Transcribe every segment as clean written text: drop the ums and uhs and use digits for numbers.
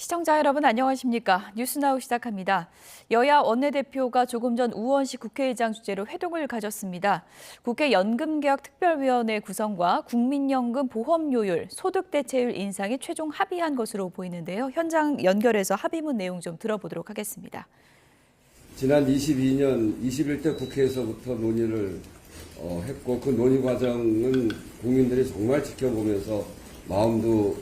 시청자 여러분 안녕하십니까? 뉴스나우 시작합니다. 여야 원내대표가 조금 전 우원식 국회의장 주재로 회동을 가졌습니다. 국회 연금개혁특별위원회 구성과 국민연금 보험료율, 소득대체율 인상이 최종 합의한 것으로 보이는데요. 현장 연결해서 합의문 내용 좀 들어보도록 하겠습니다. 지난 22년 21대 국회에서부터 논의를 했고 그 논의 과정은 국민들이 정말 지켜보면서 마음도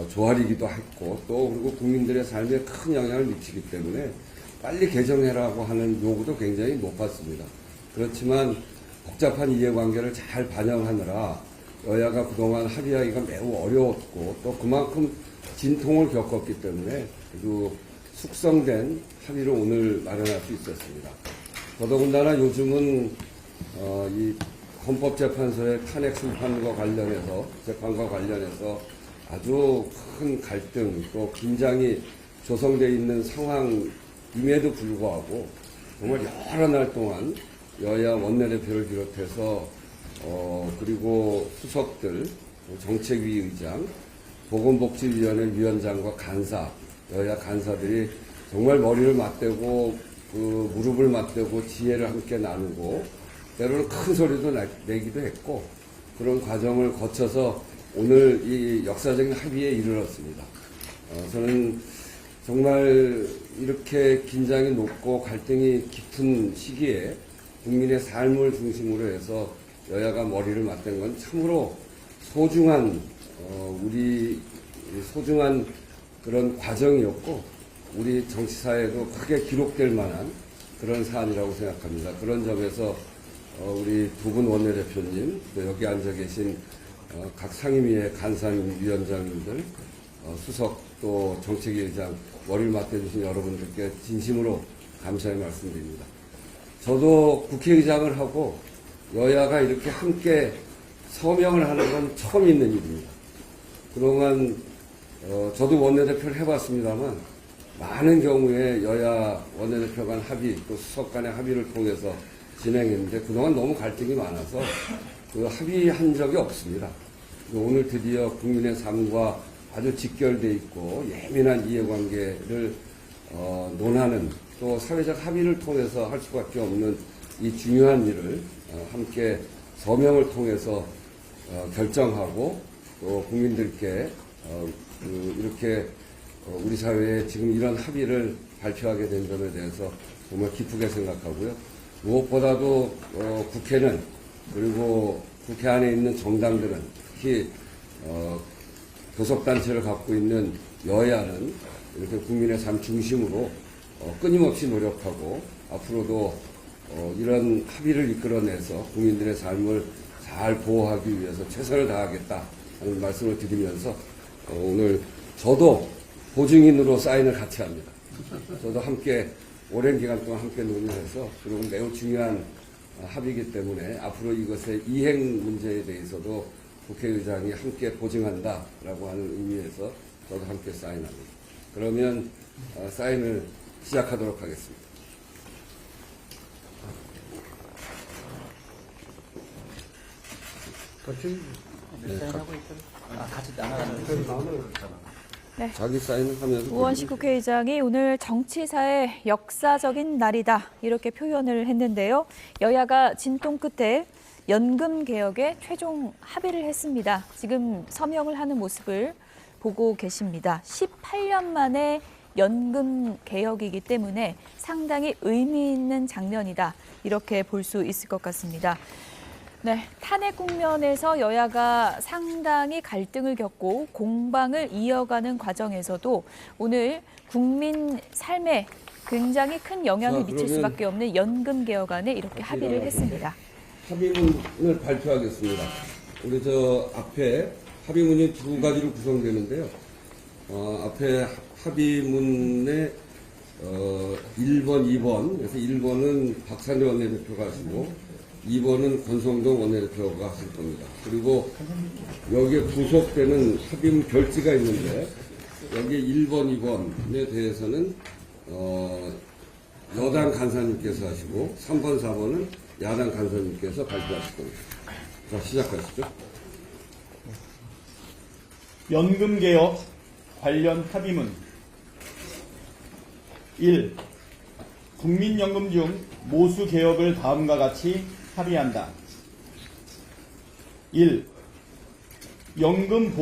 조아리기도 했고 또 그리고 국민들의 삶에 큰 영향을 미치기 때문에 빨리 개정해라고 하는 요구도 굉장히 높았습니다. 그렇지만 복잡한 이해관계를 잘 반영하느라 여야가 그동안 합의하기가 매우 어려웠고 또 그만큼 진통을 겪었기 때문에 그리고 숙성된 합의를 오늘 마련할 수 있었습니다. 더더군다나 요즘은 이 헌법재판소의 탄핵 심판과 관련해서 재판과 관련해서 아주 큰 갈등 또 긴장이 조성되어 있는 상황임에도 불구하고 정말 여러 날 동안 여야 원내대표를 비롯해서 그리고 수석들, 정책위 의장, 보건복지위원회 위원장과 간사, 여야 간사들이 정말 머리를 맞대고 무릎을 맞대고 지혜를 함께 나누고 때로는 큰 소리도 내기도 했고 그런 과정을 거쳐서 오늘 이 역사적인 합의에 이르렀습니다. 저는 정말 이렇게 긴장이 높고 갈등이 깊은 시기에 국민의 삶을 중심으로 해서 여야가 머리를 맞댄 건 참으로 소중한 우리 소중한 그런 과정이었고 우리 정치사에도 크게 기록될 만한 그런 사안이라고 생각합니다. 그런 점에서 우리 두 분 원내대표님 또 여기 앉아 계신 각 상임위의 간사님, 위원장님들, 수석 또 정책위의장 머리를 맞대주신 여러분들께 진심으로 감사의 말씀드립니다. 저도 국회의장을 하고 여야가 이렇게 함께 서명을 하는 건 처음 있는 일입니다. 그동안 저도 원내대표를 해봤습니다만 많은 경우에 여야 원내대표 간 합의 또 수석 간의 합의를 통해서 진행했는데 그동안 너무 갈등이 많아서 그 합의한 적이 없습니다. 오늘 드디어 국민의 삶과 아주 직결되어 있고 예민한 이해관계를 논하는 또 사회적 합의를 통해서 할 수밖에 없는 이 중요한 일을 함께 서명을 통해서 결정하고 또 국민들께 이렇게 우리 사회에 지금 이런 합의를 발표하게 된 점에 대해서 정말 기쁘게 생각하고요. 무엇보다도 국회는 그리고 국회 안에 있는 정당들은 특히 교섭단체를 갖고 있는 여야는 이렇게 국민의 삶 중심으로 끊임없이 노력하고 앞으로도 이런 합의를 이끌어내서 국민들의 삶을 잘 보호하기 위해서 최선을 다하겠다 하는 말씀을 드리면서 오늘 저도 보증인으로 사인을 같이 합니다. 저도 함께 오랜 기간 동안 함께 논의해서 그리고 매우 중요한 합의이기 때문에 앞으로 이것의 이행 문제에 대해서도 국회의장이 함께 보증한다라고 하는 의미에서 저도 함께 사인합니다. 그러면 사인을 시작하도록 하겠습니다. 같이 나가는 네. 자기 사인을 하면서 우원식 국회의장이 오늘 정치사의 역사적인 날이다 이렇게 표현을 했는데요. 여야가 진통 끝에 연금 개혁에 최종 합의를 했습니다. 지금 서명을 하는 모습을 보고 계십니다. 18년 만에 연금 개혁이기 때문에 상당히 의미 있는 장면이다 이렇게 볼 수 있을 것 같습니다. 네, 탄핵 국면에서 여야가 상당히 갈등을 겪고 공방을 이어가는 과정에서도 오늘 국민 삶에 굉장히 큰 영향을 미칠 수밖에 없는 연금 개혁안에 이렇게 합의를 했습니다. 합의문을 발표하겠습니다. 우리 앞에 합의문이 두 가지로 구성되는데요. 앞에 합의문에 1번, 2번, 그래서 1번은 박찬대 원내대표가 하시고 2번은 권성동 원내대표가 하실 겁니다. 그리고 여기에 부속되는 합의문 별지가 있는데 여기 1번, 2번에 대해서는 여당 간사님께서 하시고 3번, 4번은 야당 간사님께서 발표하실 겁니다. 자, 시작하시죠. 연금개혁 관련 합의문 1. 국민연금 중 모수 개혁을 다음과 같이 합의한다. 1. 연금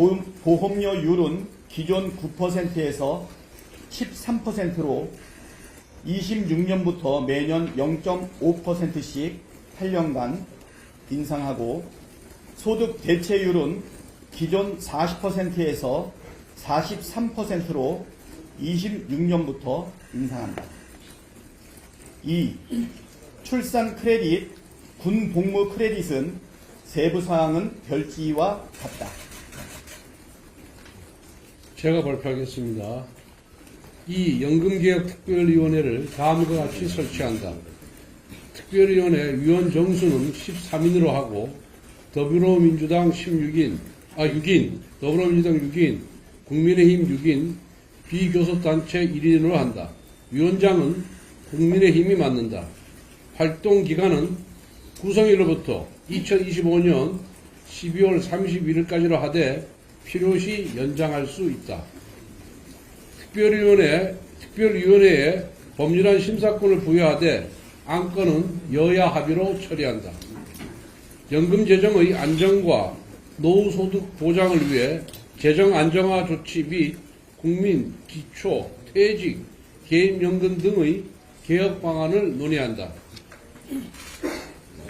보험료율은 기존 9%에서 13%로 26년부터 매년 0.5%씩 8년간 인상하고, 소득 대체율은 기존 40%에서 43%로 26년부터 인상한다. 2. 출산 크레딧, 군 복무 크레딧은 세부 사항은 별지와 같다. 제가 발표하겠습니다. 2. 연금개혁특별위원회를 다음과 같이 설치한다. 특별위원회 위원 정수는 13인으로 하고 더불어민주당 6인, 더불어민주당 6인, 국민의힘 6인, 비교섭단체 1인으로 한다. 위원장은 국민의힘이 맡는다. 활동 기간은 구성일로부터 2025년 12월 31일까지로 하되 필요시 연장할 수 있다. 특별위원회에 법률안 심사권을 부여하되 안건은 여야 합의로 처리한다. 연금 재정의 안정과 노후 소득 보장을 위해 재정 안정화 조치 및 국민 기초, 퇴직, 개인연금 등의 개혁 방안을 논의한다.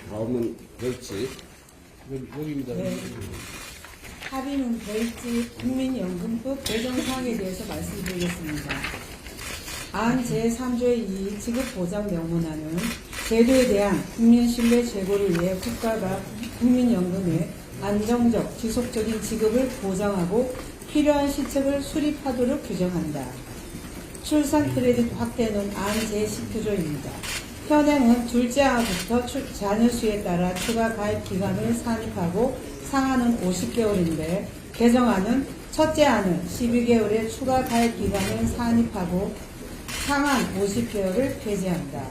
다음은 별지. 여기입니다. 합의문 별지 국민연금법 개정 사항에 대해서 말씀드리겠습니다. 안 제3조의 2 지급보장명문안은 제도에 대한 국민 신뢰 제고를 위해 국가가 국민연금의 안정적, 지속적인 지급을 보장하고 필요한 시책을 수립하도록 규정한다. 출산 크레딧 확대는 안 제10조입니다. 현행은 둘째 아부터 자녀 수에 따라 추가 가입 기간을 산입하고 상한은 50개월인데 개정안은 첫째 안은 12개월의 추가 가입 기간을 산입하고 상한 50개월을 폐지한다.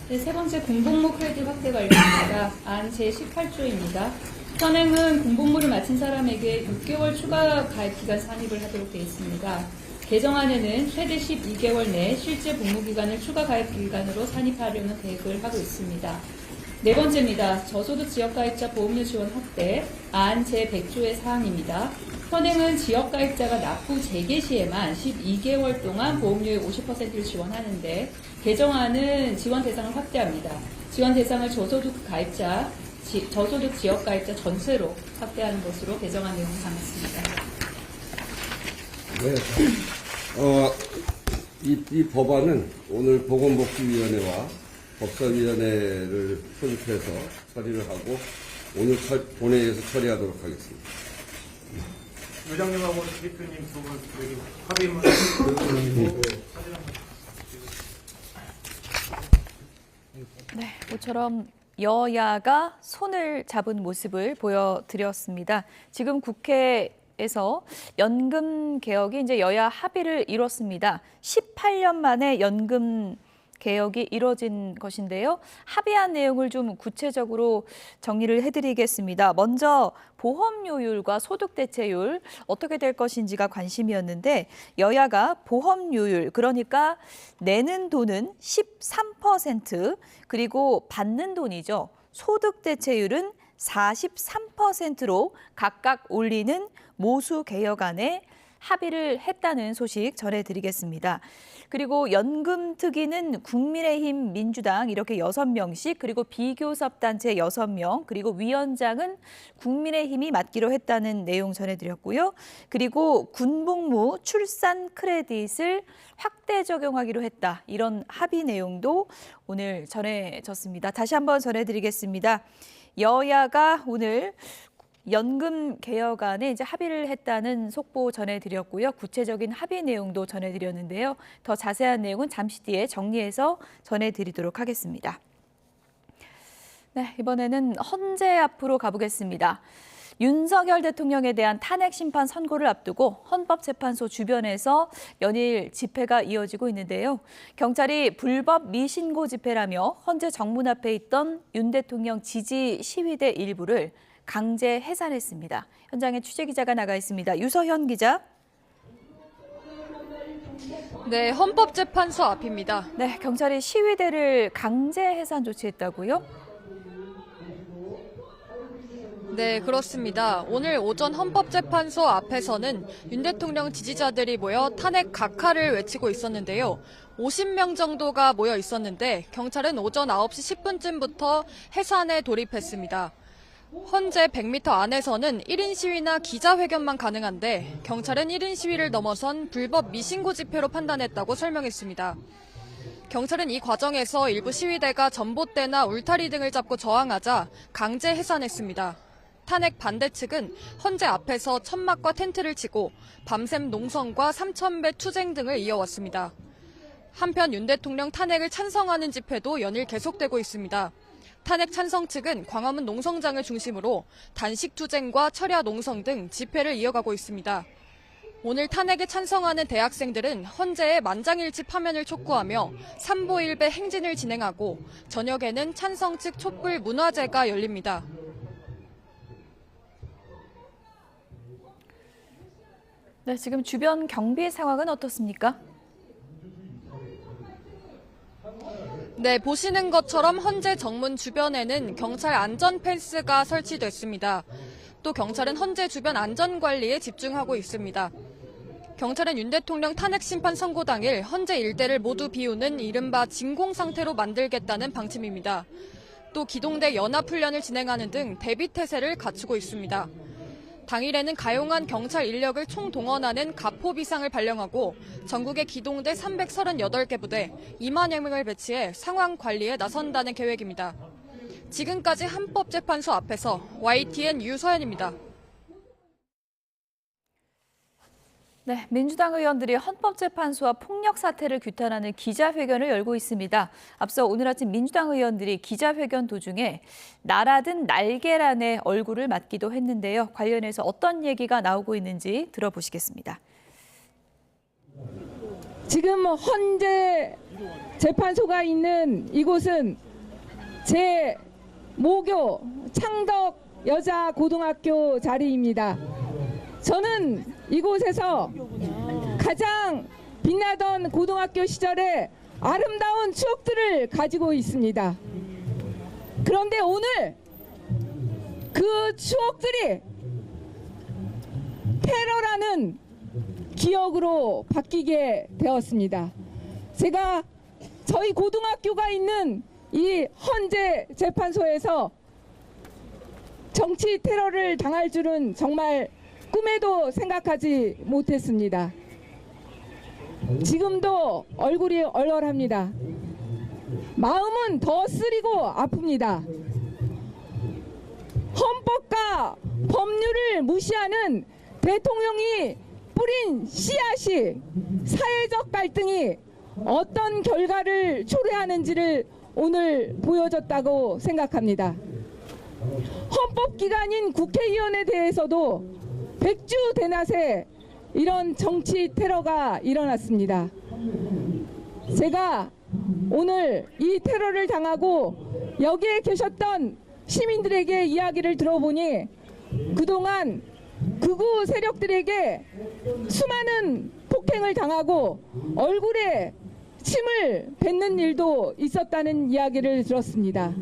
세 번째 공복무 크레딧 확대 관련입니다. 안 제18조입니다. 현행은 공복무를 마친 사람에게 6개월 추가 가입 기간 산입을 하도록 되어 있습니다. 개정안에는 최대 12개월 내 실제 복무 기간을 추가 가입 기간으로 산입하려는 계획을 하고 있습니다. 네 번째입니다. 저소득 지역가입자 보험료 지원 확대, 안 제100조의 사항입니다. 현행은 지역가입자가 납부 재개 시에만 12개월 동안 보험료의 50%를 지원하는데 개정안은 지원 대상을 확대합니다. 지원 대상을 저소득 지역가입자 전체로 확대하는 것으로 개정안 내용을 담았습니다. 네. 이 법안은 오늘 보건복지위원회와 법사위원회를 소집해서 처리를 하고 오늘 본회의에서 처리하도록 하겠습니다. 의장님하고 대표님 두 분 합의문 네, 모처럼 여야가 손을 잡은 모습을 보여드렸습니다. 지금 국회에서 연금 개혁이 이제 여야 합의를 이뤘습니다. 18년 만에 연금 개혁이 이뤄진 것인데요. 합의한 내용을 좀 구체적으로 정리를 해드리겠습니다. 먼저 보험료율과 소득대체율 어떻게 될 것인지가 관심이었는데 여야가 보험료율, 그러니까 내는 돈은 13% 그리고 받는 돈이죠. 소득대체율은 43%로 각각 올리는 모수 개혁안에 합의를 했다는 소식 전해드리겠습니다. 그리고 연금특위는 국민의힘, 민주당 이렇게 6명씩, 그리고 비교섭단체 6명, 그리고 위원장은 국민의힘이 맡기로 했다는 내용 전해드렸고요. 그리고 군복무 출산 크레딧을 확대 적용하기로 했다. 이런 합의 내용도 오늘 전해졌습니다. 다시 한번 전해드리겠습니다. 여야가 오늘 연금 개혁안에 이제 합의를 했다는 속보 전해드렸고요. 구체적인 합의 내용도 전해드렸는데요. 더 자세한 내용은 잠시 뒤에 정리해서 전해드리도록 하겠습니다. 네, 이번에는 헌재 앞으로 가보겠습니다. 윤석열 대통령에 대한 탄핵 심판 선고를 앞두고 헌법재판소 주변에서 연일 집회가 이어지고 있는데요. 경찰이 불법 미신고 집회라며 헌재 정문 앞에 있던 윤 대통령 지지 시위대 일부를 강제 해산했습니다. 현장에 취재기자가 나가 있습니다. 유서현 기자. 네, 헌법재판소 앞입니다. 네, 경찰이 시위대를 강제 해산 조치했다고요? 네, 그렇습니다. 오늘 오전 헌법재판소 앞에서는 윤 대통령 지지자들이 모여 탄핵 각하를 외치고 있었는데요. 50명 정도가 모여 있었는데 경찰은 오전 9시 10분쯤부터 해산에 돌입했습니다. 헌재 100m 안에서는 1인 시위나 기자회견만 가능한데 경찰은 1인 시위를 넘어선 불법 미신고 집회로 판단했다고 설명했습니다. 경찰은 이 과정에서 일부 시위대가 전봇대나 울타리 등을 잡고 저항하자 강제 해산했습니다. 탄핵 반대 측은 헌재 앞에서 천막과 텐트를 치고 밤샘 농성과 3,000배 투쟁 등을 이어왔습니다. 한편 윤 대통령 탄핵을 찬성하는 집회도 연일 계속되고 있습니다. 탄핵 찬성 측은 광화문 농성장을 중심으로 단식 투쟁과 철야 농성 등 집회를 이어가고 있습니다. 오늘 탄핵에 찬성하는 대학생들은 헌재의 만장일치 파면을 촉구하며 삼보일배 행진을 진행하고 저녁에는 찬성 측 촛불 문화제가 열립니다. 네, 지금 주변 경비 상황은 어떻습니까? 네, 보시는 것처럼 헌재 정문 주변에는 경찰 안전 펜스가 설치됐습니다. 또 경찰은 헌재 주변 안전 관리에 집중하고 있습니다. 경찰은 윤 대통령 탄핵 심판 선고 당일 헌재 일대를 모두 비우는 이른바 진공 상태로 만들겠다는 방침입니다. 또 기동대 연합훈련을 진행하는 등 대비 태세를 갖추고 있습니다. 당일에는 가용한 경찰 인력을 총동원하는 가포 비상을 발령하고 전국의 기동대 338개 부대 2만여 명을 배치해 상황 관리에 나선다는 계획입니다. 지금까지 헌법재판소 앞에서 YTN 유서연입니다. 네, 민주당 의원들이 헌법재판소와 폭력 사태를 규탄하는 기자회견을 열고 있습니다. 앞서 오늘 아침 민주당 의원들이 기자회견 도중에 나라든 날개란에 얼굴을 맞기도 했는데요. 관련해서 어떤 얘기가 나오고 있는지 들어보시겠습니다. 지금 헌재 재판소가 있는 이곳은 제 모교 창덕 여자고등학교 자리입니다. 저는 이곳에서 가장 빛나던 고등학교 시절의 아름다운 추억들을 가지고 있습니다. 그런데 오늘 그 추억들이 테러라는 기억으로 바뀌게 되었습니다. 제가 저희 고등학교가 있는 이 헌재 재판소에서 정치 테러를 당할 줄은 정말 꿈에도 생각하지 못했습니다. 지금도 얼굴이 얼얼합니다. 마음은 더 쓰리고 아픕니다. 헌법과 법률을 무시하는 대통령이 뿌린 씨앗이 사회적 갈등이 어떤 결과를 초래하는지를 오늘 보여줬다고 생각합니다. 헌법기관인 국회의원에 대해서도 백주대낮에 이런 정치 테러가 일어났습니다. 제가 오늘 이 테러를 당하고 여기에 계셨던 시민들에게 이야기를 들어보니 그동안 극우 세력들에게 수많은 폭행을 당하고 얼굴에 침을 뱉는 일도 있었다는 이야기를 들었습니다.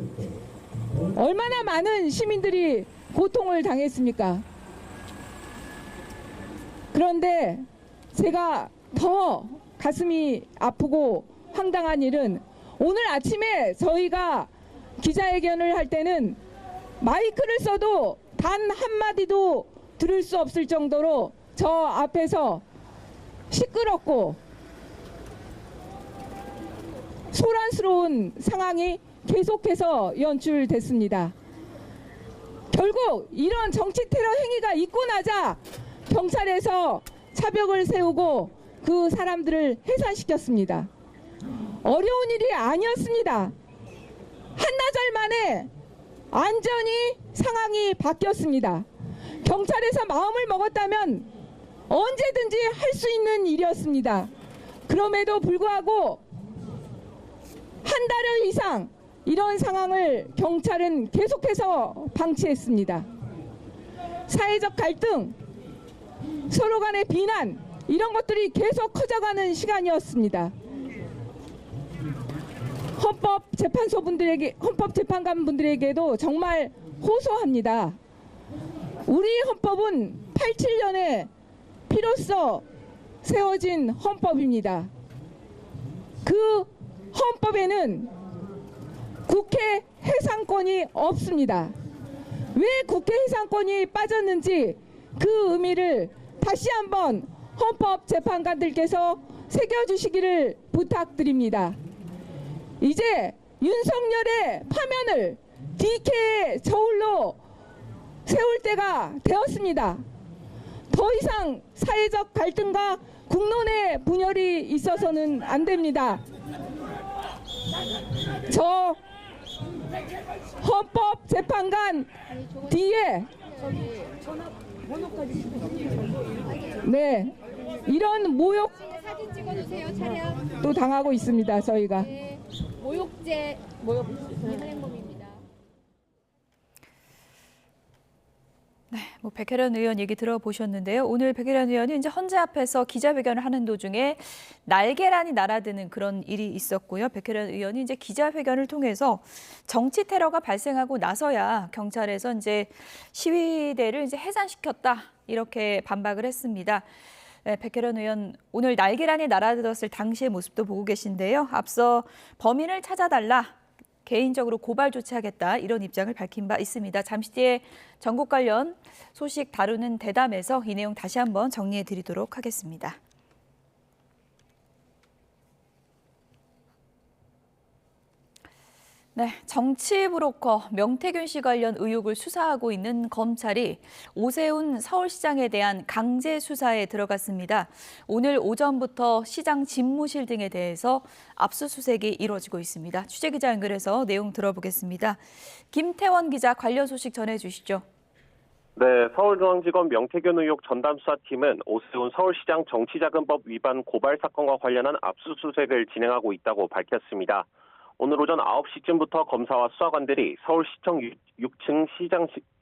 얼마나 많은 시민들이 고통을 당했습니까? 그런데 제가 더 가슴이 아프고 황당한 일은 오늘 아침에 저희가 기자회견을 할 때는 마이크를 써도 단 한마디도 들을 수 없을 정도로 저 앞에서 시끄럽고 소란스러운 상황이 계속해서 연출됐습니다. 결국 이런 정치 테러 행위가 있고 나자 경찰에서 차벽을 세우고 그 사람들을 해산시켰습니다. 어려운 일이 아니었습니다. 한나절 만에 완전히 상황이 바뀌었습니다. 경찰에서 마음을 먹었다면 언제든지 할 수 있는 일이었습니다. 그럼에도 불구하고 한 달 이상 이런 상황을 경찰은 계속해서 방치했습니다. 사회적 갈등, 서로 간의 비난, 이런 것들이 계속 커져가는 시간이었습니다. 헌법재판관분들에게도 정말 호소합니다. 우리 헌법은 87년에 피로써 세워진 헌법입니다. 그 헌법에는 국회 해산권이 없습니다. 왜 국회 해산권이 빠졌는지 그 의미를 다시 한번 헌법재판관들께서 새겨주시기를 부탁드립니다. 이제 윤석열의 파면을 DK의 저울로 세울 때가 되었습니다. 더 이상 사회적 갈등과 국론의 분열이 있어서는 안 됩니다. 저 헌법재판관 뒤에 네, 이런 모욕 사진 찍어주세요. 차량. 또 당하고 있습니다. 저희가. 네, 모욕죄 현행범입니다. 네, 뭐 백혜련 의원 얘기 들어보셨는데요. 오늘 백혜련 의원이 이제 헌재 앞에서 기자회견을 하는 도중에 날계란이 날아드는 그런 일이 있었고요. 백혜련 의원이 이제 기자회견을 통해서 정치 테러가 발생하고 나서야 경찰에서 이제 시위대를 이제 해산시켰다 이렇게 반박을 했습니다. 네, 백혜련 의원 오늘 날계란이 날아들었을 당시의 모습도 보고 계신데요. 앞서 범인을 찾아달라. 개인적으로 고발 조치하겠다 이런 입장을 밝힌 바 있습니다. 잠시 뒤에 전국 관련 소식 다루는 대담에서 이 내용 다시 한번 정리해 드리도록 하겠습니다. 네, 정치 브로커 명태균 씨 관련 의혹을 수사하고 있는 검찰이 오세훈 서울시장에 대한 강제 수사에 들어갔습니다. 오늘 오전부터 시장 집무실 등에 대해서 압수수색이 이루어지고 있습니다. 취재기자 연결해서 내용 들어보겠습니다. 김태원 기자 관련 소식 전해주시죠. 네, 서울중앙지검 명태균 의혹 전담수사팀은 오세훈 서울시장 정치자금법 위반 고발 사건과 관련한 압수수색을 진행하고 있다고 밝혔습니다. 오늘 오전 9시쯤부터 검사와 수사관들이 서울시청 6층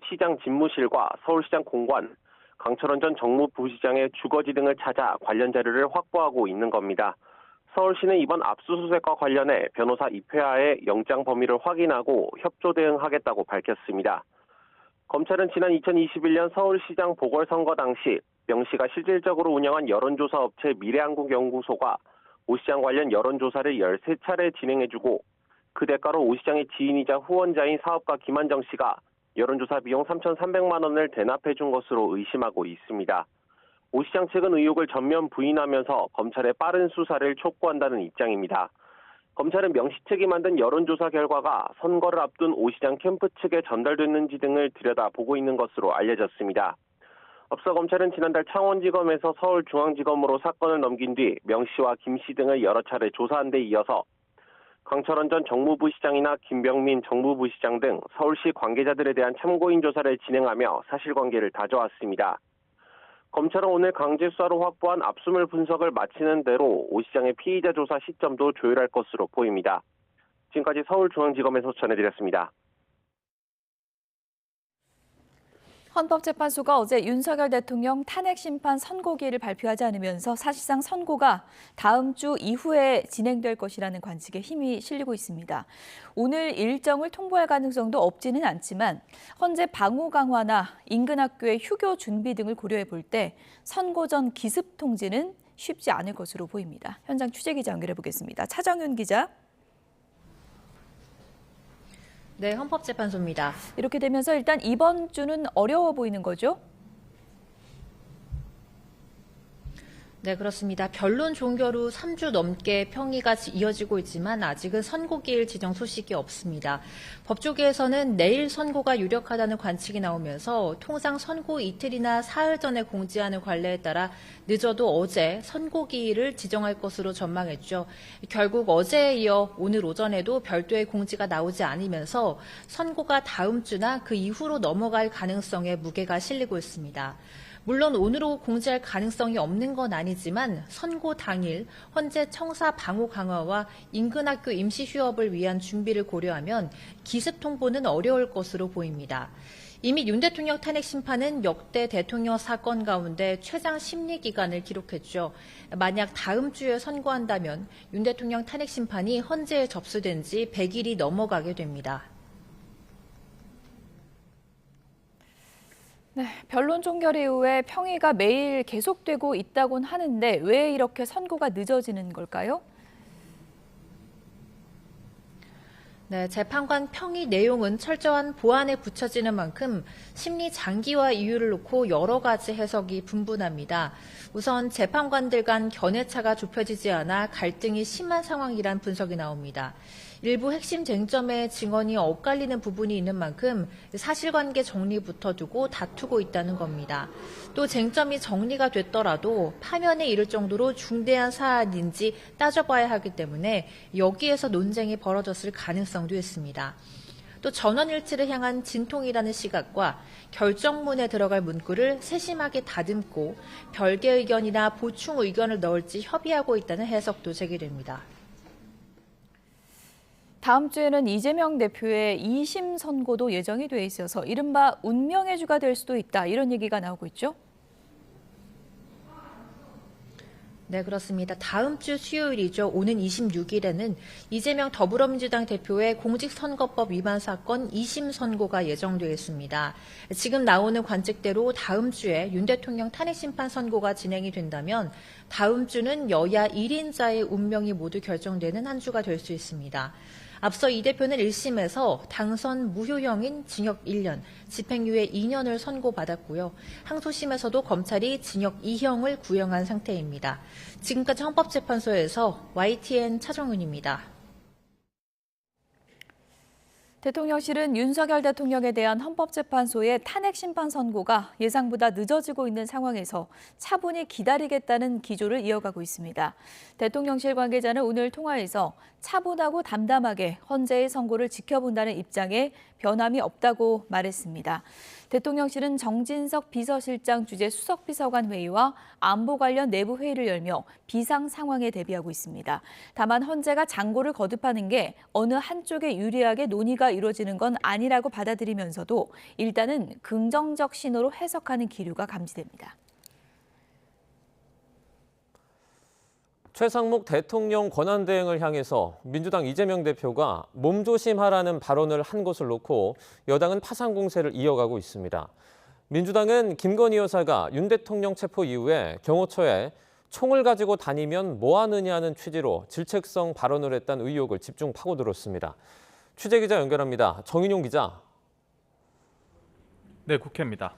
시장 집무실과 서울시장 공관, 강철원 전 정무부시장의 주거지 등을 찾아 관련 자료를 확보하고 있는 겁니다. 서울시는 이번 압수수색과 관련해 변호사 입회하에 영장 범위를 확인하고 협조 대응하겠다고 밝혔습니다. 검찰은 지난 2021년 서울시장 보궐선거 당시 명 씨가 실질적으로 운영한 여론조사 업체 미래한국연구소가 오 시장 관련 여론조사를 13차례 진행해주고 그 대가로 오 시장의 지인이자 후원자인 사업가 김한정 씨가 여론조사 비용 3,300만 원을 대납해준 것으로 의심하고 있습니다. 오 시장 측은 의혹을 전면 부인하면서 검찰의 빠른 수사를 촉구한다는 입장입니다. 검찰은 명 씨 측이 만든 여론조사 결과가 선거를 앞둔 오 시장 캠프 측에 전달됐는지 등을 들여다보고 있는 것으로 알려졌습니다. 앞서 검찰은 지난달 창원지검에서 서울중앙지검으로 사건을 넘긴 뒤 명 씨와 김 씨 등을 여러 차례 조사한 데 이어서 강철원 전 정무부시장이나 김병민 정무부시장 등 서울시 관계자들에 대한 참고인 조사를 진행하며 사실관계를 다져왔습니다. 검찰은 오늘 강제수사로 확보한 압수물 분석을 마치는 대로 오 시장의 피의자 조사 시점도 조율할 것으로 보입니다. 지금까지 서울중앙지검에서 전해드렸습니다. 헌법재판소가 어제 윤석열 대통령 탄핵 심판 선고기일을 발표하지 않으면서 사실상 선고가 다음 주 이후에 진행될 것이라는 관측에 힘이 실리고 있습니다. 오늘 일정을 통보할 가능성도 없지는 않지만 현재 방호 강화나 인근 학교의 휴교 준비 등을 고려해 볼 때 선고 전 기습 통지는 쉽지 않을 것으로 보입니다. 현장 취재기자 연결해 보겠습니다. 차정윤 기자. 네, 헌법재판소입니다. 이렇게 되면서 일단 이번 주는 어려워 보이는 거죠? 네, 그렇습니다. 변론 종결 후 3주 넘게 평의가 이어지고 있지만 아직은 선고기일 지정 소식이 없습니다. 법조계에서는 내일 선고가 유력하다는 관측이 나오면서 통상 선고 이틀이나 사흘 전에 공지하는 관례에 따라 늦어도 어제 선고기일을 지정할 것으로 전망했죠. 결국 어제에 이어 오늘 오전에도 별도의 공지가 나오지 않으면서 선고가 다음 주나 그 이후로 넘어갈 가능성에 무게가 실리고 있습니다. 물론 오늘 오후 공지할 가능성이 없는 건 아니지만 선고 당일 헌재 청사 방호 강화와 인근 학교 임시 휴업을 위한 준비를 고려하면 기습 통보는 어려울 것으로 보입니다. 이미 윤 대통령 탄핵 심판은 역대 대통령 사건 가운데 최장 심리 기간을 기록했죠. 만약 다음 주에 선고한다면 윤 대통령 탄핵 심판이 헌재에 접수된 지 100일이 넘어가게 됩니다. 네, 변론 종결 이후에 평의가 매일 계속되고 있다곤 하는데 왜 이렇게 선고가 늦어지는 걸까요? 네, 재판관 평의 내용은 철저한 보안에 붙여지는 만큼 심리 장기화 이유를 놓고 여러 가지 해석이 분분합니다. 우선 재판관들 간 견해차가 좁혀지지 않아 갈등이 심한 상황이란 분석이 나옵니다. 일부 핵심 쟁점의 증언이 엇갈리는 부분이 있는 만큼 사실관계 정리부터 두고 다투고 있다는 겁니다. 또 쟁점이 정리가 됐더라도 파면에 이를 정도로 중대한 사안인지 따져봐야 하기 때문에 여기에서 논쟁이 벌어졌을 가능성도 있습니다. 또 전원일치를 향한 진통이라는 시각과 결정문에 들어갈 문구를 세심하게 다듬고 별개 의견이나 보충 의견을 넣을지 협의하고 있다는 해석도 제기됩니다. 다음 주에는 이재명 대표의 2심 선고도 예정이 돼 있어서 이른바 운명의 주가 될 수도 있다, 이런 얘기가 나오고 있죠? 네, 그렇습니다. 다음 주 수요일이죠. 오는 26일에는 이재명 더불어민주당 대표의 공직선거법 위반 사건 2심 선고가 예정되어 있습니다. 지금 나오는 관측대로 다음 주에 윤 대통령 탄핵심판 선고가 진행이 된다면 다음 주는 여야 1인자의 운명이 모두 결정되는 한 주가 될 수 있습니다. 앞서 이 대표는 1심에서 당선 무효형인 징역 1년, 집행유예 2년을 선고받았고요. 항소심에서도 검찰이 징역 2형을 구형한 상태입니다. 지금까지 헌법재판소에서 YTN 차정은입니다. 대통령실은 윤석열 대통령에 대한 헌법재판소의 탄핵 심판 선고가 예상보다 늦어지고 있는 상황에서 차분히 기다리겠다는 기조를 이어가고 있습니다. 대통령실 관계자는 오늘 통화에서 차분하고 담담하게 헌재의 선고를 지켜본다는 입장에 변함이 없다고 말했습니다. 대통령실은 정진석 비서실장 주재 수석비서관 회의와 안보 관련 내부 회의를 열며 비상 상황에 대비하고 있습니다. 다만 헌재가 장고를 거듭하는 게 어느 한쪽에 유리하게 논의가 이루어지는 건 아니라고 받아들이면서도 일단은 긍정적 신호로 해석하는 기류가 감지됩니다. 최상목 대통령 권한대행을 향해서 민주당 이재명 대표가 몸조심하라는 발언을 한 것을 놓고 여당은 파상 공세를 이어가고 있습니다. 민주당은 김건희 여사가 윤 대통령 체포 이후에 경호처에 총을 가지고 다니면 뭐하느냐는 취지로 질책성 발언을 했다는 의혹을 집중 파고들었습니다. 취재기자 연결합니다. 정인용 기자. 네, 국회입니다.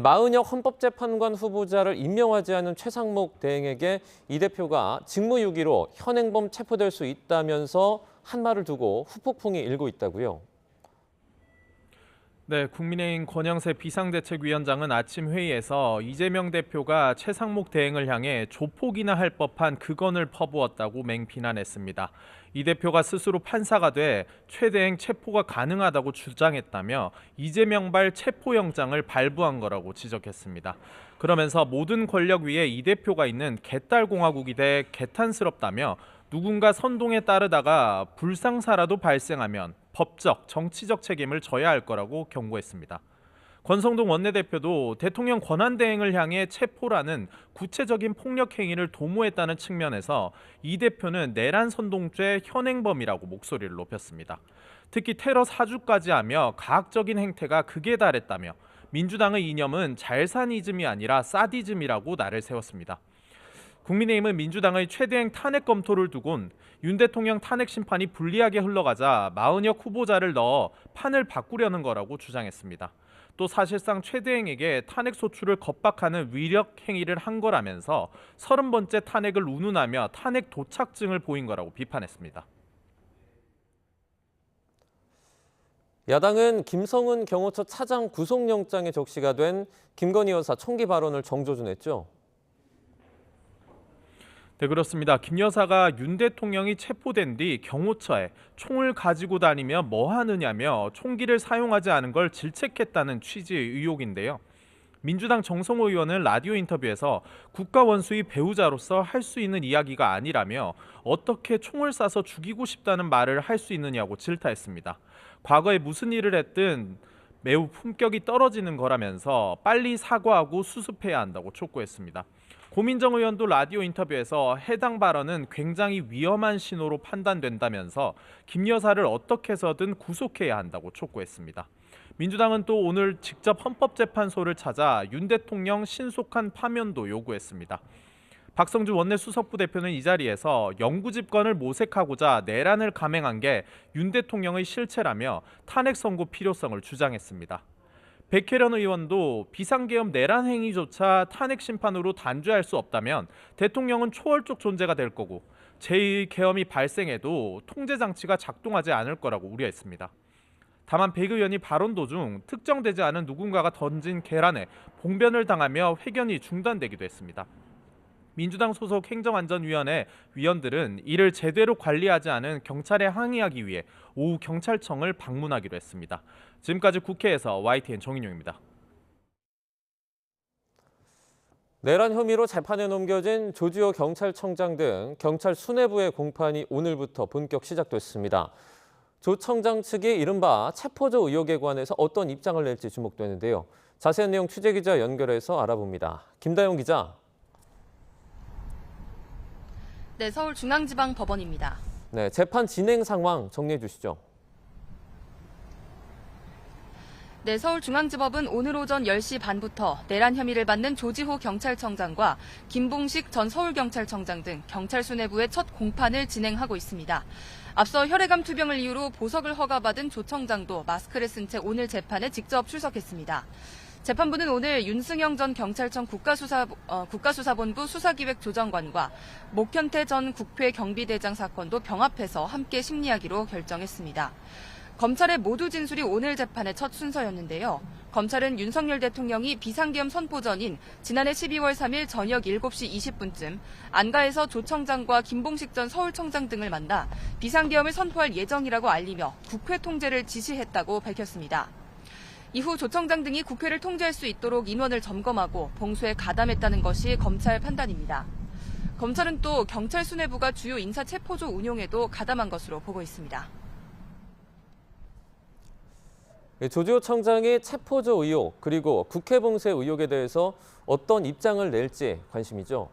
마은혁 헌법재판관 후보자를 임명하지 않은 최상목 대행에게 이 대표가 직무유기로 현행범 체포될 수 있다면서 한 말을 두고 후폭풍이 일고 있다고요. 네, 국민의힘 권영세 비상대책위원장은 아침 회의에서 이재명 대표가 최상목 대행을 향해 조폭이나 할 법한 극언을 퍼부었다고 맹비난했습니다. 이 대표가 스스로 판사가 돼 최 대행 체포가 가능하다고 주장했다며 이재명발 체포영장을 발부한 거라고 지적했습니다. 그러면서 모든 권력 위에 이 대표가 있는 개딸공화국이 돼 개탄스럽다며 누군가 선동에 따르다가 불상사라도 발생하면 법적, 정치적 책임을 져야 할 거라고 경고했습니다. 권성동 원내대표도 대통령 권한대행을 향해 체포라는 구체적인 폭력 행위를 도모했다는 측면에서 이 대표는 내란 선동죄 현행범이라고 목소리를 높였습니다. 특히 테러 사주까지 하며 가학적인 행태가 극에 달했다며 민주당의 이념은 잘사니즘이 아니라 사디즘이라고 날을 세웠습니다. 국민의힘은 민주당의 최대행 탄핵 검토를 두곤 윤 대통령 탄핵 심판이 불리하게 흘러가자 40여 후보자를 넣어 판을 바꾸려는 거라고 주장했습니다. 또 사실상 최대행에게 탄핵 소추를 겁박하는 위력 행위를 한 거라면서 30번째 탄핵을 운운하며 탄핵 도착증을 보인 거라고 비판했습니다. 야당은 김성훈 경호처 차장 구속영장에 적시가 된 김건희 여사 총기 발언을 정조준했죠. 네, 그렇습니다. 김 여사가 윤 대통령이 체포된 뒤 경호처에 총을 가지고 다니며 뭐 하느냐며 총기를 사용하지 않은 걸 질책했다는 취지의 의혹인데요. 민주당 정성호 의원은 라디오 인터뷰에서 국가 원수의 배우자로서 할 수 있는 이야기가 아니라며 어떻게 총을 쏴서 죽이고 싶다는 말을 할 수 있느냐고 질타했습니다. 과거에 무슨 일을 했든 매우 품격이 떨어지는 거라면서 빨리 사과하고 수습해야 한다고 촉구했습니다. 고민정 의원도 라디오 인터뷰에서 해당 발언은 굉장히 위험한 신호로 판단된다면서 김 여사를 어떻게 해서든 구속해야 한다고 촉구했습니다. 민주당은 또 오늘 직접 헌법재판소를 찾아 윤 대통령 신속한 파면도 요구했습니다. 박성주 원내 수석부 대표는 이 자리에서 영구 집권을 모색하고자 내란을 감행한 게 윤 대통령의 실체라며 탄핵 선고 필요성을 주장했습니다. 백혜련 의원도 비상계엄 내란 행위조차 탄핵 심판으로 단죄할 수 없다면 대통령은 초월적 존재가 될 거고 제2의 계엄이 발생해도 통제 장치가 작동하지 않을 거라고 우려했습니다. 다만 백 의원이 발언 도중 특정되지 않은 누군가가 던진 계란에 봉변을 당하며 회견이 중단되기도 했습니다. 민주당 소속 행정안전위원회 위원들은 이를 제대로 관리하지 않은 경찰에 항의하기 위해 오후 경찰청을 방문하기로 했습니다. 지금까지 국회에서 YTN 정인용입니다. 내란 혐의로 재판에 넘겨진 조지호 경찰청장 등 경찰 수뇌부의 공판이 오늘부터 본격 시작됐습니다. 조 청장 측이 이른바 체포조 의혹에 관해서 어떤 입장을 낼지 주목되는데요. 자세한 내용 취재기자 연결해서 알아봅니다. 김다영 기자. 네, 서울중앙지방법원입니다. 네, 재판 진행 상황 정리해 주시죠. 네, 서울중앙지법은 오늘 오전 10시 반부터 내란 혐의를 받는 조지호 경찰청장과 김봉식 전 서울경찰청장 등 경찰 수뇌부의 첫 공판을 진행하고 있습니다. 앞서 혈액암 투병을 이유로 보석을 허가받은 조 청장도 마스크를 쓴 채 오늘 재판에 직접 출석했습니다. 재판부는 오늘 윤승영 전 경찰청 국가수사본부 수사기획조정관과 목현태 전 국회 경비대장 사건도 병합해서 함께 심리하기로 결정했습니다. 검찰의 모두 진술이 오늘 재판의 첫 순서였는데요. 검찰은 윤석열 대통령이 비상계엄 선포 전인 지난해 12월 3일 저녁 7시 20분쯤 안가에서 조 청장과 김봉식 전 서울청장 등을 만나 비상계엄을 선포할 예정이라고 알리며 국회 통제를 지시했다고 밝혔습니다. 이후 조 청장 등이 국회를 통제할 수 있도록 인원을 점검하고 봉쇄에 가담했다는 것이 검찰 판단입니다. 검찰은 또 경찰 수뇌부가 주요 인사 체포조 운용에도 가담한 것으로 보고 있습니다. 조지호 청장의 체포조 의혹 그리고 국회 봉쇄 의혹에 대해서 어떤 입장을 낼지 관심이죠.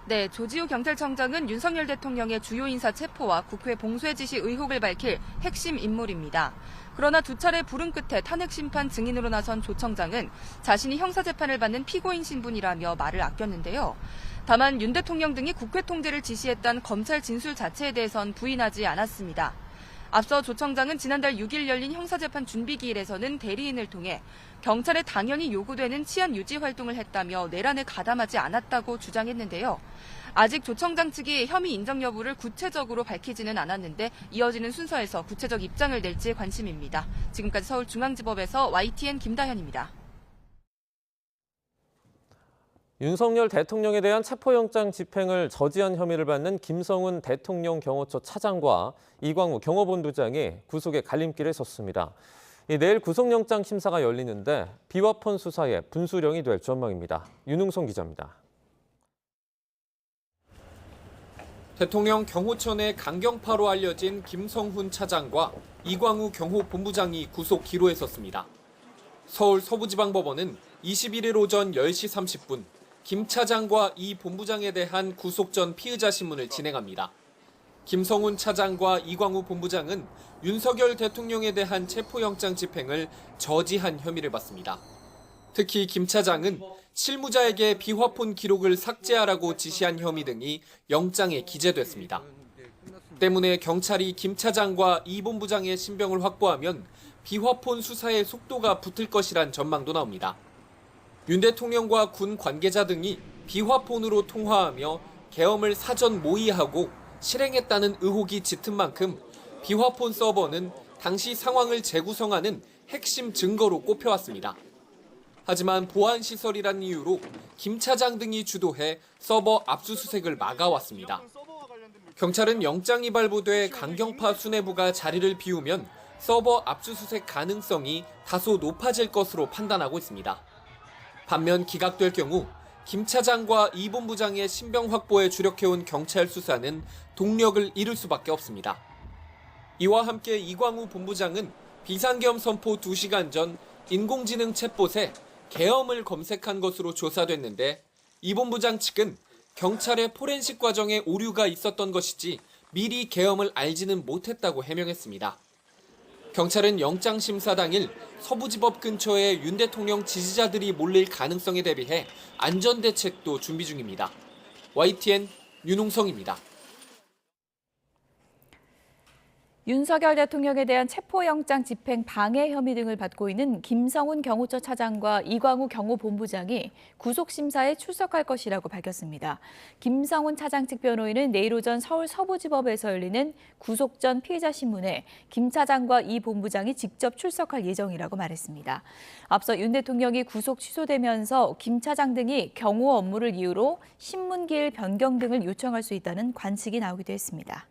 네, 조지호 경찰청장은 윤석열 대통령의 주요 인사 체포와 국회 봉쇄 지시 의혹을 밝힐 핵심 인물입니다. 그러나 두 차례 부름 끝에 탄핵 심판 증인으로 나선 조 청장은 자신이 형사재판을 받는 피고인 신분이라며 말을 아꼈는데요. 다만 윤 대통령 등이 국회 통제를 지시했다는 검찰 진술 자체에 대해선 부인하지 않았습니다. 앞서 조 청장은 지난달 6일 열린 형사재판 준비기일에서는 대리인을 통해 경찰에 당연히 요구되는 치안 유지 활동을 했다며 내란에 가담하지 않았다고 주장했는데요. 아직 조 청장 측이 혐의 인정 여부를 구체적으로 밝히지는 않았는데 이어지는 순서에서 구체적 입장을 낼지 관심입니다. 지금까지 서울중앙지법에서 YTN 김다현입니다. 윤석열 대통령에 대한 체포영장 집행을 저지한 혐의를 받는 김성훈 대통령 경호처 차장과 이광우 경호본부장이 구속의 갈림길에 섰습니다. 내일 구속영장 심사가 열리는데 비화폰 수사에 분수령이 될 전망입니다. 윤웅성 기자입니다. 대통령 경호처 내 강경파로 알려진 김성훈 차장과 이광우 경호본부장이 구속 기로에 섰습니다. 서울 서부지방법원은 21일 오전 10시 30분 김 차장과 이 본부장에 대한 구속 전 피의자 신문을 진행합니다. 김성훈 차장과 이광우 본부장은 윤석열 대통령에 대한 체포영장 집행을 저지한 혐의를 받습니다. 특히 김 차장은 실무자에게 비화폰 기록을 삭제하라고 지시한 혐의 등이 영장에 기재됐습니다. 때문에 경찰이 김 차장과 이 본부장의 신병을 확보하면 비화폰 수사의 속도가 붙을 것이란 전망도 나옵니다. 윤 대통령과 군 관계자 등이 비화폰으로 통화하며 계엄을 사전 모의하고 실행했다는 의혹이 짙은 만큼 비화폰 서버는 당시 상황을 재구성하는 핵심 증거로 꼽혀왔습니다. 하지만 보안시설이라는 이유로 김 차장 등이 주도해 서버 압수수색을 막아왔습니다. 경찰은 영장이 발부돼 강경파 수뇌부가 자리를 비우면 서버 압수수색 가능성이 다소 높아질 것으로 판단하고 있습니다. 반면 기각될 경우 김 차장과 이 본부장의 신병 확보에 주력해온 경찰 수사는 동력을 잃을 수밖에 없습니다. 이와 함께 이광우 본부장은 비상계엄 선포 2시간 전 인공지능 챗봇에 계엄을 검색한 것으로 조사됐는데 이 본부장 측은 경찰의 포렌식 과정에 오류가 있었던 것이지 미리 계엄을 알지는 못했다고 해명했습니다. 경찰은 영장심사 당일 서부지법 근처에 윤 대통령 지지자들이 몰릴 가능성에 대비해 안전대책도 준비 중입니다. YTN 윤홍성입니다. 윤석열 대통령에 대한 체포영장 집행 방해 혐의 등을 받고 있는 김성훈 경호처 차장과 이광우 경호본부장이 구속심사에 출석할 것이라고 밝혔습니다. 김성훈 차장 측 변호인은 내일 오전 서울 서부지법에서 열리는 구속 전 피의자 신문에 김 차장과 이 본부장이 직접 출석할 예정이라고 말했습니다. 앞서 윤 대통령이 구속 취소되면서 김 차장 등이 경호 업무를 이유로 신문기일 변경 등을 요청할 수 있다는 관측이 나오기도 했습니다.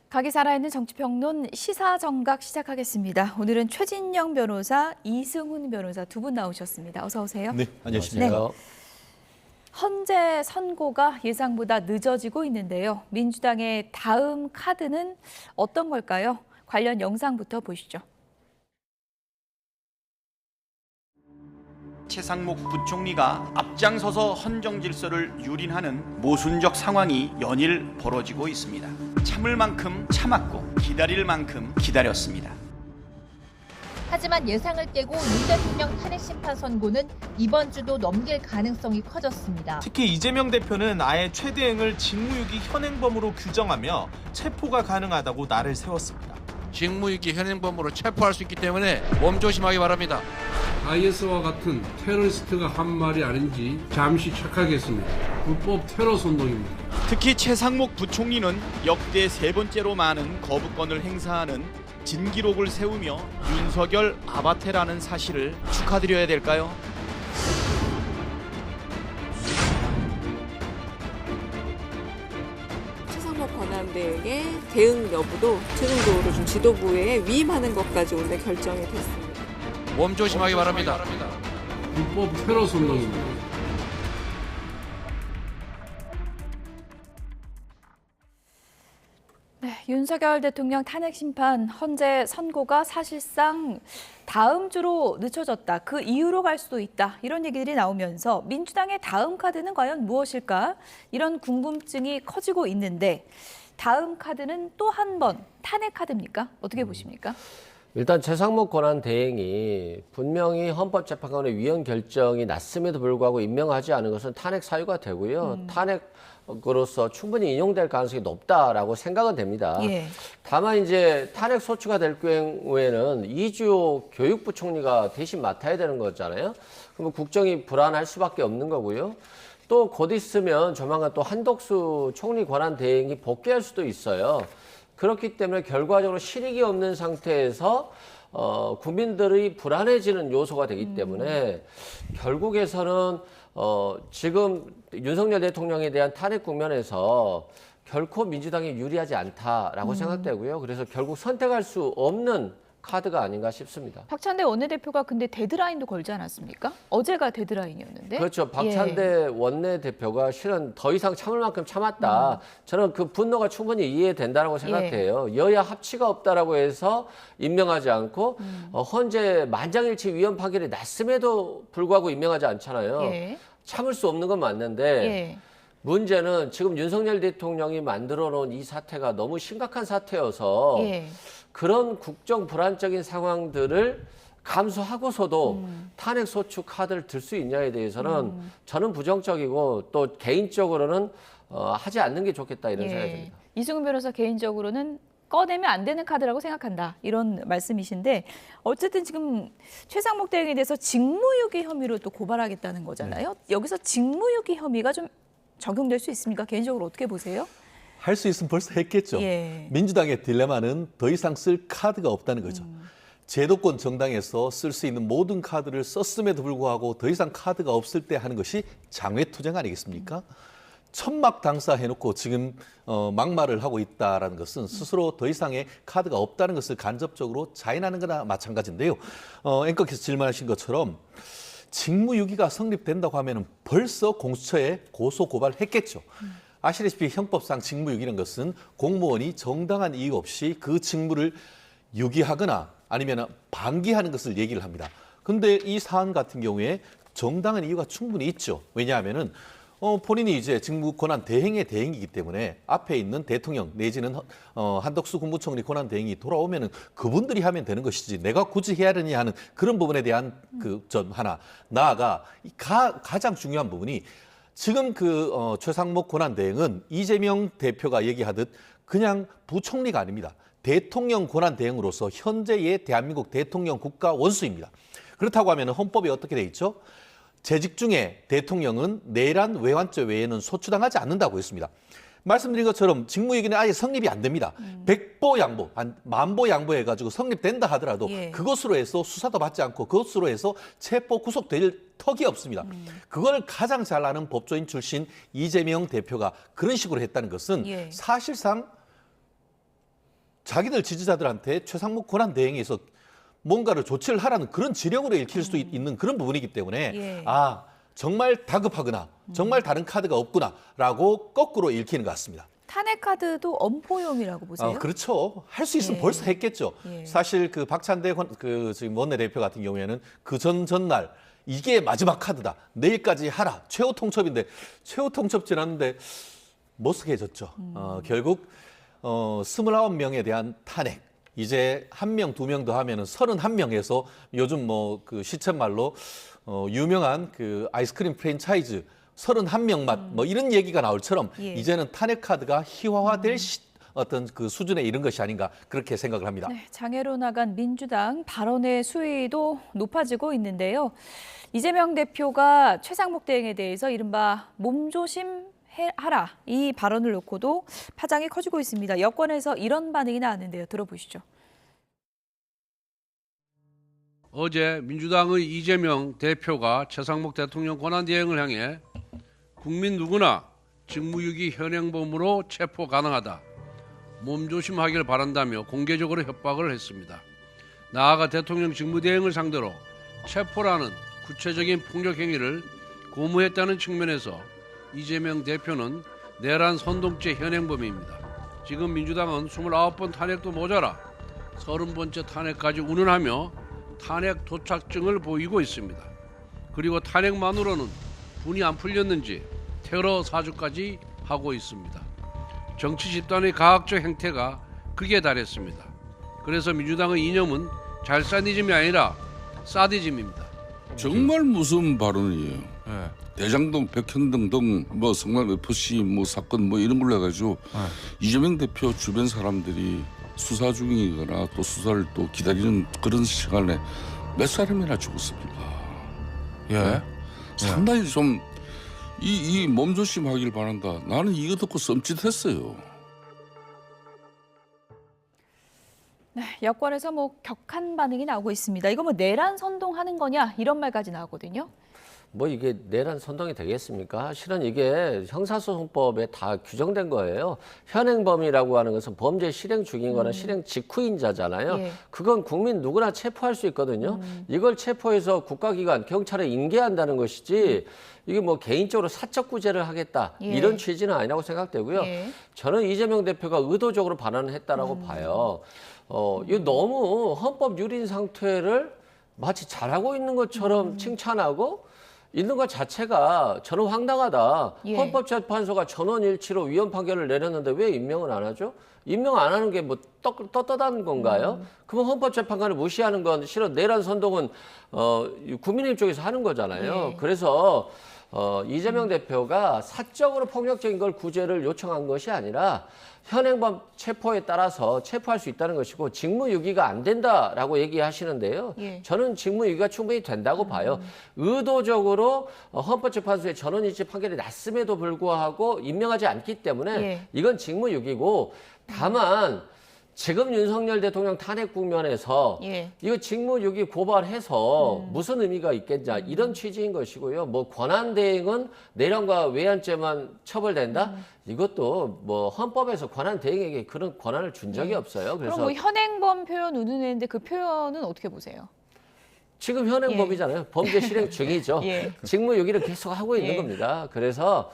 각이 살아있는 정치평론 시사정각 시작하겠습니다. 오늘은 최진영 변호사, 이승훈 변호사 두 분 나오셨습니다. 어서 오세요. 네, 안녕하십니까. 네. 헌재 선고가 예상보다 늦어지고 있는데요. 민주당의 다음 카드는 어떤 걸까요? 관련 영상부터 보시죠. 최상목 부총리가 앞장서서 헌정 질서를 유린하는 모순적 상황이 연일 벌어지고 있습니다. 참을 만큼 참았고 기다릴 만큼 기다렸습니다. 하지만 예상을 깨고 윤 대통령 탄핵 심판 선고는 이번 주도 넘길 가능성이 커졌습니다. 특히 이재명 대표는 아예 최대행을 직무유기 현행범으로 규정하며 체포가 가능하다고 날을 세웠습니다. 직무유기 현행범으로 체포할 수 있기 때문에 몸조심하기 바랍니다. IS와 같은 테러리스트가 한 말이 아닌지 잠시 착각했습니다. 불법 테러 선동입니다. 특히 최상목 부총리는 역대 3번째로 많은 거부권을 행사하는 진기록을 세우며 윤석열 아바테라는 사실을 축하드려야 될까요? 최상목 권한대행의 대응 여부도 최종적으로 좀 지도부에 위임하는 것까지 오늘 결정이 됐습니다. 몸 조심하기 바랍니다. 불법 테러 선동입니다. 네, 윤석열 대통령 탄핵 심판 헌재 선고가 사실상 다음 주로 늦춰졌다. 그 이유로 갈 수도 있다. 이런 얘기들이 나오면서 민주당의 다음 카드는 과연 무엇일까? 이런 궁금증이 커지고 있는데 다음 카드는 또 한 번 탄핵 카드입니까? 어떻게 보십니까? 일단 최상목 권한 대행이 분명히 헌법재판관의 위헌 결정이 났음에도 불구하고 임명하지 않은 것은 탄핵 사유가 되고요. 탄핵으로서 충분히 인용될 가능성이 높다라고 생각은 됩니다. 예. 다만 이제 탄핵 소추가 될 경우에는 이주호 교육부 총리가 대신 맡아야 되는 거잖아요. 그러면 국정이 불안할 수밖에 없는 거고요. 또 곧 있으면 조만간 또 한덕수 총리 권한 대행이 복귀할 수도 있어요. 그렇기 때문에 결과적으로 실익이 없는 상태에서 국민들이 불안해지는 요소가 되기 때문에 결국에서는 지금 윤석열 대통령에 대한 탄핵 국면에서 결코 민주당이 유리하지 않다라고 생각되고요. 그래서 결국 선택할 수 없는 카드가 아닌가 싶습니다. 박찬대 원내대표가 근데 데드라인도 걸지 않았습니까? 어제가 데드라인이었는데. 그렇죠. 박찬대 원내대표가 실은 더 이상 참을 만큼 참았다. 저는 그 분노가 충분히 이해된다고 생각해요. 여야 합치가 없다라고 해서 임명하지 않고 헌재 만장일치 위헌 판결이 났음에도 불구하고 임명하지 않잖아요. 참을 수 없는 건 맞는데 문제는 지금 윤석열 대통령이 만들어 놓은 이 사태가 너무 심각한 사태여서 그런 국정 불안적인 상황들을 감수하고서도 탄핵 소추 카드를 들 수 있냐에 대해서는 저는 부정적이고 또 개인적으로는 하지 않는 게 좋겠다 이런 생각이 듭니다. 이승훈 변호사 개인적으로는 꺼내면 안 되는 카드라고 생각한다 이런 말씀이신데 어쨌든 지금 최상목 대행에 대해서 직무유기 혐의로 또 고발하겠다는 거잖아요. 여기서 직무유기 혐의가 좀 적용될 수 있습니까? 개인적으로 어떻게 보세요? 할 수 있으면 벌써 했겠죠. 민주당의 딜레마는 더 이상 쓸 카드가 없다는 거죠. 제도권 정당에서 쓸 수 있는 모든 카드를 썼음에도 불구하고 더 이상 카드가 없을 때 하는 것이 장외투쟁 아니겠습니까? 천막 당사해놓고 지금 막말을 하고 있다는 것은 스스로 더 이상의 카드가 없다는 것을 간접적으로 자인하는 거나 마찬가지인데요. 앵커께서 질문하신 것처럼 직무유기가 성립된다고 하면 벌써 공수처에 고소 고발했겠죠. 아시다시피 형법상 직무유기라는 것은 공무원이 정당한 이유 없이 그 직무를 유기하거나 아니면 방기하는 것을 얘기를 합니다. 근데 이 사안 같은 경우에 정당한 이유가 충분히 있죠. 왜냐하면은 본인이 이제 직무 권한 대행의 대행이기 때문에 앞에 있는 대통령 내지는 한덕수 국무총리 권한 대행이 돌아오면은 그분들이 하면 되는 것이지 내가 굳이 해야 되느냐 하는 그런 부분에 대한 그 점 하나. 나아가 가장 중요한 부분이 지금 최상목 권한 대행은 이재명 대표가 얘기하듯 그냥 부총리가 아닙니다. 대통령 권한 대행으로서 현재의 대한민국 대통령 국가 원수입니다. 그렇다고 하면 헌법에 어떻게 돼 있죠? 재직 중에 대통령은 내란 외환죄 외에는 소추당하지 않는다고 했습니다. 말씀드린 것처럼 직무유기는 아예 성립이 안 됩니다. 백보 양보, 만보 양보해가지고 성립된다 하더라도 그것으로 해서 수사도 받지 않고 그것으로 해서 체포 구속될 턱이 없습니다. 그걸 가장 잘 아는 법조인 출신 이재명 대표가 그런 식으로 했다는 것은 사실상 자기들 지지자들한테 최상목 권한 대행에서 뭔가를 조치를 하라는 그런 지령으로 읽힐 수도 있는 그런 부분이기 때문에 정말 다급하거나 정말 다른 카드가 없구나라고 거꾸로 읽히는 것 같습니다. 탄핵 카드도 엄포용이라고 보세요? 그렇죠. 할 수 있으면 벌써 했겠죠. 사실 박찬대 지금 원내대표 같은 경우에는 그 전날 이게 마지막 카드다. 내일까지 하라. 최후 통첩인데 최후 통첩 지났는데 머쓱해졌죠. 결국 29명에 대한 탄핵. 이제 1명, 2명 더 하면은 31명에서 요즘 시쳇말로 유명한 아이스크림 프랜차이즈 31명 맛 이런 얘기가 나올처럼 이제는 탄핵 카드가 희화화될 어떤 수준에 이른 것이 아닌가 그렇게 생각을 합니다. 장애로 나간 민주당 발언의 수위도 높아지고 있는데요. 이재명 대표가 최상목 대행에 대해서 이른바 몸조심 하라 이 발언을 놓고도 파장이 커지고 있습니다. 여권에서 이런 반응이 나왔는데요. 들어보시죠. 어제 민주당의 이재명 대표가 최상목 대통령 권한대행을 향해 국민 누구나 직무유기 현행범으로 체포 가능하다. 몸조심하길 바란다며 공개적으로 협박을 했습니다. 나아가 대통령 직무대행을 상대로 체포라는 구체적인 폭력행위를 고무했다는 측면에서 이재명 대표는 내란 선동죄 현행범입니다. 지금 민주당은 29번 탄핵도 모자라 30번째 탄핵까지 운운하며 탄핵 도착증을 보이고 있습니다. 그리고 탄핵만으로는 분이 안 풀렸는지 테러 사주까지 하고 있습니다. 정치 집단의 가학적 행태가 극에 달했습니다. 그래서 민주당의 이념은 잘사디즘이 아니라 사디즘입니다. 정말 무서운 발언이에요. 대장동, 백현동 등 성남 FC 사건 이런 걸로 해가지고 이재명 대표 주변 사람들이 수사 중이거나 또 수사를 또 기다리는 그런 시간에 몇 사람이나 죽었습니까? 상당히 좀 이 몸조심하길 바란다. 나는 이거 듣고 썸짓했어요. 여권에서 격한 반응이 나오고 있습니다. 이거 내란 선동하는 거냐 이런 말까지 나오거든요. 이게 내란 선동이 되겠습니까? 실은 이게 형사소송법에 다 규정된 거예요. 현행범이라고 하는 것은 범죄 실행 중인 거나 실행 직후인자잖아요. 그건 국민 누구나 체포할 수 있거든요. 이걸 체포해서 국가기관, 경찰에 인계한다는 것이지 이게 개인적으로 사적구제를 하겠다 이런 취지는 아니라고 생각되고요. 저는 이재명 대표가 의도적으로 발언을 했다라고 봐요. 이거 너무 헌법 유린 상태를 마치 잘하고 있는 것처럼 칭찬하고 있는 것 자체가 저는 황당하다. 예. 헌법재판소가 전원일치로 위헌 판결을 내렸는데 왜 임명을 안 하죠? 임명 안 하는 게 뭐 떳떳한 건가요? 그럼 헌법재판관을 무시하는 건 실은 내란 선동은 국민의힘 쪽에서 하는 거잖아요. 예. 그래서 이재명 대표가 사적으로 폭력적인 걸 구제를 요청한 것이 아니라 현행범 체포에 따라서 체포할 수 있다는 것이고 직무유기가 안 된다라고 얘기하시는데요. 예. 저는 직무유기가 충분히 된다고 봐요. 의도적으로 헌법재판소의 전원일치 판결이 났음에도 불구하고 임명하지 않기 때문에 예. 이건 직무유기고 다만 지금 윤석열 대통령 탄핵 국면에서 예. 이거 직무유기 고발해서 무슨 의미가 있겠냐 이런 취지인 것이고요. 뭐 권한대행은 내란과 외환죄만 처벌된다? 이것도 뭐 헌법에서 권한대행에게 그런 권한을 준 적이 없어요. 그래서 그럼 뭐 현행범 표현 운운했는데 그 표현은 어떻게 보세요? 지금 현행범이잖아요. 범죄 실행 중이죠. 예. 직무유기를 계속 하고 있는 예. 겁니다. 그래서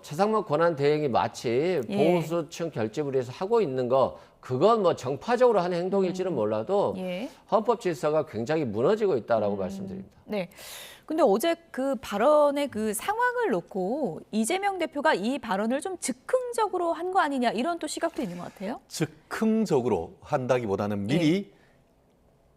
최상목 권한대행이 마치 예. 보수층 결집을 위해서 하고 있는 거 그건 뭐 정파적으로 하는 행동일지는 몰라도 예. 헌법 질서가 굉장히 무너지고 있다라고 말씀드립니다. 네. 근데 어제 그 발언의 그 상황을 놓고 이재명 대표가 이 발언을 좀 즉흥적으로 한 거 아니냐 이런 또 시각도 있는 것 같아요. 즉흥적으로 한다기보다는 미리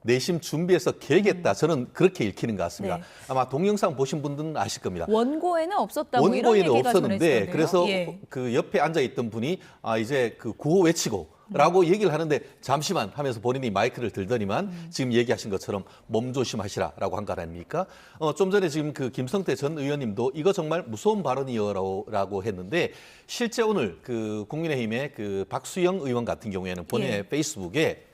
내심 준비해서 계획했다. 저는 그렇게 읽히는 것 같습니다. 네. 아마 동영상 보신 분들은 아실 겁니다. 원고에는 없었다. 뭐 이런 원고에는 얘기가 없었는데 전해지던데요. 그래서 예. 그 옆에 앉아 있던 분이 이제 그 구호 외치고 라고 얘기를 하는데 잠시만 하면서 본인이 마이크를 들더니만 지금 얘기하신 것처럼 몸 조심하시라라고 한 거 아닙니까? 좀 전에 지금 그 김성태 전 의원님도 이거 정말 무서운 발언이요라고 했는데 실제 오늘 그 국민의힘의 그 박수영 의원 같은 경우에는 본인의 페이스북에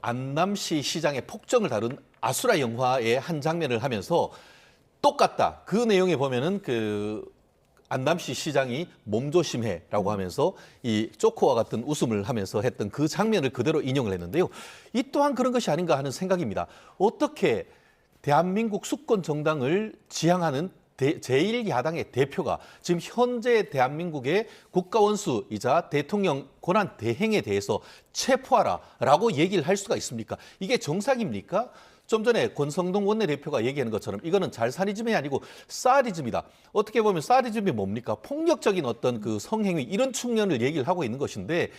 안남시 시장의 폭정을 다룬 아수라 영화의 한 장면을 하면서 똑같다. 그 내용에 보면은 그 안남시 시장이 몸조심해라고 하면서 이 쪼코와 같은 웃음을 하면서 했던 그 장면을 그대로 인용을 했는데요. 이 또한 그런 것이 아닌가 하는 생각입니다. 어떻게 대한민국 수권 정당을 지향하는 제1야당의 대표가 지금 현재 대한민국의 국가원수이자 대통령 권한 대행에 대해서 체포하라라고 얘기를 할 수가 있습니까? 이게 정상입니까? 좀 전에 권성동 원내대표가 얘기하는 것처럼 이거는 잘사니즘이 아니고 사디즘이다. 어떻게 보면 사디즘이 뭡니까? 폭력적인 어떤 그 성행위 이런 측면을 얘기를 하고 있는 것인데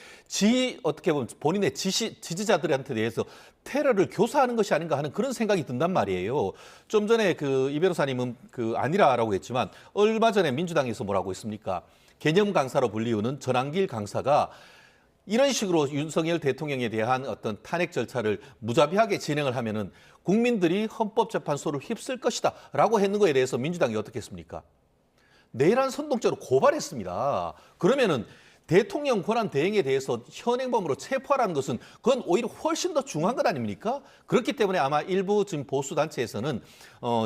어떻게 보면 본인의 지지자들한테 대해서 테러를 교사하는 것이 아닌가 하는 그런 생각이 든단 말이에요. 좀 전에 그 이 변호사님은 그 아니라라고 했지만 얼마 전에 민주당에서 뭐라고 했습니까? 개념 강사로 불리우는 전한길 강사가 이런 식으로 윤석열 대통령에 대한 어떤 탄핵 절차를 무자비하게 진행을 하면은 국민들이 헌법재판소를 휩쓸 것이다 라고 했는 거에 대해서 민주당이 어떻게 했습니까? 내란 선동죄로 고발했습니다. 그러면은 대통령 권한 대행에 대해서 현행범으로 체포하라는 것은 그건 오히려 훨씬 더 중요한 것 아닙니까? 그렇기 때문에 아마 일부 지금 보수단체에서는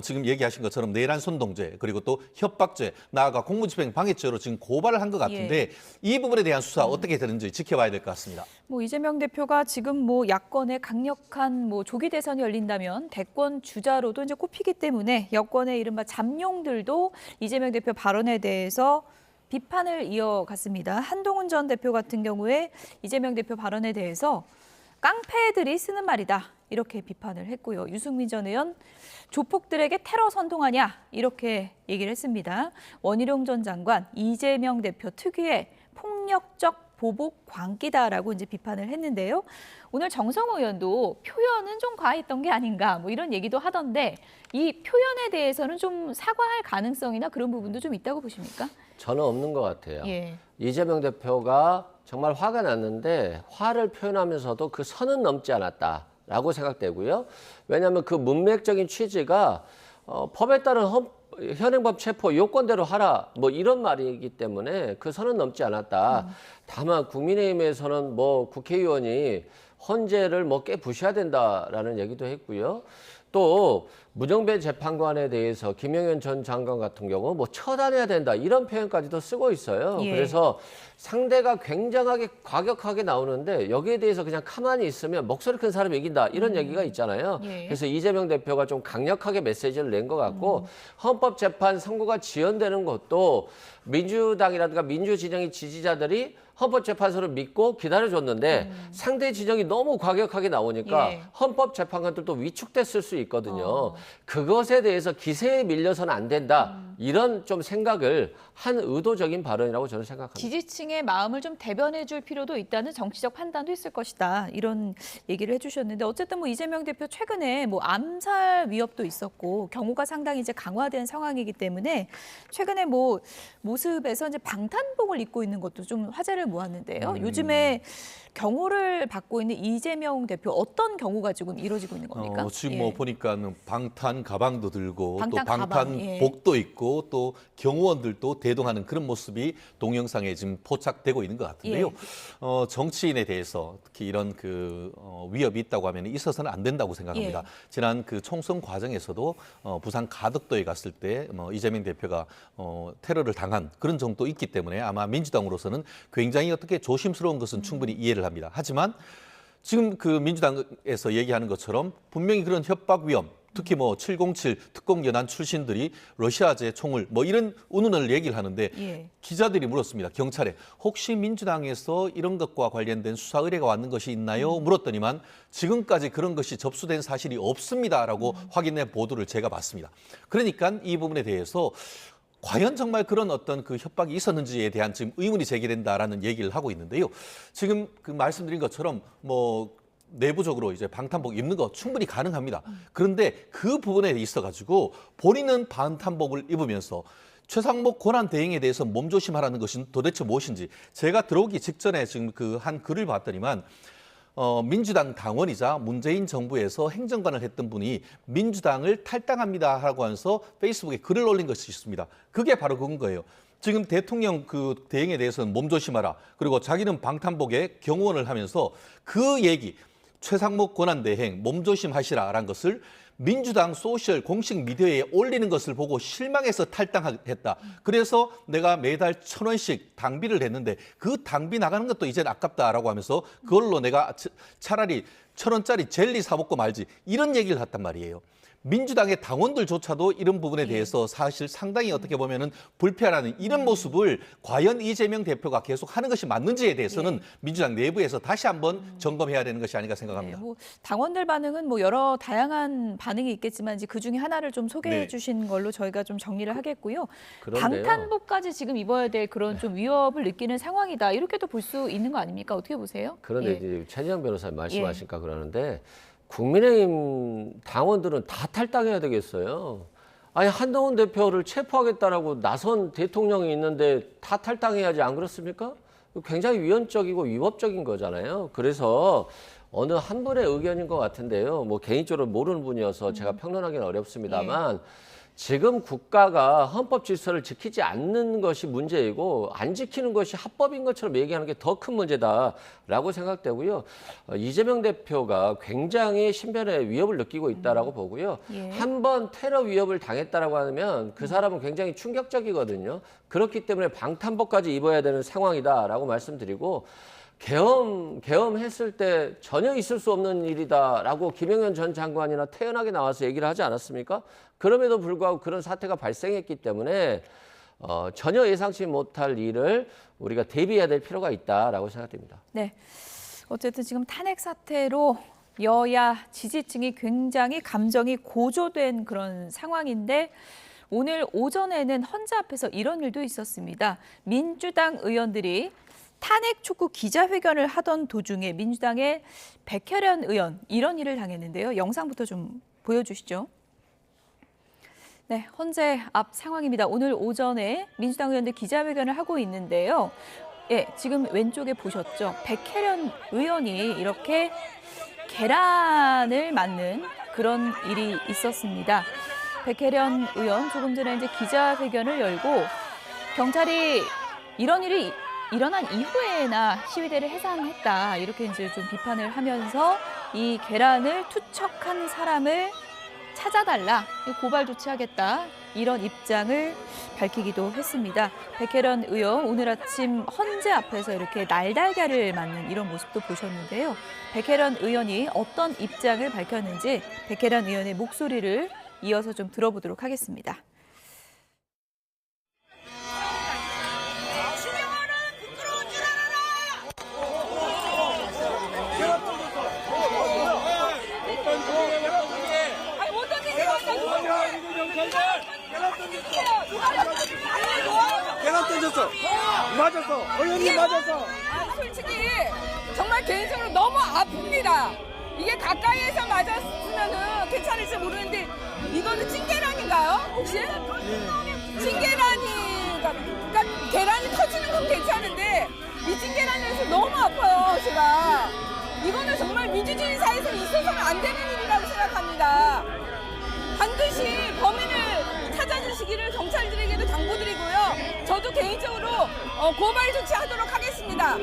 지금 얘기하신 것처럼 내란 선동죄 그리고 또 협박죄 나아가 공무집행 방해죄로 지금 고발을 한 것 같은데 이 부분에 대한 수사 어떻게 되는지 지켜봐야 될 것 같습니다. 뭐 이재명 대표가 지금 뭐 야권의 강력한 뭐 조기 대선이 열린다면 대권 주자로도 이제 꼽히기 때문에 여권의 이른바 잠룡들도 이재명 대표 발언에 대해서 비판을 이어갔습니다. 한동훈 전 대표 같은 경우에 이재명 대표 발언에 대해서 깡패들이 쓰는 말이다 이렇게 비판을 했고요. 유승민 전 의원 조폭들에게 테러 선동하냐 이렇게 얘기를 했습니다. 원희룡 전 장관 이재명 대표 특유의 폭력적 보복 광기다라고 이제 비판을 했는데요. 오늘 정성호 의원도 표현은 좀 과했던 게 아닌가 뭐 이런 얘기도 하던데 이 표현에 대해서는 좀 사과할 가능성이나 그런 부분도 좀 있다고 보십니까? 저는 없는 것 같아요. 예. 이재명 대표가 정말 화가 났는데 화를 표현하면서도 그 선은 넘지 않았다라고 생각되고요. 왜냐하면 그 문맥적인 취지가 법에 따른 현행법 체포 요건대로 하라 뭐 이런 말이기 때문에 그 선은 넘지 않았다. 다만 국민의힘에서는 뭐 국회의원이 헌재를 뭐 깨부셔야 된다라는 얘기도 했고요. 또 문정배 재판관에 대해서 김영현 전 장관 같은 경우 뭐 처단해야 된다 이런 표현까지도 쓰고 있어요. 예. 그래서 상대가 굉장하게 과격하게 나오는데 여기에 대해서 그냥 가만히 있으면 목소리 큰 사람이 이긴다 이런 얘기가 있잖아요. 예. 그래서 이재명 대표가 좀 강력하게 메시지를 낸 것 같고 헌법재판 선고가 지연되는 것도 민주당이라든가 민주진영의 지지자들이 헌법재판소를 믿고 기다려줬는데 상대 진영이 너무 과격하게 나오니까 예. 헌법재판관들도 위축됐을 수 있거든요. 그것에 대해서 기세에 밀려서는 안 된다. 이런 좀 생각을 한 의도적인 발언이라고 저는 생각합니다. 지지층의 마음을 좀 대변해 줄 필요도 있다는 정치적 판단도 있을 것이다. 이런 얘기를 해주셨는데 어쨌든 뭐 이재명 대표 최근에 뭐 암살 위협도 있었고 경호가 상당히 이제 강화된 상황이기 때문에 최근에 뭐 모습에서 이제 방탄복을 입고 있는 것도 좀 화제를 모았는데요. 요즘에 경호를 받고 있는 이재명 대표 어떤 경우가 지금 이루어지고 있는 겁니까? 지금 뭐 보니까 방탄 가방도 들고 방탄 또 방탄복도 있고 또 경호원들도 대동하는 그런 모습이 동영상에 지금 포착되고 있는 것 같은데요. 정치인에 대해서 특히 이런 위협이 있다고 하면 있어서는 안 된다고 생각합니다. 지난 총선 과정에서도 부산 가덕도에 갔을 때 이재명 대표가 테러를 당한 그런 정도 있기 때문에 아마 민주당으로서는 굉장히 어떻게 조심스러운 것은 충분히 이해를 합니다. 하지만 지금 민주당에서 얘기하는 것처럼 분명히 그런 협박 위험, 특히 707 특공연한 출신들이 러시아제 총을 이런 운운을 얘기를 하는데 기자들이 물었습니다. 경찰에 혹시 민주당에서 이런 것과 관련된 수사 의뢰가 왔는 것이 있나요? 물었더니만 지금까지 그런 것이 접수된 사실이 없습니다라고 확인해 보도를 제가 봤습니다. 그러니까 이 부분에 대해서 과연 정말 그런 어떤 협박이 있었는지에 대한 지금 의문이 제기된다라는 얘기를 하고 있는데요. 지금 말씀드린 것처럼 내부적으로 이제 방탄복 입는 거 충분히 가능합니다. 그런데 그 부분에 있어가지고 본인은 방탄복을 입으면서 최상목 권한 대행에 대해서 몸조심하라는 것은 도대체 무엇인지 제가 들어오기 직전에 지금 한 글을 봤더니만 민주당 당원이자 문재인 정부에서 행정관을 했던 분이 민주당을 탈당합니다 하고 하면서 페이스북에 글을 올린 것이 있습니다. 그게 바로 그건 거예요. 지금 대통령 대행에 대해서는 몸조심하라. 그리고 자기는 방탄복에 경호원을 하면서 그 얘기 최상목 권한대행 몸조심하시라라는 것을 민주당 소셜 공식 미디어에 올리는 것을 보고 실망해서 탈당했다. 그래서 내가 매달 1,000원씩 당비를 냈는데 그 당비 나가는 것도 이제는 아깝다라고 하면서 그걸로 내가 차라리 1,000원짜리 젤리 사 먹고 말지 이런 얘기를 했단 말이에요. 민주당의 당원들조차도 이런 부분에 대해서 사실 상당히 어떻게 보면은 불편하는 이런 모습을 과연 이재명 대표가 계속 하는 것이 맞는지에 대해서는 민주당 내부에서 다시 한번 점검해야 되는 것이 아닌가 생각합니다. 당원들 반응은 여러 다양한 반응이 있겠지만 이제 그 중에 하나를 좀 소개해 주신 걸로 저희가 좀 정리를 하겠고요. 그런데요. 방탄복까지 지금 입어야 될 그런 좀 위협을 느끼는 상황이다. 이렇게도 볼 수 있는 거 아닙니까? 어떻게 보세요? 그런데 이제 최재형 변호사님 말씀하실까 그러는데 국민의힘 당원들은 다 탈당해야 되겠어요. 아니 한동훈 대표를 체포하겠다라고 나선 대통령이 있는데 다 탈당해야지 안 그렇습니까? 굉장히 위헌적이고 위법적인 거잖아요. 그래서 어느 한 분의 의견인 것 같은데요. 개인적으로 모르는 분이어서 제가 평론하기는 어렵습니다만 지금 국가가 헌법 질서를 지키지 않는 것이 문제이고 안 지키는 것이 합법인 것처럼 얘기하는 게 더 큰 문제다라고 생각되고요. 이재명 대표가 굉장히 신변의 위협을 느끼고 있다라고 보고요. 한 번 테러 위협을 당했다라고 하면 그 사람은 굉장히 충격적이거든요. 그렇기 때문에 방탄복까지 입어야 되는 상황이다라고 말씀드리고 계엄했을 때 전혀 있을 수 없는 일이다라고 김영현 전 장관이나 태연하게 나와서 얘기를 하지 않았습니까? 그럼에도 불구하고 그런 사태가 발생했기 때문에 전혀 예상치 못할 일을 우리가 대비해야 될 필요가 있다라고 생각됩니다. 네, 어쨌든 지금 탄핵 사태로 여야 지지층이 굉장히 감정이 고조된 그런 상황인데 오늘 오전에는 헌재 앞에서 이런 일도 있었습니다. 민주당 의원들이 탄핵 촉구 기자회견을 하던 도중에 민주당의 백혜련 의원 이런 일을 당했는데요. 영상부터 좀 보여주시죠. 네, 헌재 앞 상황입니다. 오늘 오전에 민주당 의원들 기자회견을 하고 있는데요. 지금 왼쪽에 보셨죠? 백혜련 의원이 이렇게 계란을 맞는 그런 일이 있었습니다. 백혜련 의원 조금 전에 이제 기자회견을 열고 경찰이 이런 일이 일어난 이후에나 시위대를 해산했다 이렇게 이제 좀 비판을 하면서 이 계란을 투척한 사람을 찾아달라 고발 조치하겠다 이런 입장을 밝히기도 했습니다. 백혜련 의원 오늘 아침 헌재 앞에서 이렇게 날달걀을 맞는 이런 모습도 보셨는데요. 백혜련 의원이 어떤 입장을 밝혔는지 백혜련 의원의 목소리를 이어서 좀 들어보도록 하겠습니다. 계란 던졌어. 맞았어. 의원님 맞았어. 솔직히 정말 개인적으로 너무 아픕니다. 이게 가까이에서 맞았으면은 괜찮을지 모르는데 이거는 찐계란인가요? 혹시? 찐계란이 그러니까 계란이 터지는 건 괜찮은데 이 찐계란에서 너무 아파요, 제가. 이거는 정말 민주주의 사회에서 있어서는 안 되는 일이라고 생각합니다. 반드시 범인을 찾아주시기를 경찰들에게도 당부드리고요. 저도 개인적으로 고발 조치하도록 하겠습니다.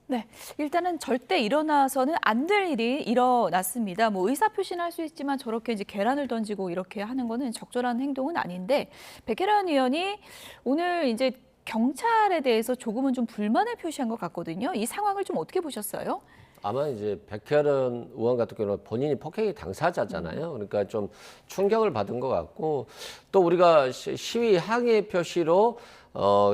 네, 일단은 절대 일어나서는 안 될 일이 일어났습니다. 뭐 의사표시는 할 수 있지만 저렇게 이제 계란을 던지고 이렇게 하는 거는 적절한 행동은 아닌데 백혜련 의원이 오늘 이제 경찰에 대해서 조금은 좀 불만을 표시한 것 같거든요. 이 상황을 좀 어떻게 보셨어요? 아마 이제 백혜련 의원 같은 경우는 본인이 폭행의 당사자잖아요. 그러니까 좀 충격을 받은 것 같고 또 우리가 시위 항의 표시로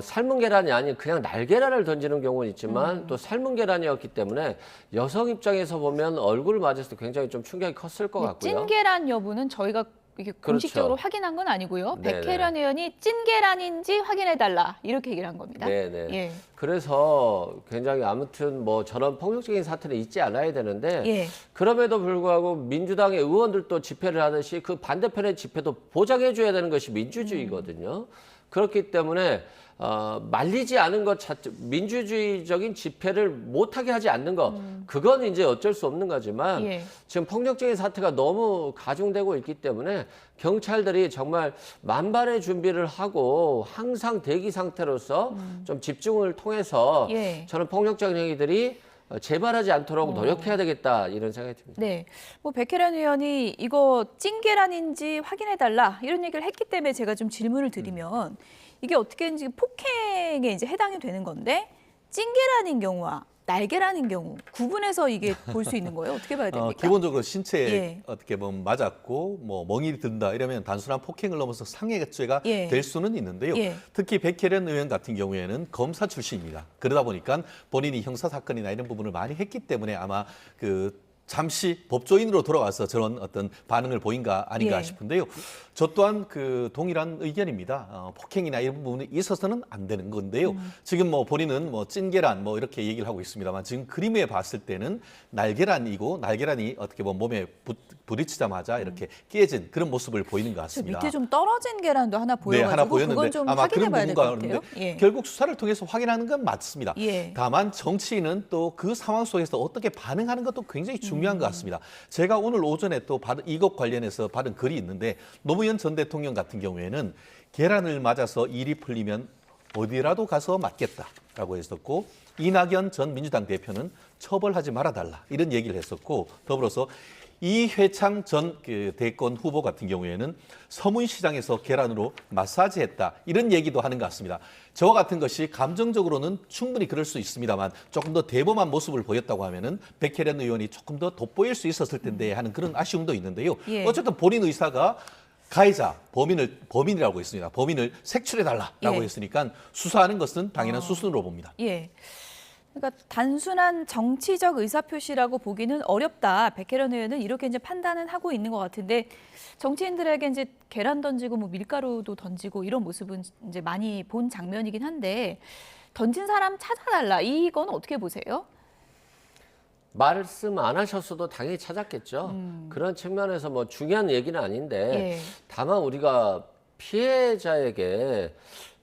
삶은 계란이 아닌 그냥 날계란을 던지는 경우는 있지만 또 삶은 계란이었기 때문에 여성 입장에서 보면 얼굴을 맞았을 때 굉장히 좀 충격이 컸을 것 같고요. 찐계란 여부는 저희가 이게 공식적으로 확인한 건 아니고요. 네네. 백혜련 의원이 찐계란인지 확인해달라 이렇게 얘기를 한 겁니다. 네네. 예. 그래서 굉장히 아무튼 뭐 저런 폭력적인 사태는 있지 않아야 되는데 예. 그럼에도 불구하고 민주당의 의원들도 집회를 하듯이 그 반대편의 집회도 보장해줘야 되는 것이 민주주의거든요. 그렇기 때문에 말리지 않은 것 자체, 민주주의적인 집회를 못하게 하지 않는 것, 그건 이제 어쩔 수 없는 거지만 예. 지금 폭력적인 사태가 너무 가중되고 있기 때문에 경찰들이 정말 만반의 준비를 하고 항상 대기 상태로서 좀 집중을 통해서 예. 저는 폭력적인 행위들이 재발하지 않도록 노력해야 되겠다 이런 생각이 듭니다. 네, 뭐 백혜련 의원이 이거 찐계란인지 확인해달라 이런 얘기를 했기 때문에 제가 좀 질문을 드리면 이게 어떻게든지 폭행에 이제 해당이 되는 건데 찐계란인 경우와 날계란인 경우 구분해서 이게 볼 수 있는 거예요? 어떻게 봐야 됩니까? 기본적으로 신체에 예. 어떻게 보면 맞았고 뭐 멍이 든다 이러면 단순한 폭행을 넘어서 상해죄가 예. 될 수는 있는데요. 예. 특히 백혜련 의원 같은 경우에는 검사 출신입니다. 그러다 보니까 본인이 형사 사건이나 이런 부분을 많이 했기 때문에 아마 잠시 법조인으로 돌아와서 저런 어떤 반응을 보인가 아닌가 예. 싶은데요. 저 또한 동일한 의견입니다. 폭행이나 이런 부분이 있어서는 안 되는 건데요. 지금 뭐 본인은 뭐 찐계란 뭐 이렇게 얘기를 하고 있습니다만 지금 그림에 봤을 때는 날계란이고 날계란이 어떻게 보면 몸에 부딪히자마자 이렇게 깨진 그런 모습을 보이는 것 같습니다. 밑에 좀 떨어진 계란도 하나 보여가지고 하나 보였는데 그건 좀 아마 그런 확인해봐야 될 것 부분과 같아요. 다른데 예. 결국 수사를 통해서 확인하는 건 맞습니다. 예. 다만 정치인은 또 그 상황 속에서 어떻게 반응하는 것도 굉장히 중요한 것 같습니다. 제가 오늘 오전에 또 이것 관련해서 받은 글이 있는데 노무현 전 대통령 같은 경우에는 계란을 맞아서 일이 풀리면 어디라도 가서 맞겠다라고 했었고 이낙연 전 민주당 대표는 처벌하지 말아달라 이런 얘기를 했었고 더불어서 이회창 전 대권 후보 같은 경우에는 서문시장에서 계란으로 마사지했다 이런 얘기도 하는 것 같습니다. 저와 같은 것이 감정적으로는 충분히 그럴 수 있습니다만 조금 더 대범한 모습을 보였다고 하면은 백혜련 의원이 조금 더 돋보일 수 있었을 텐데 하는 그런 아쉬움도 있는데요. 예. 어쨌든 본인 의사가 가해자, 범인이라고 했습니다. 범인을 색출해달라라고 예. 했으니까 수사하는 것은 당연한 수순으로 봅니다. 예. 그러니까 단순한 정치적 의사표시라고 보기는 어렵다. 백혜련 의원은 이렇게 이제 판단은 하고 있는 것 같은데 정치인들에게 이제 계란 던지고 뭐 밀가루도 던지고 이런 모습은 이제 많이 본 장면이긴 한데 던진 사람 찾아달라. 이건 어떻게 보세요? 말씀 안 하셨어도 당연히 찾았겠죠. 그런 측면에서 뭐 중요한 얘기는 아닌데 예. 다만 우리가 피해자에게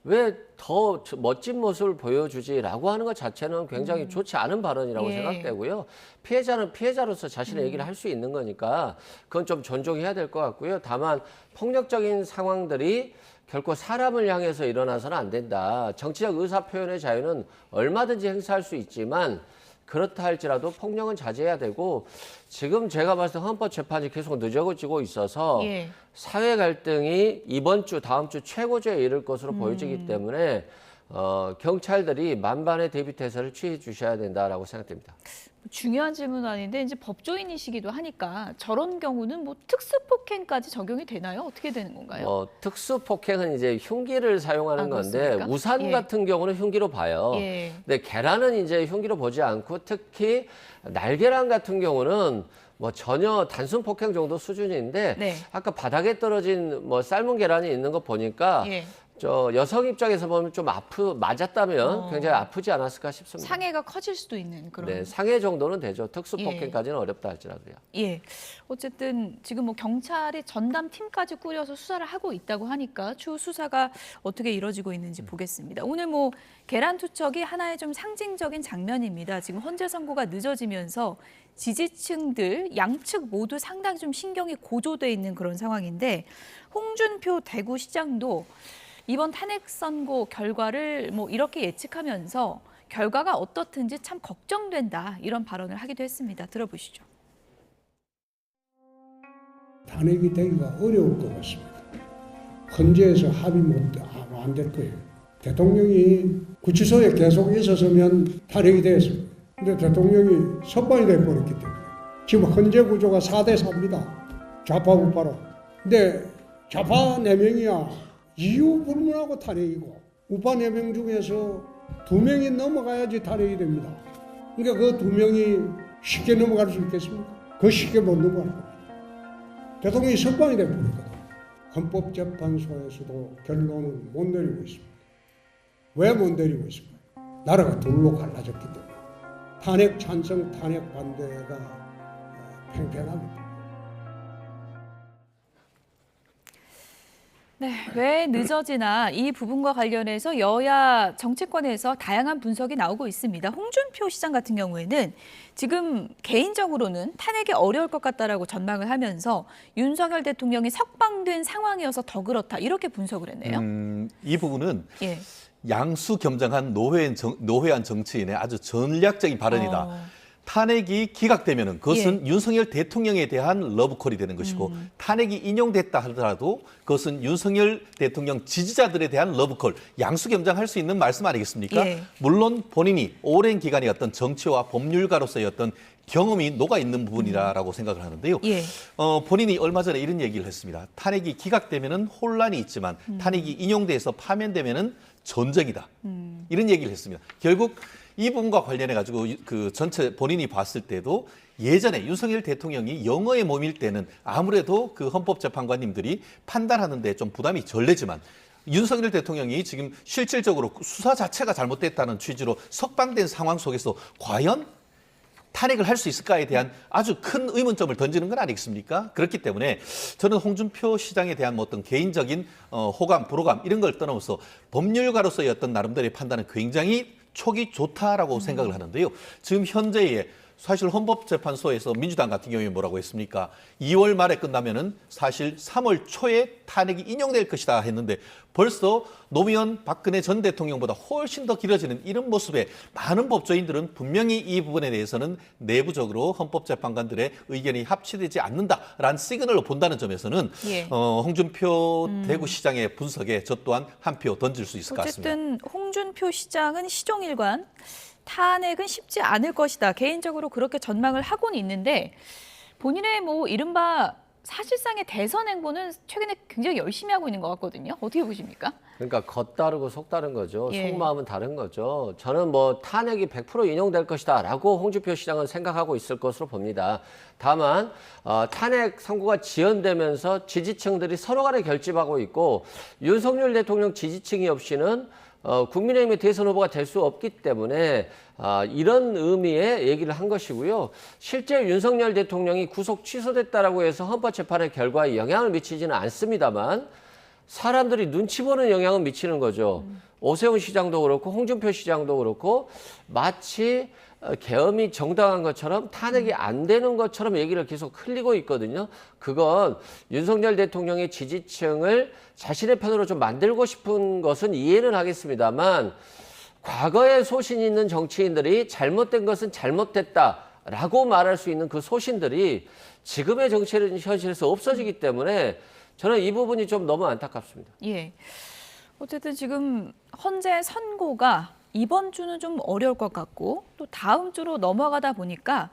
왜 더 멋진 모습을 보여주지라고 하는 것 자체는 굉장히 좋지 않은 발언이라고 예. 생각되고요. 피해자는 피해자로서 자신의 얘기를 할 수 있는 거니까 그건 좀 존중해야 될 것 같고요. 다만 폭력적인 상황들이 결코 사람을 향해서 일어나서는 안 된다. 정치적 의사표현의 자유는 얼마든지 행사할 수 있지만 그렇다 할지라도 폭력은 자제해야 되고 지금 제가 봤을 때 헌법재판이 계속 늦어지고 있어서 예. 사회 갈등이 이번 주, 다음 주 최고조에 이를 것으로 보여지기 때문에 경찰들이 만반의 대비태세를 취해 주셔야 된다라고 생각됩니다. 중요한 질문은 아닌데 이제 법조인이시기도 하니까 저런 경우는 뭐 특수폭행까지 적용이 되나요? 어떻게 되는 건가요? 특수폭행은 이제 흉기를 사용하는 건데 그렇습니까? 우산 예. 같은 경우는 흉기로 봐요. 예. 근데 계란은 이제 흉기로 보지 않고 특히 날계란 같은 경우는 뭐 전혀 단순 폭행 정도 수준인데 네. 아까 바닥에 떨어진 뭐 삶은 계란이 있는 거 보니까 저 여성 입장에서 보면 좀 맞았다면 굉장히 아프지 않았을까 싶습니다. 상해가 커질 수도 있는 그런. 네, 상해 정도는 되죠. 특수 폭행까지는 어렵다 할지라도요. 예. 어쨌든 지금 뭐 경찰이 전담팀까지 꾸려서 수사를 하고 있다고 하니까 추후 수사가 어떻게 이뤄지고 있는지 보겠습니다. 오늘 뭐 계란 투척이 하나의 좀 상징적인 장면입니다. 지금 헌재 선고가 늦어지면서 지지층들 양측 모두 상당히 좀 신경이 고조돼 있는 그런 상황인데 홍준표 대구시장도 이번 탄핵 선고 결과를 뭐 이렇게 예측하면서 결과가 어떻든지 참 걱정된다 이런 발언을 하기도 했습니다. 들어보시죠. 탄핵이 되기가 어려울 것 같습니다. 헌재에서 합의 안 될 거예요. 대통령이 구치소에 계속 있었으면 탄핵이 됐습니다. 근데 대통령이 석방이 돼버렸기 때문에 지금 헌재 구조가 4대 4입니다. 좌파 우파로. 근데 좌파 4명이야. 이유 불문하고 탄핵이고 우파 4명 중에서 2명이 넘어가야지 탄핵이 됩니다. 그러니까 그 2명이 쉽게 넘어갈 수 있겠습니까? 그 쉽게 못 넘어갈 겁니다. 대통령이 석방이 돼버렸거든. 헌법재판소에서도 결론을 못 내리고 있습니다. 왜 못 내리고 있습니까? 나라가 둘로 갈라졌기 때문에. 탄핵 찬성, 탄핵 반대가 팽팽하기 때문에. 네, 왜 늦어지나 이 부분과 관련해서 여야 정치권에서 다양한 분석이 나오고 있습니다. 홍준표 시장 같은 경우에는 지금 개인적으로는 탄핵이 어려울 것 같다라고 전망을 하면서 윤석열 대통령이 석방된 상황이어서 더 그렇다 이렇게 분석을 했네요. 이 부분은 양수 겸장한 노회한 정치인의 아주 전략적인 발언이다. 탄핵이 기각되면 그것은 윤석열 대통령에 대한 러브콜이 되는 것이고 탄핵이 인용됐다 하더라도 그것은 윤석열 대통령 지지자들에 대한 러브콜, 양수겸장할 수 있는 말씀 아니겠습니까? 물론 본인이 오랜 기간의 어떤 정치와 법률가로서의 어떤 경험이 녹아있는 부분이라고 생각을 하는데요. 본인이 얼마 전에 이런 얘기를 했습니다. 탄핵이 기각되면 혼란이 있지만 탄핵이 인용돼서 파면되면 전쟁이다. 이런 얘기를 했습니다. 결국 이 부분과 관련해가지고 그 전체 본인이 봤을 때도 예전에 윤석열 대통령이 영어의 몸일 때는 아무래도 그 헌법재판관님들이 판단하는데 좀 부담이 덜 되지만 윤석열 대통령이 지금 실질적으로 수사 자체가 잘못됐다는 취지로 석방된 상황 속에서 과연 탄핵을 할 수 있을까에 대한 아주 큰 의문점을 던지는 건 아니겠습니까? 그렇기 때문에 저는 홍준표 시장에 대한 뭐 어떤 개인적인 호감, 불호감 이런 걸 떠나서 법률가로서의 어떤 나름대로의 판단은 굉장히 촉이 좋다라고 생각을 하는데요. 지금 현재의 사실 헌법재판소에서 민주당 같은 경우에 뭐라고 했습니까? 2월 말에 끝나면은 사실 3월 초에 탄핵이 인용될 것이다 했는데 벌써 노무현 박근혜 전 대통령보다 훨씬 더 길어지는 이런 모습에 많은 법조인들은 분명히 이 부분에 대해서는 내부적으로 헌법재판관들의 의견이 합치되지 않는다라는 시그널로 본다는 점에서는 홍준표 대구시장의 분석에 저 또한 한 표 던질 수 있을 것 같습니다. 어쨌든 홍준표 시장은 시종일관 탄핵은 쉽지 않을 것이다. 개인적으로 그렇게 전망을 하고는 있는데 본인의 뭐 이른바 사실상의 대선 행보는 최근에 굉장히 열심히 하고 있는 것 같거든요. 어떻게 보십니까? 그러니까 겉다르고 속다른 거죠. 속마음은 다른 거죠. 저는 뭐 탄핵이 100% 인용될 것이다 라고 홍준표 시장은 생각하고 있을 것으로 봅니다. 다만 탄핵 선고가 지연되면서 지지층들이 서로 간에 결집하고 있고 윤석열 대통령 지지층이 없이는 국민의힘의 대선 후보가 될 수 없기 때문에 이런 의미의 얘기를 한 것이고요. 실제 윤석열 대통령이 구속 취소됐다라고 해서 헌법재판의 결과에 영향을 미치지는 않습니다만 사람들이 눈치 보는 영향은 미치는 거죠. 오세훈 시장도 그렇고 홍준표 시장도 그렇고 마치 계엄이 정당한 것처럼 탄핵이 안 되는 것처럼 얘기를 계속 흘리고 있거든요. 그건 윤석열 대통령의 지지층을 자신의 편으로 좀 만들고 싶은 것은 이해는 하겠습니다만 과거에 소신 있는 정치인들이 잘못된 것은 잘못됐다라고 말할 수 있는 그 소신들이 지금의 정치 현실에서 없어지기 때문에 저는 이 부분이 좀 너무 안타깝습니다. 어쨌든 지금 헌재 선고가 이번 주는 좀 어려울 것 같고 또 다음 주로 넘어가다 보니까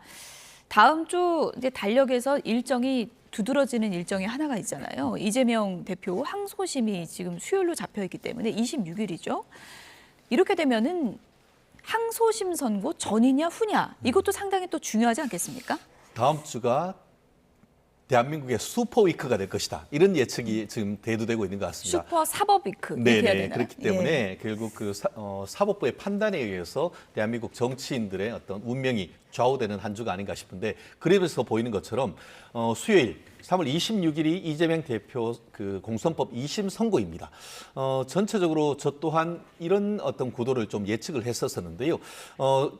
다음 주 이제 달력에서 일정이 두드러지는 일정이 하나가 있잖아요. 이재명 대표 항소심이 지금 수요일로 잡혀 있기 때문에 26일이죠. 이렇게 되면은 항소심 선고 전이냐 후냐 이것도 상당히 또 중요하지 않겠습니까? 다음 주가 대한민국의 슈퍼위크가 될 것이다. 이런 예측이 지금 대두되고 있는 것 같습니다. 슈퍼 사법위크 이렇게 해야 네네. 되나요? 그렇기 때문에 결국 그 사법부의 판단에 의해서 대한민국 정치인들의 어떤 운명이 좌우되는 한 주가 아닌가 싶은데 그래서 보이는 것처럼 수요일 3월 26일이 이재명 대표 그 공선법 2심 선고입니다. 전체적으로 저 또한 이런 어떤 구도를 좀 예측을 했었었는데요.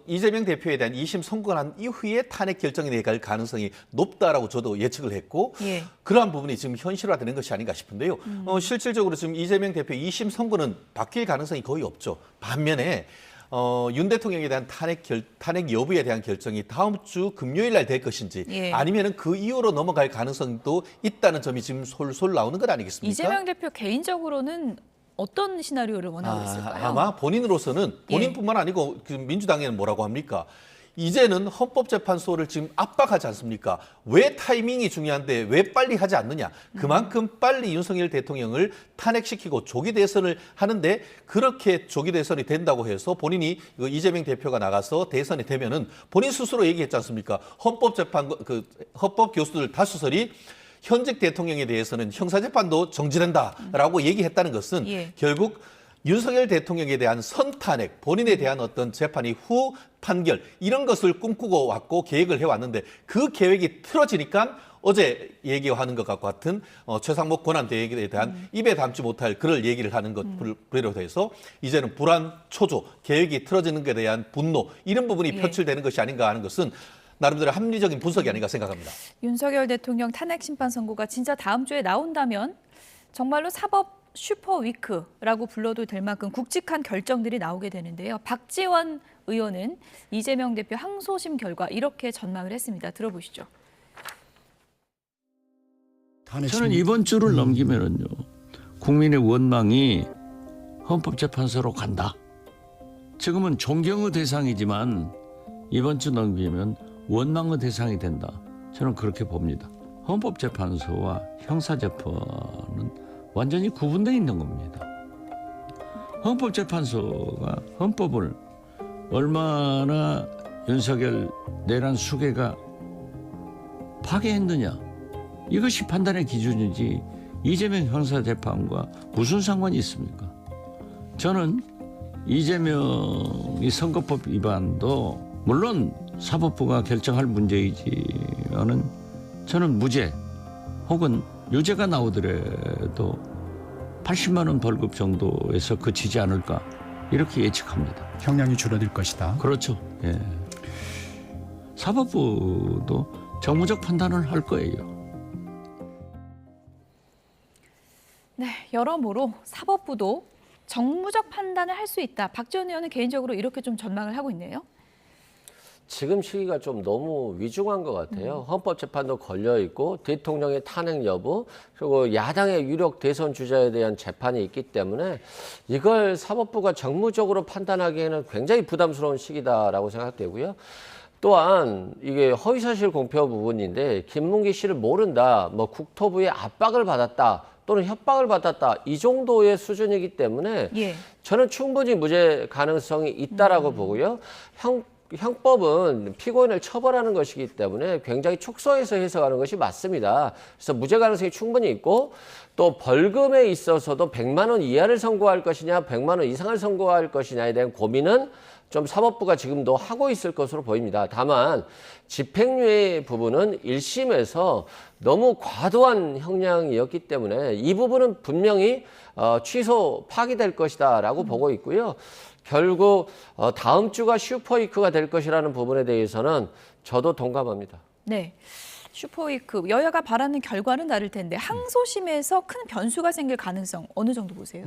이재명 대표에 대한 2심 선고가 난 이후에 탄핵 결정이 내갈 가능성이 높다라고 저도 예측을 했고 예. 그러한 부분이 지금 현실화되는 것이 아닌가 싶은데요. 실질적으로 지금 이재명 대표 2심 선고는 바뀔 가능성이 거의 없죠. 반면에 윤 대통령에 대한 탄핵 여부에 대한 결정이 다음 주 금요일 날 될 것인지 예. 아니면은 그 이후로 넘어갈 가능성도 있다는 점이 지금 솔솔 나오는 것 아니겠습니까? 이재명 대표 개인적으로는 어떤 시나리오를 원하고 있을까요? 아마 본인으로서는 본인뿐만 아니고 민주당에는 뭐라고 합니까? 이제는 헌법재판소를 지금 압박하지 않습니까? 왜 타이밍이 중요한데 왜 빨리 하지 않느냐? 그만큼 빨리 윤석열 대통령을 탄핵시키고 조기 대선을 하는데 그렇게 조기 대선이 된다고 해서 본인이 이재명 대표가 나가서 대선이 되면은 본인 스스로 얘기했지 않습니까? 헌법 교수들 다수설이 현직 대통령에 대해서는 형사재판도 정지된다라고 얘기했다는 것은 결국 윤석열 대통령에 대한 선탄핵, 본인에 대한 어떤 재판이 후 판결 이런 것을 꿈꾸고 왔고 계획을 해왔는데 그 계획이 틀어지니까 어제 얘기하는 것과 같은 최상목 권한대행에 대한 입에 담지 못할 그럴 얘기를 하는 것을 비롯해서 이제는 불안, 초조, 계획이 틀어지는 것에 대한 분노 이런 부분이 표출되는 것이 아닌가 하는 것은 나름대로 합리적인 분석이 아닌가 생각합니다. 윤석열 대통령 탄핵 심판 선고가 진짜 다음 주에 나온다면 정말로 사법 슈퍼위크라고 불러도 될 만큼 굵직한 결정들이 나오게 되는데요. 박지원 의원은 이재명 대표 항소심 결과 이렇게 전망을 했습니다. 들어보시죠. 저는 이번 주를 넘기면은요, 국민의 원망이 헌법재판소로 간다. 지금은 존경의 대상이지만 이번 주 넘기면 원망의 대상이 된다. 저는 그렇게 봅니다. 헌법재판소와 형사재판은 완전히 구분되어 있는 겁니다. 헌법재판소가 헌법을 얼마나 윤석열 내란 수괴가 파괴했느냐 이것이 판단의 기준이지 이재명 형사재판과 무슨 상관이 있습니까? 저는 이재명이 선거법 위반도 물론 사법부가 결정할 문제이지만은 저는 무죄 혹은 유죄가 나오더라도 80만 원 벌금 정도에서 그치지 않을까 이렇게 예측합니다. 형량이 줄어들 것이다. 그렇죠. 예. 사법부도 정무적 판단을 할 거예요. 네, 여러모로 사법부도 정무적 판단을 할 수 있다. 박지원 의원은 개인적으로 이렇게 좀 전망을 하고 있네요. 지금 시기가 좀 너무 위중한 것 같아요. 헌법재판도 걸려있고 대통령의 탄핵 여부 그리고 야당의 유력 대선 주자에 대한 재판이 있기 때문에 이걸 사법부가 정무적으로 판단하기에는 굉장히 부담스러운 시기다라고 생각되고요. 또한 이게 허위사실 공표 부분인데 김문기 씨를 모른다, 뭐 국토부의 압박을 받았다 또는 협박을 받았다 이 정도의 수준이기 때문에 저는 충분히 무죄 가능성이 있다라고 보고요. 형법은 피고인을 처벌하는 것이기 때문에 굉장히 축소해서 해석하는 것이 맞습니다. 그래서 무죄 가능성이 충분히 있고 또 벌금에 있어서도 100만 원 이하를 선고할 것이냐 100만 원 이상을 선고할 것이냐에 대한 고민은 좀 사법부가 지금도 하고 있을 것으로 보입니다. 다만 집행유예 부분은 1심에서 너무 과도한 형량이었기 때문에 이 부분은 분명히 취소 파기될 것이다라고 보고 있고요. 결국 다음 주가 슈퍼위크가 될 것이라는 부분에 대해서는 저도 동감합니다. 네, 슈퍼위크 여야가 바라는 결과는 다를 텐데 항소심에서 큰 변수가 생길 가능성 어느 정도 보세요?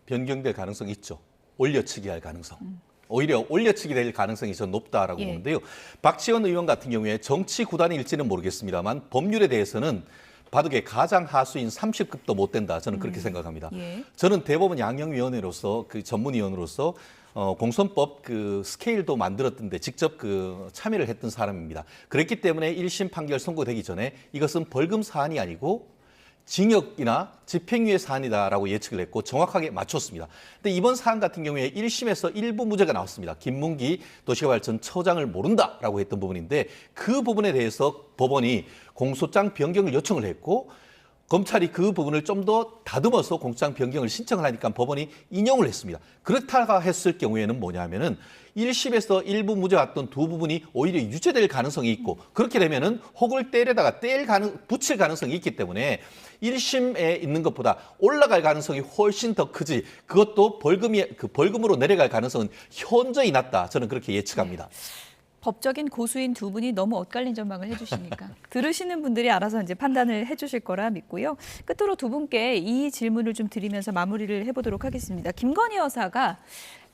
변경될 가능성이 있죠. 올려치기 할 가능성. 오히려 올려치기 될 가능성이 좀 높다라고 보는데요. 박지원 의원 같은 경우에 정치 구단일지는 모르겠습니다만 법률에 대해서는 바둑의 가장 하수인 30급도 못 된다. 저는 그렇게 생각합니다. 저는 대법원 양형위원회로서 그 전문위원으로서 공선법 그 스케일도 만들었던데 직접 그 참여를 했던 사람입니다. 그랬기 때문에 1심 판결 선고되기 전에 이것은 벌금 사안이 아니고 징역이나 집행유예 사안이다라고 예측을 했고 정확하게 맞췄습니다. 근데 이번 사안 같은 경우에 1심에서 일부 무죄가 나왔습니다. 김문기 도시개발청 처장을 모른다라고 했던 부분인데 그 부분에 대해서 법원이 공소장 변경을 요청을 했고 검찰이 그 부분을 좀 더 다듬어서 공소장 변경을 신청을 하니까 법원이 인용을 했습니다. 그렇다가 했을 경우에는 뭐냐면은 1심에서 일부 무죄 왔던 두 부분이 오히려 유죄될 가능성이 있고 그렇게 되면은 혹을 때려다가 붙일 가능성이 있기 때문에 1심에 있는 것보다 올라갈 가능성이 훨씬 더 크지 그것도 벌금으로 내려갈 가능성은 현저히 낮다. 저는 그렇게 예측합니다. 법적인 고수인 두 분이 너무 엇갈린 전망을 해주시니까 들으시는 분들이 알아서 이제 판단을 해주실 거라 믿고요. 끝으로 두 분께 이 질문을 좀 드리면서 마무리를 해보도록 하겠습니다. 김건희 여사가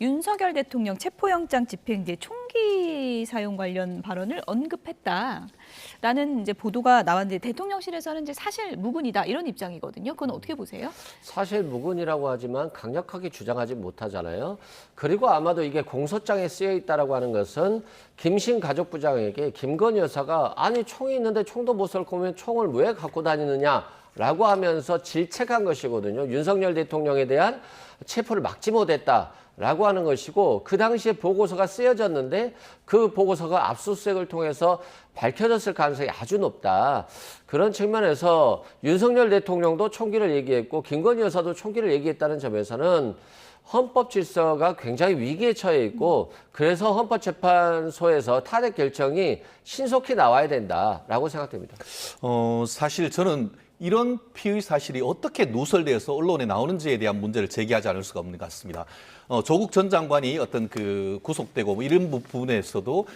윤석열 대통령 체포영장 집행 뒤에 총기 사용 관련 발언을 언급했다라는 이제 보도가 나왔는데 대통령실에서는 이제 사실 무근이다 이런 입장이거든요. 그건 어떻게 보세요? 사실 무근이라고 하지만 강력하게 주장하지 못하잖아요. 그리고 아마도 이게 공소장에 쓰여 있다라고 하는 것은 김신 가족부장에게 김건희 여사가 아니 총이 있는데 총도 못 쏠 거면 총을 왜 갖고 다니느냐라고 하면서 질책한 것이거든요. 윤석열 대통령에 대한 체포를 막지 못했다. 라고 하는 것이고 그 당시에 보고서가 쓰여졌는데 그 보고서가 압수수색을 통해서 밝혀졌을 가능성이 아주 높다. 그런 측면에서 윤석열 대통령도 총기를 얘기했고 김건희 여사도 총기를 얘기했다는 점에서는 헌법 질서가 굉장히 위기에 처해 있고 그래서 헌법재판소에서 탄핵 결정이 신속히 나와야 된다라고 생각됩니다. 사실 저는 이런 피의 사실이 어떻게 누설되어서 언론에 나오는지에 대한 문제를 제기하지 않을 수가 없는 것 같습니다. 조국 전 장관이 어떤 구속되고 뭐 이런 부분에서도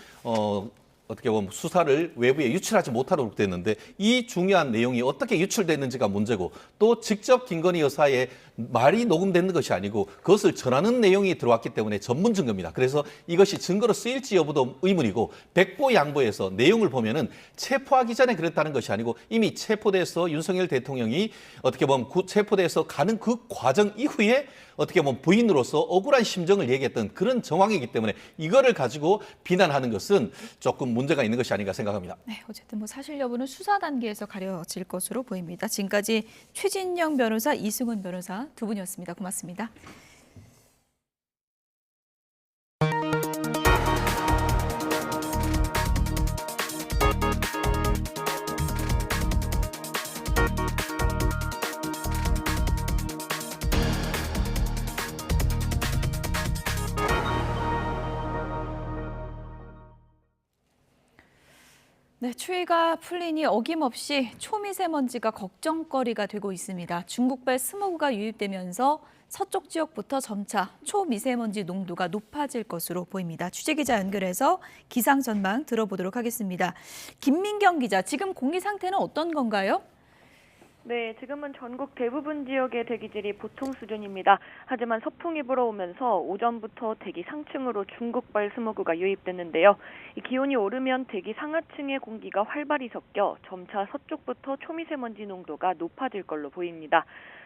어떻게 보면 수사를 외부에 유출하지 못하도록 됐는데 이 중요한 내용이 어떻게 유출됐는지가 문제고 또 직접 김건희 여사의 말이 녹음되는 것이 아니고 그것을 전하는 내용이 들어왔기 때문에 전문 증거입니다. 그래서 이것이 증거로 쓰일지 여부도 의문이고 백보양보해서 내용을 보면은 체포하기 전에 그랬다는 것이 아니고 이미 체포돼서 윤석열 대통령이 어떻게 보면 체포돼서 가는 그 과정 이후에 어떻게 보면 부인으로서 억울한 심정을 얘기했던 그런 정황이기 때문에 이거를 가지고 비난하는 것은 조금 문제가 있는 것이 아닌가 생각합니다. 네, 어쨌든 뭐 사실 여부는 수사 단계에서 가려질 것으로 보입니다. 지금까지 최진영 변호사, 이승훈 변호사 두 분이었습니다. 고맙습니다. 네, 추위가 풀리니 어김없이 초미세먼지가 걱정거리가 되고 있습니다. 중국발 스모그가 유입되면서 서쪽 지역부터 점차 초미세먼지 농도가 높아질 것으로 보입니다. 취재기자 연결해서 기상 전망 들어보도록 하겠습니다. 김민경 기자, 지금 공기 상태는 어떤 건가요? 네, 지금은 전국 대부분 지역의 대기질이 보통 수준입니다. 하지만 서풍이 불어오면서 오전부터 대기 상층으로 중국발 스모그가 유입됐는데요. 이 기온이 오르면 대기 상하층의 공기가 활발히 섞여 점차 서쪽부터 초미세먼지 농도가 높아질 걸로 보입니다.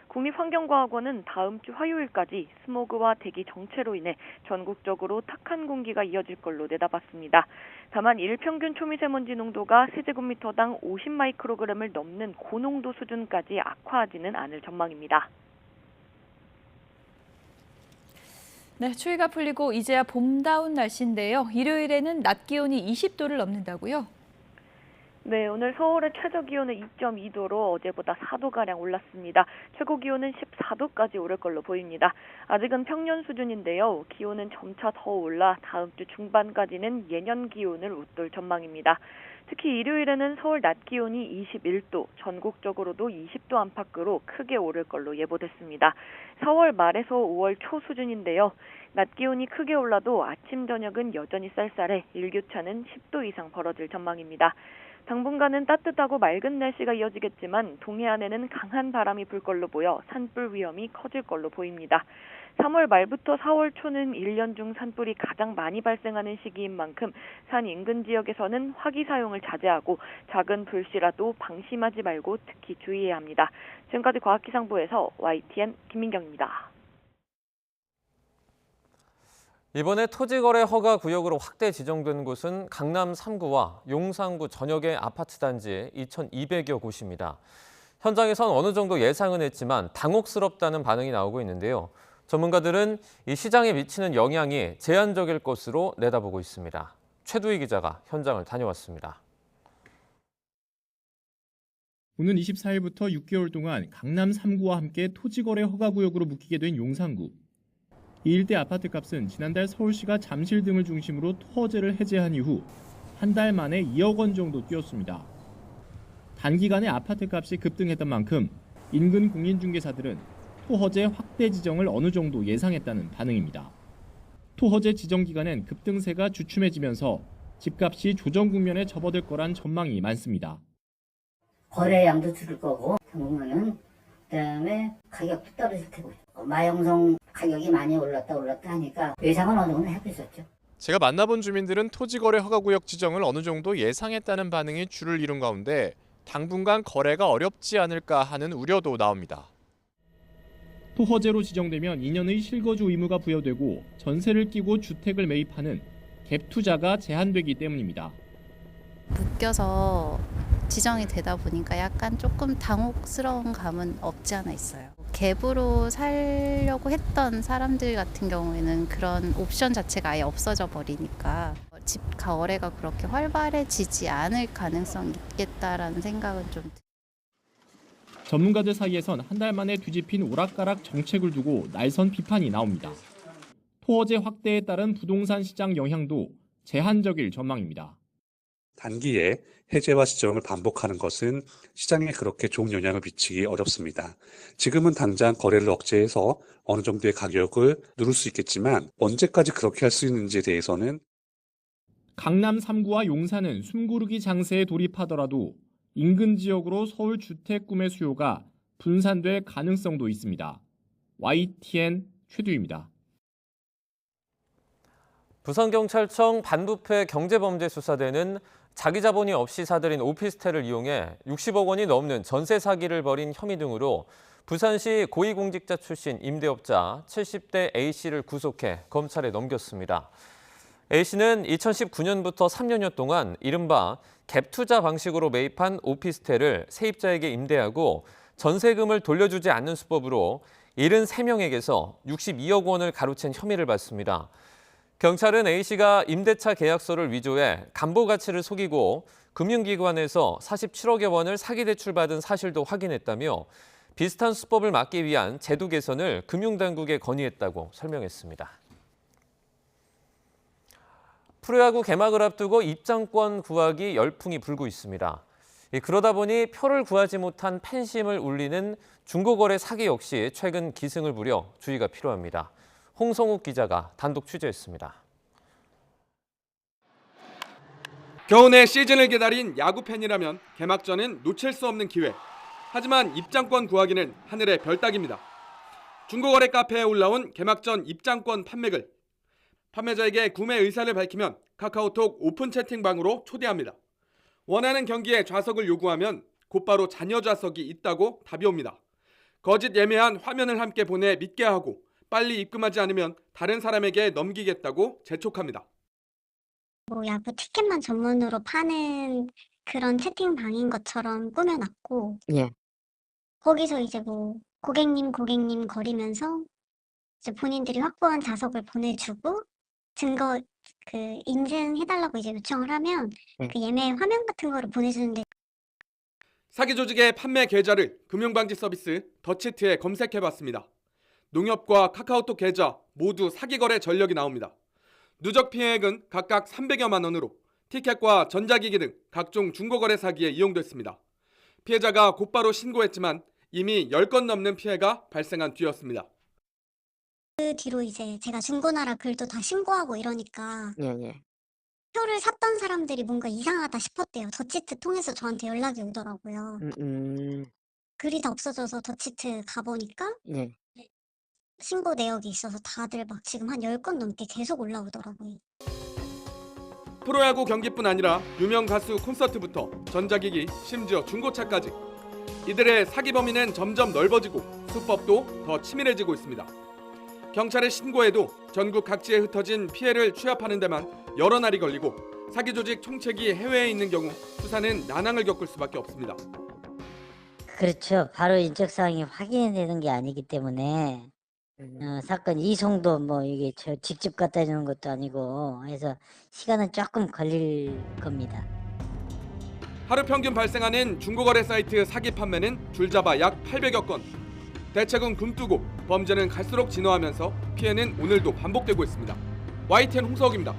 국립환경과학원은 다음 주 화요일까지 스모그와 대기 정체로 인해 전국적으로 탁한 공기가 이어질 걸로 내다봤습니다. 다만 일평균 초미세먼지 농도가 세제곱미터당 50마이크로그램을 넘는 고농도 수준까지 악화하지는 않을 전망입니다. 네, 추위가 풀리고 이제야 봄다운 날씨인데요. 일요일에는 낮 기온이 20도를 넘는다고요? 네, 오늘 서울의 최저 기온은 2.2도로 어제보다 4도가량 올랐습니다. 최고 기온은 14도까지 오를 걸로 보입니다. 아직은 평년 수준인데요. 기온은 점차 더 올라 다음 주 중반까지는 예년 기온을 웃돌 전망입니다. 특히 일요일에는 서울 낮 기온이 21도, 전국적으로도 20도 안팎으로 크게 오를 걸로 예보됐습니다. 4월 말에서 5월 초 수준인데요. 낮 기온이 크게 올라도 아침, 저녁은 여전히 쌀쌀해 일교차는 10도 이상 벌어질 전망입니다. 당분간은 따뜻하고 맑은 날씨가 이어지겠지만 동해안에는 강한 바람이 불 걸로 보여 산불 위험이 커질 걸로 보입니다. 3월 말부터 4월 초는 1년 중 산불이 가장 많이 발생하는 시기인 만큼 산 인근 지역에서는 화기 사용을 자제하고 작은 불씨라도 방심하지 말고 특히 주의해야 합니다. 지금까지 과학기상부에서 YTN 김민경입니다. 이번에 토지거래 허가 구역으로 확대 지정된 곳은 강남 3구와 용산구 전역의 아파트 단지 2,200여 곳입니다. 현장에선 어느 정도 예상은 했지만 당혹스럽다는 반응이 나오고 있는데요. 전문가들은 이 시장에 미치는 영향이 제한적일 것으로 내다보고 있습니다. 최두희 기자가 현장을 다녀왔습니다. 오는 24일부터 6개월 동안 강남 3구와 함께 토지거래 허가구역으로 묶이게 된 용산구. 이 일대 아파트값은 지난달 서울시가 잠실 등을 중심으로 토허제를 해제한 이후 한 달 만에 2억 원 정도 뛰었습니다. 단기간에 아파트값이 급등했던 만큼 인근 공인중개사들은 토허제 확대 지정을 어느 정도 예상했다는 반응입니다. 토허제 지정 기간엔 급등세가 주춤해지면서 집값이 조정 국면에 접어들 거란 전망이 많습니다. 거래량도 줄을 거고 보면은 그다음에 가격도 떨어질 테고 마영성 가격이 많이 올랐다 하니까 예상은 어느 정도 해보셨죠. 제가 만나본 주민들은 토지거래 허가구역 지정을 어느 정도 예상했다는 반응이 줄을 이룬 가운데 당분간 거래가 어렵지 않을까 하는 우려도 나옵니다. 토허제로 지정되면 2년의 실거주 의무가 부여되고 전세를 끼고 주택을 매입하는 갭 투자가 제한되기 때문입니다. 묶여서 지정이 되다 보니까 약간 조금 당혹스러운 감은 없지 않아 있어요. 갭으로 살려고 했던 사람들 같은 경우에는 그런 옵션 자체가 아예 없어져 버리니까 집 거래가 그렇게 활발해지지 않을 가능성이 있겠다라는 생각은 좀 듭니다. 전문가들 사이에선 한 달 만에 뒤집힌 오락가락 정책을 두고 날선 비판이 나옵니다. 토허제 확대에 따른 부동산 시장 영향도 제한적일 전망입니다. 단기에 해제와 지정을 반복하는 것은 시장에 그렇게 좋은 영향을 미치기 어렵습니다. 지금은 당장 거래를 억제해서 어느 정도의 가격을 누를 수 있겠지만 언제까지 그렇게 할 수 있는지에 대해서는 강남 3구와 용산은 숨고르기 장세에 돌입하더라도 인근 지역으로 서울 주택 구매 수요가 분산될 가능성도 있습니다. YTN 최두희입니다. 부산경찰청 반부패 경제범죄수사대는 자기 자본이 없이 사들인 오피스텔을 이용해 60억 원이 넘는 전세 사기를 벌인 혐의 등으로 부산시 고위공직자 출신 임대업자 70대 A씨를 구속해 검찰에 넘겼습니다. A씨는 2019년부터 3년여 동안 이른바 갭 투자 방식으로 매입한 오피스텔을 세입자에게 임대하고 전세금을 돌려주지 않는 수법으로 73명에게서 62억 원을 가로챈 혐의를 받습니다. 경찰은 A씨가 임대차 계약서를 위조해 담보 가치를 속이고 금융기관에서 47억여 원을 사기 대출받은 사실도 확인했다며 비슷한 수법을 막기 위한 제도 개선을 금융당국에 건의했다고 설명했습니다. 프로야구 개막을 앞두고 입장권 구하기 열풍이 불고 있습니다. 그러다 보니 표를 구하지 못한 팬심을 울리는 중고거래 사기 역시 최근 기승을 부려 주의가 필요합니다. 홍성욱 기자가 단독 취재했습니다. 겨우내 시즌을 기다린 야구 팬이라면 개막전은 놓칠 수 없는 기회. 하지만 입장권 구하기는 하늘의 별따기입니다. 중고거래 카페에 올라온 개막전 입장권 판매글. 판매자에게 구매 의사를 밝히면 카카오톡 오픈 채팅방으로 초대합니다. 원하는 경기에 좌석을 요구하면 곧바로 잔여 좌석이 있다고 답이 옵니다. 거짓 예매한 화면을 함께 보내 믿게 하고 빨리 입금하지 않으면 다른 사람에게 넘기겠다고 재촉합니다. 야구 티켓만 전문으로 파는 그런 채팅방인 것처럼 꾸며놨고 거기서 이제 고객님 거리면서 이제 본인들이 확보한 좌석을 보내주고 증거 인증해달라고 이제 요청을 하면 그 예매 화면 같은 거를 보내주는데 사기 조직의 판매 계좌를 금융방지 서비스 더치트에 검색해봤습니다. 농협과 카카오톡 계좌 모두 사기 거래 전력이 나옵니다. 누적 피해액은 각각 300여만 원으로 티켓과 전자기기 등 각종 중고거래 사기에 이용됐습니다. 피해자가 곧바로 신고했지만 이미 10건 넘는 피해가 발생한 뒤였습니다. 그 뒤로 이제 제가 중고나라 글도 다 신고하고 이러니까 표를 샀던 사람들이 뭔가 이상하다 싶었대요. 더치트 통해서 저한테 연락이 오더라고요. 글이 다 없어져서 더치트 가보니까 신고 내역이 있어서 다들 막 지금 한 10건 넘게 계속 올라오더라고요. 프로야구 경기뿐 아니라 유명 가수 콘서트부터 전자기기, 심지어 중고차까지 이들의 사기 범위는 점점 넓어지고 수법도 더 치밀해지고 있습니다. 경찰에 신고해도 전국 각지에 흩어진 피해를 취합하는 데만 여러 날이 걸리고 사기 조직 총책이 해외에 있는 경우 수사는 난항을 겪을 수밖에 없습니다. 그렇죠. 바로 인적사항이 확인되는 게 아니기 때문에 사건 이송도 뭐 이게 저 직접 갖다 주는 것도 아니고 해서 시간은 조금 걸릴 겁니다. 하루 평균 발생하는 중고거래 사이트 사기 판매는 줄잡아 약 800여 건. 대책은 굼뜨고 범죄는 갈수록 진화하면서 피해는 오늘도 반복되고 있습니다. YTN 홍석입니다.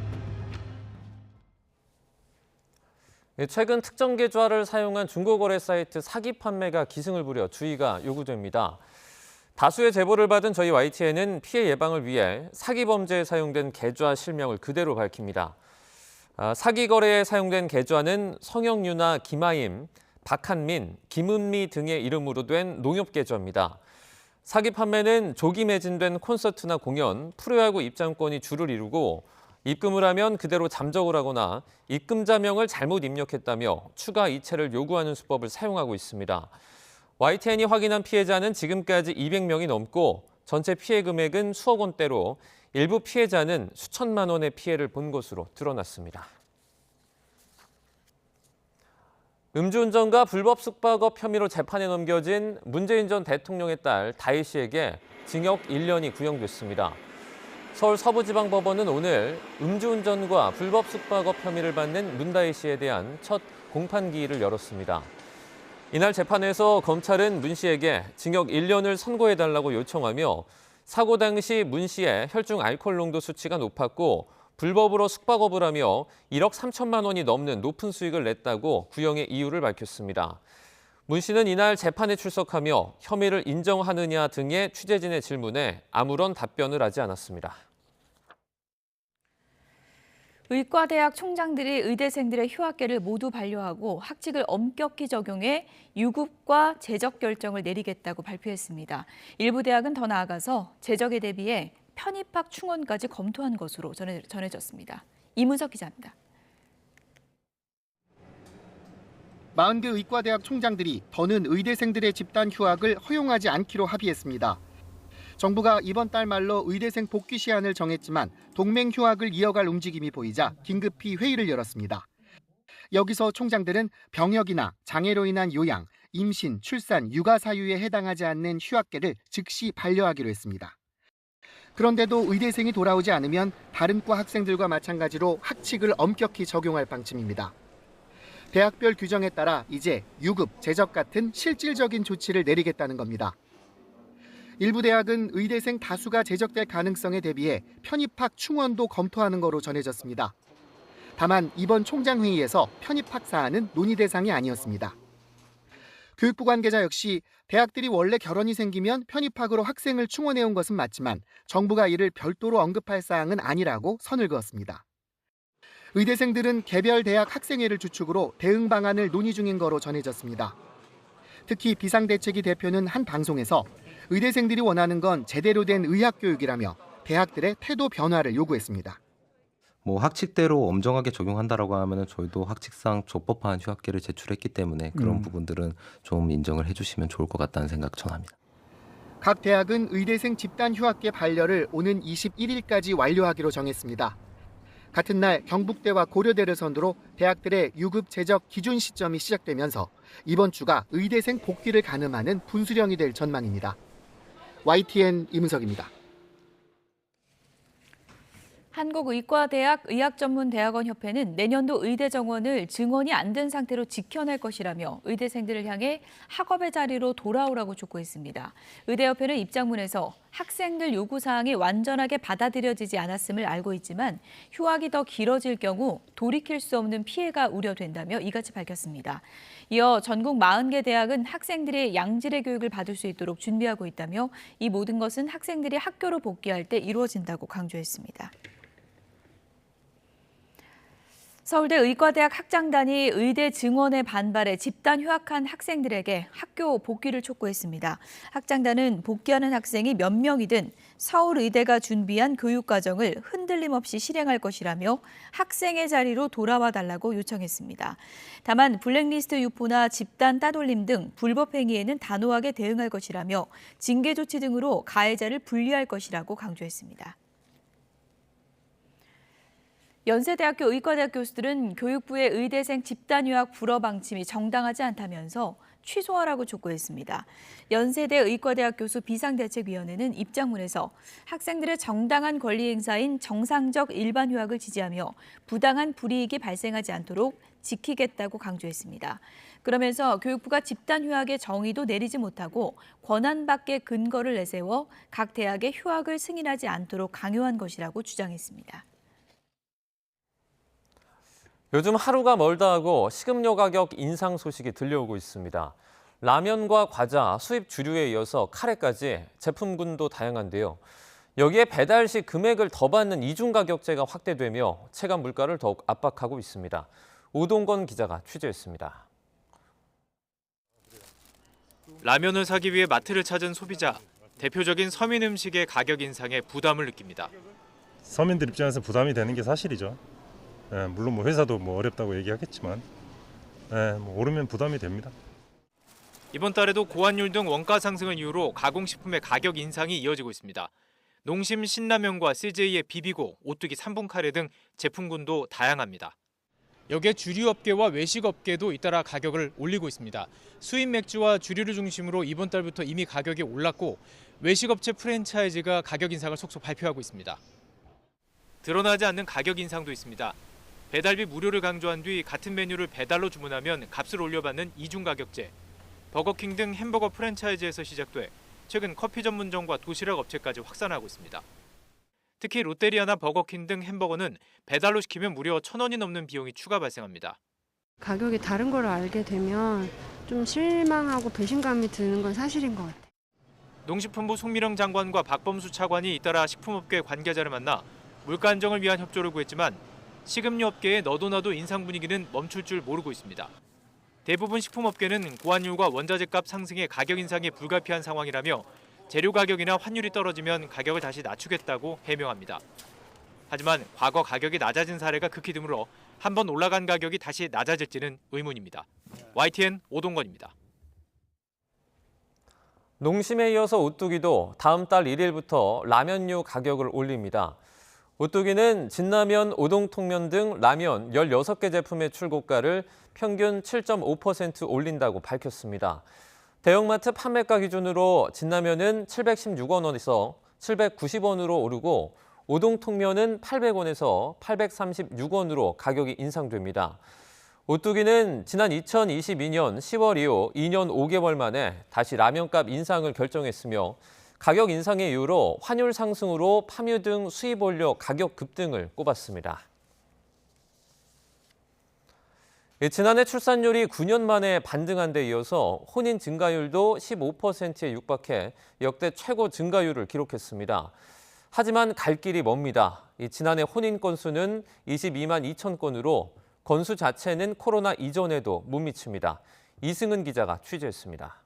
최근 특정 계좌를 사용한 중고거래 사이트 사기 판매가 기승을 부려 주의가 요구됩니다. 다수의 제보를 받은 저희 YTN은 피해 예방을 위해 사기 범죄에 사용된 계좌 실명을 그대로 밝힙니다. 사기 거래에 사용된 계좌는 성영유나 김아임, 박한민, 김은미 등의 이름으로 된 농협 계좌입니다. 사기 판매는 조기 매진된 콘서트나 공연, 프로야구 입장권이 주를 이루고 입금을 하면 그대로 잠적을 하거나 입금자명을 잘못 입력했다며 추가 이체를 요구하는 수법을 사용하고 있습니다. YTN이 확인한 피해자는 지금까지 200명이 넘고 전체 피해 금액은 수억 원대로 일부 피해자는 수천만 원의 피해를 본 것으로 드러났습니다. 음주운전과 불법 숙박업 혐의로 재판에 넘겨진 문재인 전 대통령의 딸 다혜 씨에게 징역 1년이 구형됐습니다. 서울 서부지방법원은 오늘 음주운전과 불법 숙박업 혐의를 받는 문다혜 씨에 대한 첫 공판기일을 열었습니다. 이날 재판에서 검찰은 문 씨에게 징역 1년을 선고해달라고 요청하며 사고 당시 문 씨의 혈중 알코올 농도 수치가 높았고 불법으로 숙박업을 하며 1억 3천만 원이 넘는 높은 수익을 냈다고 구형의 이유를 밝혔습니다. 문 씨는 이날 재판에 출석하며 혐의를 인정하느냐 등의 취재진의 질문에 아무런 답변을 하지 않았습니다. 의과대학 총장들이 의대생들의 휴학계를 모두 반려하고 학칙을 엄격히 적용해 유급과 재적 결정을 내리겠다고 발표했습니다. 일부 대학은 더 나아가서 재적에 대비해 편입학 충원까지 검토한 것으로 전해졌습니다. 이문석 기자입니다. 40개 의과대학 총장들이 더는 의대생들의 집단 휴학을 허용하지 않기로 합의했습니다. 정부가 이번 달 말로 의대생 복귀 시한을 정했지만 동맹 휴학을 이어갈 움직임이 보이자 긴급히 회의를 열었습니다. 여기서 총장들은 병역이나 장애로 인한 요양, 임신, 출산, 육아 사유에 해당하지 않는 휴학계를 즉시 반려하기로 했습니다. 그런데도 의대생이 돌아오지 않으면 다른 과 학생들과 마찬가지로 학칙을 엄격히 적용할 방침입니다. 대학별 규정에 따라 이제 유급, 재적 같은 실질적인 조치를 내리겠다는 겁니다. 일부 대학은 의대생 다수가 재적될 가능성에 대비해 편입학 충원도 검토하는 거로 전해졌습니다. 다만 이번 총장회의에서 편입학 사안은 논의 대상이 아니었습니다. 교육부 관계자 역시 대학들이 원래 결혼이 생기면 편입학으로 학생을 충원해온 것은 맞지만 정부가 이를 별도로 언급할 사항은 아니라고 선을 그었습니다. 의대생들은 개별 대학 학생회를 주축으로 대응 방안을 논의 중인 거로 전해졌습니다. 특히 비상대책위 대표는 한 방송에서 의대생들이 원하는 건 제대로 된 의학교육이라며 대학들의 태도 변화를 요구했습니다. 학칙대로 엄정하게 적용한다라고 하면은 저희도 학칙상 적법한 휴학계를 제출했기 때문에 그런 부분들은 좀 인정을 해주시면 좋을 것 같다는 생각 전합니다. 각 대학은 의대생 집단 휴학계 반려를 오는 21일까지 완료하기로 정했습니다. 같은 날 경북대와 고려대를 선두로 대학들의 유급 재적 기준 시점이 시작되면서 이번 주가 의대생 복귀를 가늠하는 분수령이 될 전망입니다. YTN 이문석입니다. 한국의과대학 의학전문대학원협회는 내년도 의대 정원을 증원이 안 된 상태로 지켜낼 것이라며 의대생들을 향해 학업의 자리로 돌아오라고 촉구했습니다. 의대협회는 입장문에서 학생들 요구사항이 완전하게 받아들여지지 않았음을 알고 있지만 휴학이 더 길어질 경우 돌이킬 수 없는 피해가 우려된다며 이같이 밝혔습니다. 이어 전국 40개 대학은 학생들이 양질의 교육을 받을 수 있도록 준비하고 있다며 이 모든 것은 학생들이 학교로 복귀할 때 이루어진다고 강조했습니다. 서울대 의과대학 학장단이 의대 증원에 반발해 집단 휴학한 학생들에게 학교 복귀를 촉구했습니다. 학장단은 복귀하는 학생이 몇 명이든 서울의대가 준비한 교육과정을 흔들림 없이 실행할 것이라며 학생의 자리로 돌아와 달라고 요청했습니다. 다만 블랙리스트 유포나 집단 따돌림 등 불법 행위에는 단호하게 대응할 것이라며 징계 조치 등으로 가해자를 분리할 것이라고 강조했습니다. 연세대학교 의과대학 교수들은 교육부의 의대생 집단 휴학 불허 방침이 정당하지 않다면서 취소하라고 촉구했습니다. 연세대 의과대학 교수 비상대책위원회는 입장문에서 학생들의 정당한 권리 행사인 정상적 일반 휴학을 지지하며 부당한 불이익이 발생하지 않도록 지키겠다고 강조했습니다. 그러면서 교육부가 집단 휴학의 정의도 내리지 못하고 권한 밖의 근거를 내세워 각 대학의 휴학을 승인하지 않도록 강요한 것이라고 주장했습니다. 요즘 하루가 멀다 하고 식음료 가격 인상 소식이 들려오고 있습니다. 라면과 과자, 수입 주류에 이어서 카레까지 제품군도 다양한데요. 여기에 배달 시 금액을 더 받는 이중 가격제가 확대되며 체감 물가를 더욱 압박하고 있습니다. 오동건 기자가 취재했습니다. 라면을 사기 위해 마트를 찾은 소비자. 대표적인 서민 음식의 가격 인상에 부담을 느낍니다. 서민들 입장에서 부담이 되는 게 사실이죠. 물론 뭐 회사도 뭐 어렵다고 얘기하겠지만 뭐 오르면 부담이 됩니다. 이번 달에도 고환율 등 원가 상승을 이유로 가공식품의 가격 인상이 이어지고 있습니다. 농심 신라면과 CJ의 비비고, 오뚜기 3분 카레 등 제품군도 다양합니다. 여기에 주류업계와 외식업계도 잇따라 가격을 올리고 있습니다. 수입 맥주와 주류를 중심으로 이번 달부터 이미 가격이 올랐고 외식업체 프랜차이즈가 가격 인상을 속속 발표하고 있습니다. 드러나지 않는 가격 인상도 있습니다. 배달비 무료를 강조한 뒤 같은 메뉴를 배달로 주문하면 값을 올려받는 이중 가격제. 버거킹 등 햄버거 프랜차이즈에서 시작돼 최근 커피 전문점과 도시락 업체까지 확산하고 있습니다. 특히 롯데리아나 버거킹 등 햄버거는 배달로 시키면 무려 1,000원이 넘는 비용이 추가 발생합니다. 가격이 다른 걸 알게 되면 좀 실망하고 배신감이 드는 건 사실인 것 같아요. 농식품부 송미령 장관과 박범수 차관이 잇따라 식품업계 관계자를 만나 물가 안정을 위한 협조를 구했지만 식음료 업계의 너도나도 인상 분위기는 멈출 줄 모르고 있습니다. 대부분 식품업계는 고환율과 원자재값 상승의 가격 인상이 불가피한 상황이라며 재료 가격이나 환율이 떨어지면 가격을 다시 낮추겠다고 해명합니다. 하지만 과거 가격이 낮아진 사례가 극히 드물어 한번 올라간 가격이 다시 낮아질지는 의문입니다. YTN 오동건입니다. 농심에 이어서 오뚜기도 다음 달 1일부터 라면류 가격을 올립니다. 오뚜기는 진라면, 우동통면 등 라면 16개 제품의 출고가를 평균 7.5% 올린다고 밝혔습니다. 대형마트 판매가 기준으로 진라면은 716원에서 790원으로 오르고 우동통면은 800원에서 836원으로 가격이 인상됩니다. 오뚜기는 지난 2022년 10월 이후 2년 5개월 만에 다시 라면값 인상을 결정했으며 가격 인상의 이유로 환율 상승으로 파묘 등 수입 원료 가격 급등을 꼽았습니다. 지난해 출산율이 9년 만에 반등한 데 이어서 혼인 증가율도 15%에 육박해 역대 최고 증가율을 기록했습니다. 하지만 갈 길이 멉니다. 지난해 혼인 건수는 22만 2천 건으로 건수 자체는 코로나 이전에도 못 미칩니다. 이승은 기자가 취재했습니다.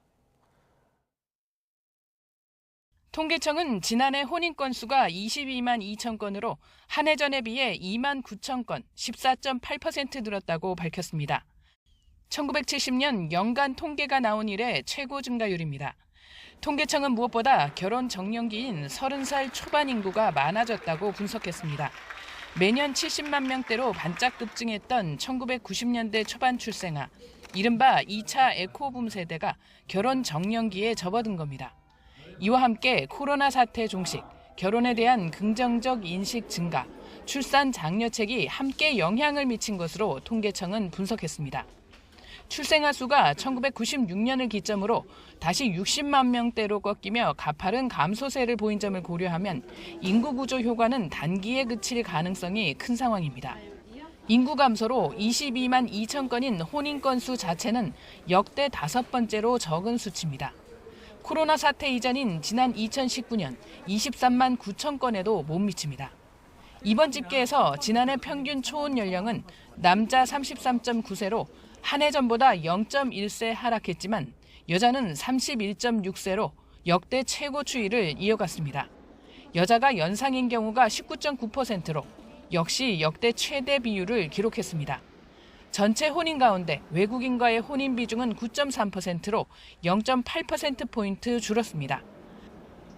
통계청은 지난해 혼인 건수가 22만 2천 건으로 한 해 전에 비해 2만 9천 건, 14.8% 늘었다고 밝혔습니다. 1970년 연간 통계가 나온 이래 최고 증가율입니다. 통계청은 무엇보다 결혼 정년기인 30살 초반 인구가 많아졌다고 분석했습니다. 매년 70만 명대로 반짝 급증했던 1990년대 초반 출생아, 이른바 2차 에코붐 세대가 결혼 정년기에 접어든 겁니다. 이와 함께 코로나 사태 종식, 결혼에 대한 긍정적 인식 증가, 출산 장려책이 함께 영향을 미친 것으로 통계청은 분석했습니다. 출생아 수가 1996년을 기점으로 다시 60만 명대로 꺾이며 가파른 감소세를 보인 점을 고려하면 인구 구조 효과는 단기에 그칠 가능성이 큰 상황입니다. 인구 감소로 22만 2천 건인 혼인 건수 자체는 역대 5번째로 적은 수치입니다. 코로나 사태 이전인 지난 2019년 23만 9천 건에도 못 미칩니다. 이번 집계에서 지난해 평균 초혼 연령은 남자 33.9세로 한 해 전보다 0.1세 하락했지만 여자는 31.6세로 역대 최고 추이를 이어갔습니다. 여자가 연상인 경우가 19.9%로 역시 역대 최대 비율을 기록했습니다. 전체 혼인 가운데 외국인과의 혼인 비중은 9.3%로 0.8%포인트 줄었습니다.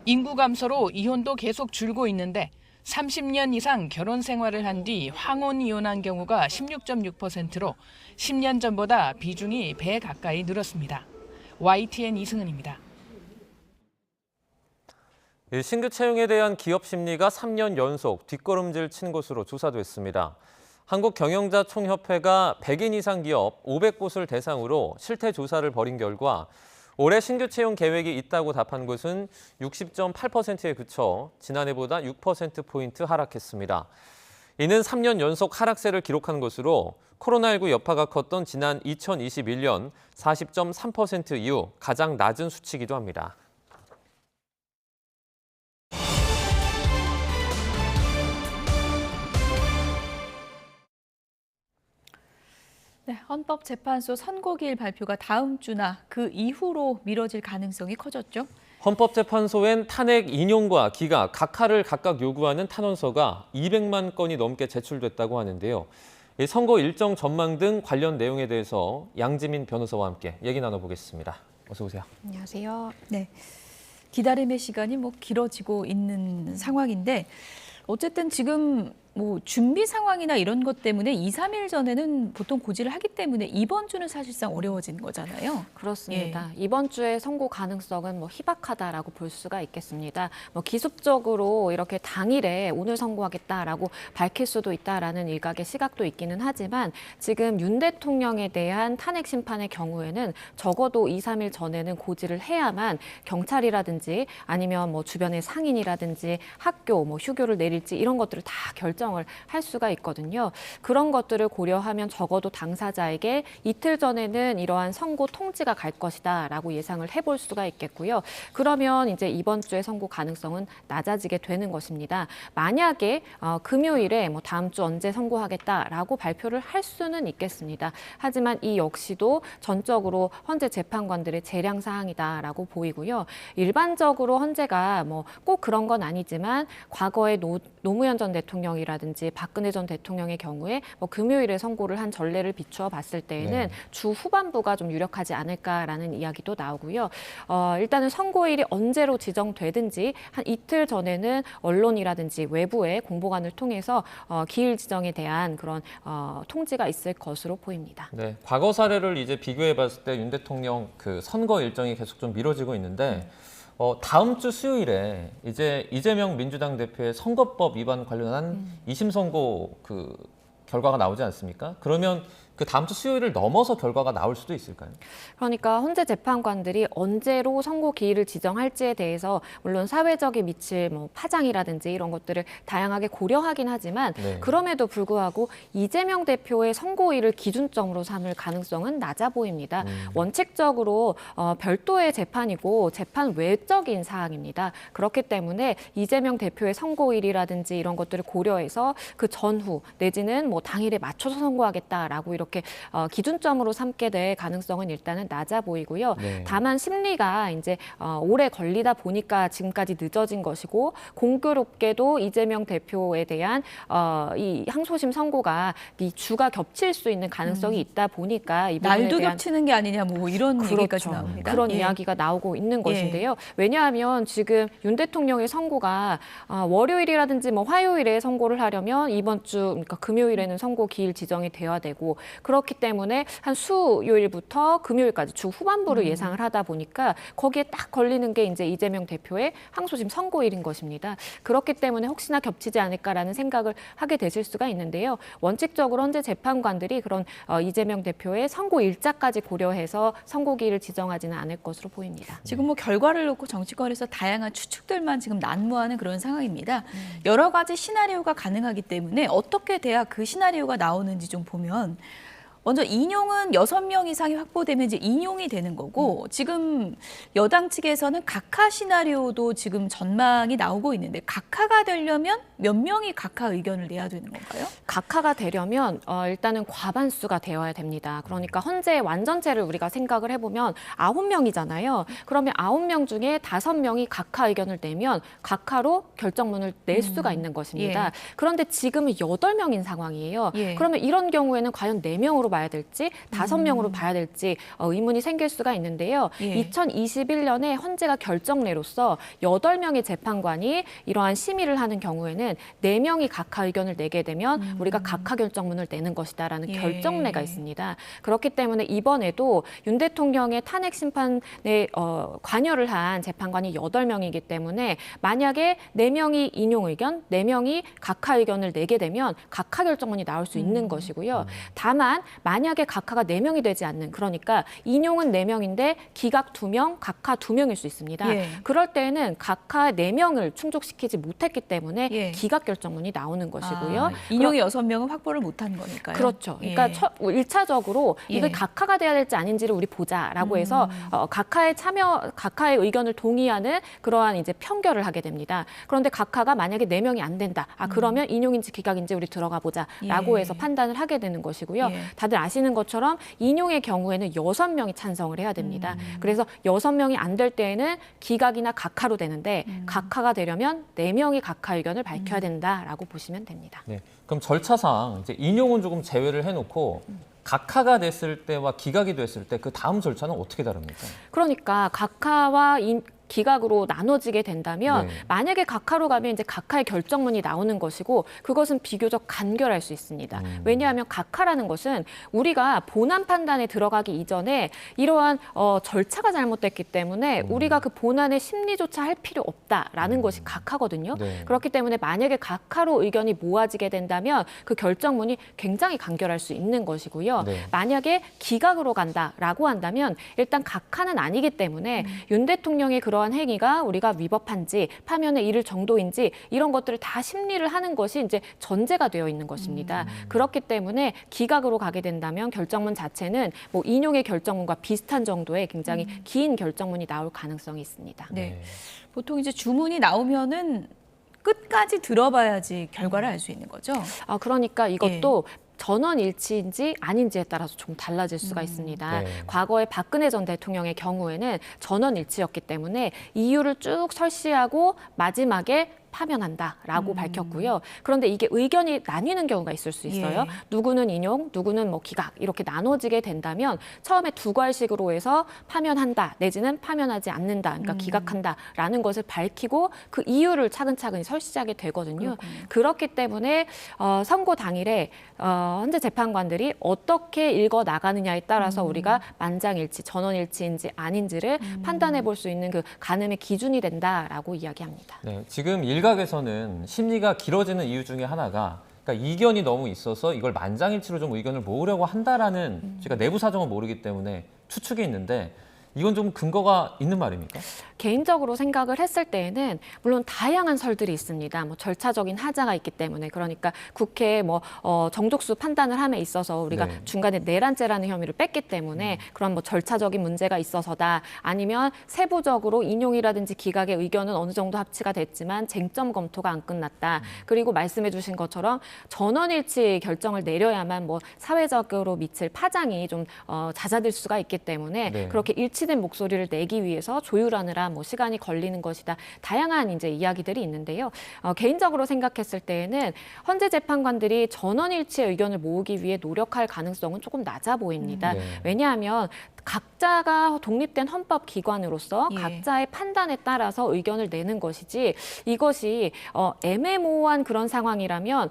인구 감소로 이혼도 계속 줄고 있는데 30년 이상 결혼 생활을 한 뒤 황혼 이혼한 경우가 16.6%로 10년 전보다 비중이 배 가까이 늘었습니다. YTN 이승은입니다. 신규 채용에 대한 기업 심리가 3년 연속 뒷걸음질 친 것으로 조사됐습니다. 한국경영자총협회가 100인 이상 기업 500곳을 대상으로 실태 조사를 벌인 결과 올해 신규 채용 계획이 있다고 답한 곳은 60.8%에 그쳐 지난해보다 6%포인트 하락했습니다. 이는 3년 연속 하락세를 기록한 것으로 코로나19 여파가 컸던 지난 2021년 40.3% 이후 가장 낮은 수치이기도 합니다. 네, 헌법재판소 선고기일 발표가 다음 주나 그 이후로 미뤄질 가능성이 커졌죠. 헌법재판소엔 탄핵 인용과 기각, 각하를 각각 요구하는 탄원서가 200만 건이 넘게 제출됐다고 하는데요. 선거 일정 전망 등 관련 내용에 대해서 양지민 변호사와 함께 얘기 나눠보겠습니다. 어서 오세요. 안녕하세요. 네, 기다림의 시간이 길어지고 있는 상황인데 어쨌든 지금 준비 상황이나 이런 것 때문에 2, 3일 전에는 보통 고지를 하기 때문에 이번 주는 사실상 어려워진 거잖아요. 그렇습니다. 이번 주에 선고 가능성은 희박하다라고 볼 수가 있겠습니다. 기습적으로 이렇게 당일에 오늘 선고하겠다라고 밝힐 수도 있다라는 일각의 시각도 있기는 하지만 지금 윤 대통령에 대한 탄핵 심판의 경우에는 적어도 2, 3일 전에는 고지를 해야만 경찰이라든지 아니면 주변의 상인이라든지 학교, 휴교를 내릴지 이런 것들을 다 결정을 할 수가 있거든요. 그런 것들을 고려하면 적어도 당사자에게 이틀 전에는 이러한 선고 통지가 갈 것이다라고 예상을 해볼 수가 있겠고요. 그러면 이제 이번 주에 선고 가능성은 낮아지게 되는 것입니다. 만약에 금요일에 다음 주 언제 선고하겠다라고 발표를 할 수는 있겠습니다. 하지만 이 역시도 전적으로 헌재 재판관들의 재량 사항이다라고 보이고요. 일반적으로 헌재가 꼭 그런 건 아니지만 과거에 노무현 전 대통령이라든지 박근혜 전 대통령의 경우에 금요일에 선고를 한 전례를 비추어 봤을 때에는 주 후반부가 좀 유력하지 않을까라는 이야기도 나오고요. 일단은 선고일이 언제로 지정되든지 한 이틀 전에는 언론이라든지 외부의 공보관을 통해서 기일 지정에 대한 그런 통지가 있을 것으로 보입니다. 네, 과거 사례를 이제 비교해 봤을 때 윤 대통령 그 선거 일정이 계속 좀 미뤄지고 있는데 다음 주 수요일에 이제 이재명 민주당 대표의 선거법 위반 관련한 2심 선고 그 결과가 나오지 않습니까? 그러면 그 다음 주 수요일을 넘어서 결과가 나올 수도 있을까요? 그러니까 헌재 재판관들이 언제로 선고 기일을 지정할지에 대해서 물론 사회적에 미칠 파장이라든지 이런 것들을 다양하게 고려하긴 하지만 그럼에도 불구하고 이재명 대표의 선고일을 기준점으로 삼을 가능성은 낮아 보입니다. 원칙적으로 별도의 재판이고 재판 외적인 사항입니다. 그렇기 때문에 이재명 대표의 선고일이라든지 이런 것들을 고려해서 그 전후 내지는 당일에 맞춰서 선고하겠다라고 이렇게 기준점으로 삼게 될 가능성은 일단은 낮아 보이고요. 다만 심리가 이제 오래 걸리다 보니까 지금까지 늦어진 것이고 공교롭게도 이재명 대표에 대한 이 항소심 선고가 이 주가 겹칠 수 있는 가능성이 있다 보니까 이 날도 겹치는 게 아니냐 이런 얘기까지 나옵니다. 그런 이야기가 나오고 있는 것인데요. 왜냐하면 지금 윤 대통령의 선고가 월요일이라든지 화요일에 선고를 하려면 이번 주 그러니까 금요일에는 선고 기일 지정이 되어야 되고 그렇기 때문에 한 수요일부터 금요일까지 주 후반부를 예상을 하다 보니까 거기에 딱 걸리는 게 이제 이재명 대표의 항소심 선고일인 것입니다. 그렇기 때문에 혹시나 겹치지 않을까라는 생각을 하게 되실 수가 있는데요. 원칙적으로 헌재 재판관들이 그런 이재명 대표의 선고 일자까지 고려해서 선고기일을 지정하지는 않을 것으로 보입니다. 지금 결과를 놓고 정치권에서 다양한 추측들만 지금 난무하는 그런 상황입니다. 여러 가지 시나리오가 가능하기 때문에 어떻게 돼야 그 시나리오가 나오는지 좀 보면 먼저 인용은 6명 이상이 확보되면 이제 인용이 되는 거고 지금 여당 측에서는 각하 시나리오도 지금 전망이 나오고 있는데 각하가 되려면 몇 명이 각하 의견을 내야 되는 건가요? 각하가 되려면 일단은 과반수가 되어야 됩니다. 그러니까 헌재 완전체를 우리가 생각을 해보면 9명이잖아요. 그러면 9명 중에 5명이 각하 의견을 내면 각하로 결정문을 낼 수가 있는 것입니다. 그런데 지금은 8명인 상황이에요. 그러면 이런 경우에는 과연 4명으로 봐야 될지 5명으로 봐야 될지 의문이 생길 수가 있는데요. 2021년에 헌재가 결정례로서 8명의 재판관이 이러한 심의를 하는 경우에는 4명이 각하 의견을 내게 되면 우리가 각하 결정문을 내는 것이다라는 결정례가 있습니다. 그렇기 때문에 이번에도 윤 대통령의 탄핵 심판에 관여를 한 재판관이 8명이기 때문에 만약에 4명이 인용 의견, 4명이 각하 의견을 내게 되면 각하 결정문이 나올 수 있는 것이고요. 다만 만약에 각하가 4명이 되지 않는, 그러니까 인용은 4명인데 기각 2명, 각하 2명일 수 있습니다. 그럴 때에는 각하 4명을 충족시키지 못했기 때문에 기각 결정문이 나오는 것이고요. 인용이 6명은 확보를 못한 거니까요. 그렇죠. 그러니까 1차적으로 이걸 각하가 돼야 될지 아닌지를 우리 보자라고 해서 각하의 의견을 동의하는 그러한 이제 편결을 하게 됩니다. 그런데 각하가 만약에 4명이 안 된다. 그러면 인용인지 기각인지 우리 들어가 보자라고 해서 판단을 하게 되는 것이고요. 다들 아시는 것처럼 인용의 경우에는 6명이 찬성을 해야 됩니다. 그래서 6명이 안 될 때에는 기각이나 각하로 되는데 각하가 되려면 4명이 각하 의견을 밝혀야 된다라고 보시면 됩니다. 네, 그럼 절차상 이제 인용은 조금 제외를 해놓고 각하가 됐을 때와 기각이 됐을 때 그 다음 절차는 어떻게 다릅니까? 그러니까 각하와 기각으로 나눠지게 된다면 만약에 각하로 가면 이제 각하의 결정문이 나오는 것이고 그것은 비교적 간결할 수 있습니다. 왜냐하면 각하라는 것은 우리가 본안 판단에 들어가기 이전에 이러한 절차가 잘못됐기 때문에 우리가 그 본안의 심리조차 할 필요 없다라는 것이 각하거든요. 그렇기 때문에 만약에 각하로 의견이 모아지게 된다면 그 결정문이 굉장히 간결할 수 있는 것이고요. 만약에 기각으로 간다라고 한다면 일단 각하는 아니기 때문에 윤 대통령의 그러한 행위가 우리가 위법한지 파면에 이를 정도인지 이런 것들을 다 심리를 하는 것이 이제 전제가 되어 있는 것입니다. 그렇기 때문에 기각으로 가게 된다면 결정문 자체는 뭐 인용의 결정문과 비슷한 정도의 굉장히 긴 결정문이 나올 가능성이 있습니다. 보통 이제 주문이 나오면은 끝까지 들어봐야지 결과를 알 수 있는 거죠. 그러니까 이것도 전원 일치인지 아닌지에 따라서 좀 달라질 수가 있습니다. 과거에 박근혜 전 대통령의 경우에는 전원 일치였기 때문에 이유를 쭉 설시하고 마지막에 파면한다라고 밝혔고요. 그런데 이게 의견이 나뉘는 경우가 있을 수 있어요. 누구는 인용, 누구는 뭐 기각 이렇게 나눠지게 된다면 처음에 두 괄식으로 해서 파면한다 내지는 파면하지 않는다, 그러니까 기각한다라는 것을 밝히고 그 이유를 차근차근 설시하게 되거든요. 그렇기 때문에 선고 당일에 현재 재판관들이 어떻게 읽어 나가느냐에 따라서 우리가 만장일치, 전원일치인지 아닌지를 판단해 볼 수 있는 그 가늠의 기준이 된다라고 이야기합니다. 네, 지금 일각에서는 심리가 길어지는 이유 중에 하나가 그러니까 이견이 너무 있어서 이걸 만장일치로 좀 의견을 모으려고 한다라는 제가 내부 사정은 모르기 때문에 추측이 있는데 이건 좀 근거가 있는 말입니까? 개인적으로 생각을 했을 때에는 물론 다양한 설들이 있습니다. 뭐 절차적인 하자가 있기 때문에 그러니까 국회에 뭐 정족수 판단을 함에 있어서 우리가 중간에 내란죄라는 혐의를 뺐기 때문에 그런 뭐 절차적인 문제가 있어서다. 아니면 세부적으로 인용이라든지 기각의 의견은 어느 정도 합치가 됐지만 쟁점 검토가 안 끝났다. 그리고 말씀해주신 것처럼 전원일치 결정을 내려야만 뭐 사회적으로 미칠 파장이 좀 잦아들 수가 있기 때문에 그렇게 일치된 목소리를 내기 위해서 조율하느라 뭐 시간이 걸리는 것이다. 다양한 이제 이야기들이 있는데요. 개인적으로 생각했을 때에는 헌재 재판관들이 전원일치의 의견을 모으기 위해 노력할 가능성은 조금 낮아 보입니다. 왜냐하면 각자가 독립된 헌법기관으로서 각자의 판단에 따라서 의견을 내는 것이지 이것이 애매모호한 그런 상황이라면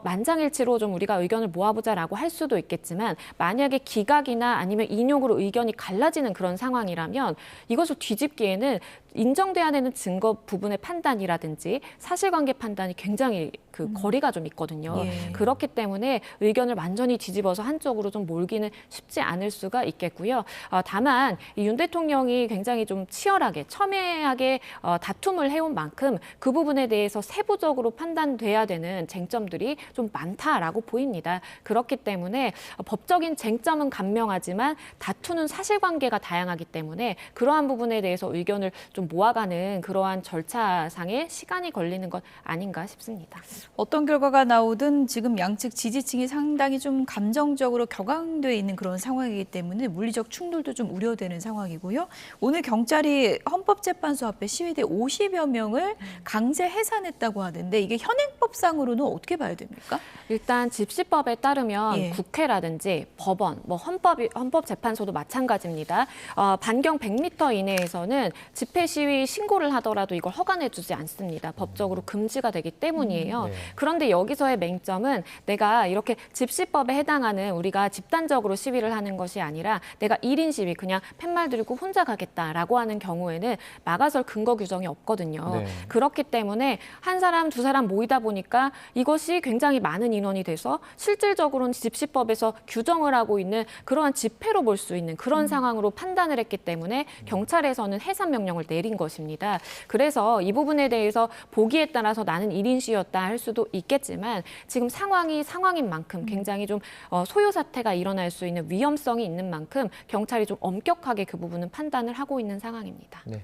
만장일치로 좀 우리가 의견을 모아보자라고 할 수도 있겠지만 만약에 기각이나 아니면 인용으로 의견이 갈라지는 그런 상황이라면 이것을 뒤집기에는 인정돼야 되는 증거 부분의 판단이라든지 사실관계 판단이 굉장히 그 거리가 좀 있거든요. 그렇기 때문에 의견을 완전히 뒤집어서 한쪽으로 좀 몰기는 쉽지 않을 수가 있겠고요. 다만 윤 대통령이 굉장히 좀 치열하게 첨예하게 다툼을 해온 만큼 그 부분에 대해서 세부적으로 판단돼야 되는 쟁점들이 좀 많다라고 보입니다. 그렇기 때문에 법적인 쟁점은 간명하지만 다투는 사실관계가 다양하기 때문에 그러한 부분에 대해서 의견을 좀 좀 모아가는 그러한 절차상의 시간이 걸리는 것 아닌가 싶습니다. 어떤 결과가 나오든 지금 양측 지지층이 상당히 좀 감정적으로 격앙돼 있는 그런 상황이기 때문에 물리적 충돌도 좀 우려되는 상황이고요. 오늘 경찰이 헌법재판소 앞에 시위대 50여 명을 강제 해산했다고 하는데 이게 현행법상으로는 어떻게 봐야 됩니까? 일단 집시법에 따르면 국회라든지 법원, 뭐 헌법재판소도 마찬가지입니다. 반경 100m 이내에서는 집회 시위 신고를 하더라도 이걸 허가내주지 않습니다. 법적으로 금지가 되기 때문이에요. 그런데 여기서의 맹점은 내가 이렇게 집시법에 해당하는 우리가 집단적으로 시위를 하는 것이 아니라 내가 1인 시위 그냥 팻말 들고 혼자 가겠다라고 하는 경우에는 막아설 근거 규정이 없거든요. 그렇기 때문에 한 사람, 두 사람 모이다 보니까 이것이 굉장히 많은 인원이 돼서 실질적으로는 집시법에서 규정을 하고 있는 그러한 집회로 볼 수 있는 그런 상황으로 판단을 했기 때문에 경찰에서는 해산 명령을 내린 것입니다. 그래서 이 부분에 대해서 보기에 따라서 나는 1인 시위였다 할 수도 있겠지만 지금 상황이 상황인 만큼 굉장히 좀 소요 사태가 일어날 수 있는 위험성이 있는 만큼 경찰이 좀 엄격하게 그 부분은 판단을 하고 있는 상황입니다. 네.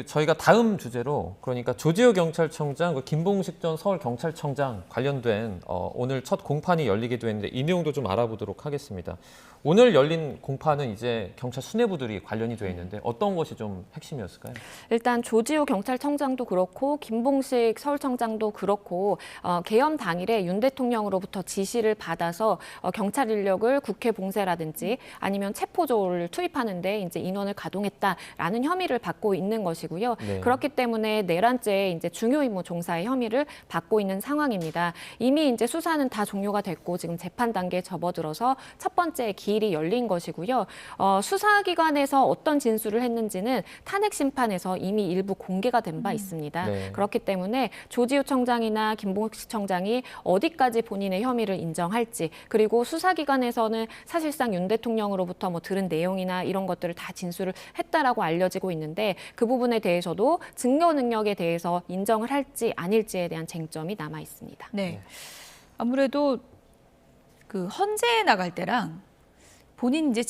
저희가 다음 주제로 그러니까 조지호 경찰청장, 김봉식 전 서울경찰청장 관련된 오늘 첫 공판이 열리기도 했는데 이 내용도 좀 알아보도록 하겠습니다. 오늘 열린 공판은 이제 경찰 수뇌부들이 관련이 되어 있는데 어떤 것이 좀 핵심이었을까요? 일단 조지호 경찰청장도 그렇고 김봉식 서울청장도 그렇고 계엄 당일에 윤 대통령으로부터 지시를 받아서 경찰 인력을 국회 봉쇄라든지 아니면 체포조를 투입하는데 이제 인원을 가동했다라는 혐의를 받고 있는 것이고요. 그렇기 때문에 내란죄 이제 중요 임무 종사의 혐의를 받고 있는 상황입니다. 이미 이제 수사는 다 종료가 됐고 지금 재판 단계에 접어들어서 첫 번째 기일이 열린 것이고요. 수사기관에서 어떤 진술을 했는지는 탄핵 심판에서 이미 일부 공개가 된 바 있습니다. 그렇기 때문에 조지호 청장이나 김봉식 청장이 어디까지 본인의 혐의를 인정할지 그리고 수사기관에서는 사실상 윤 대통령으로부터 뭐 들은 내용이나 이런 것들을 다 진술을 했다라고 알려지고 있는데 그 부분에 대해서도 증거 능력에 대해서 인정을 할지 아닐지에 대한 쟁점이 남아 있습니다. 네. 아무래도 그 헌재에 나갈 때랑 본인 이제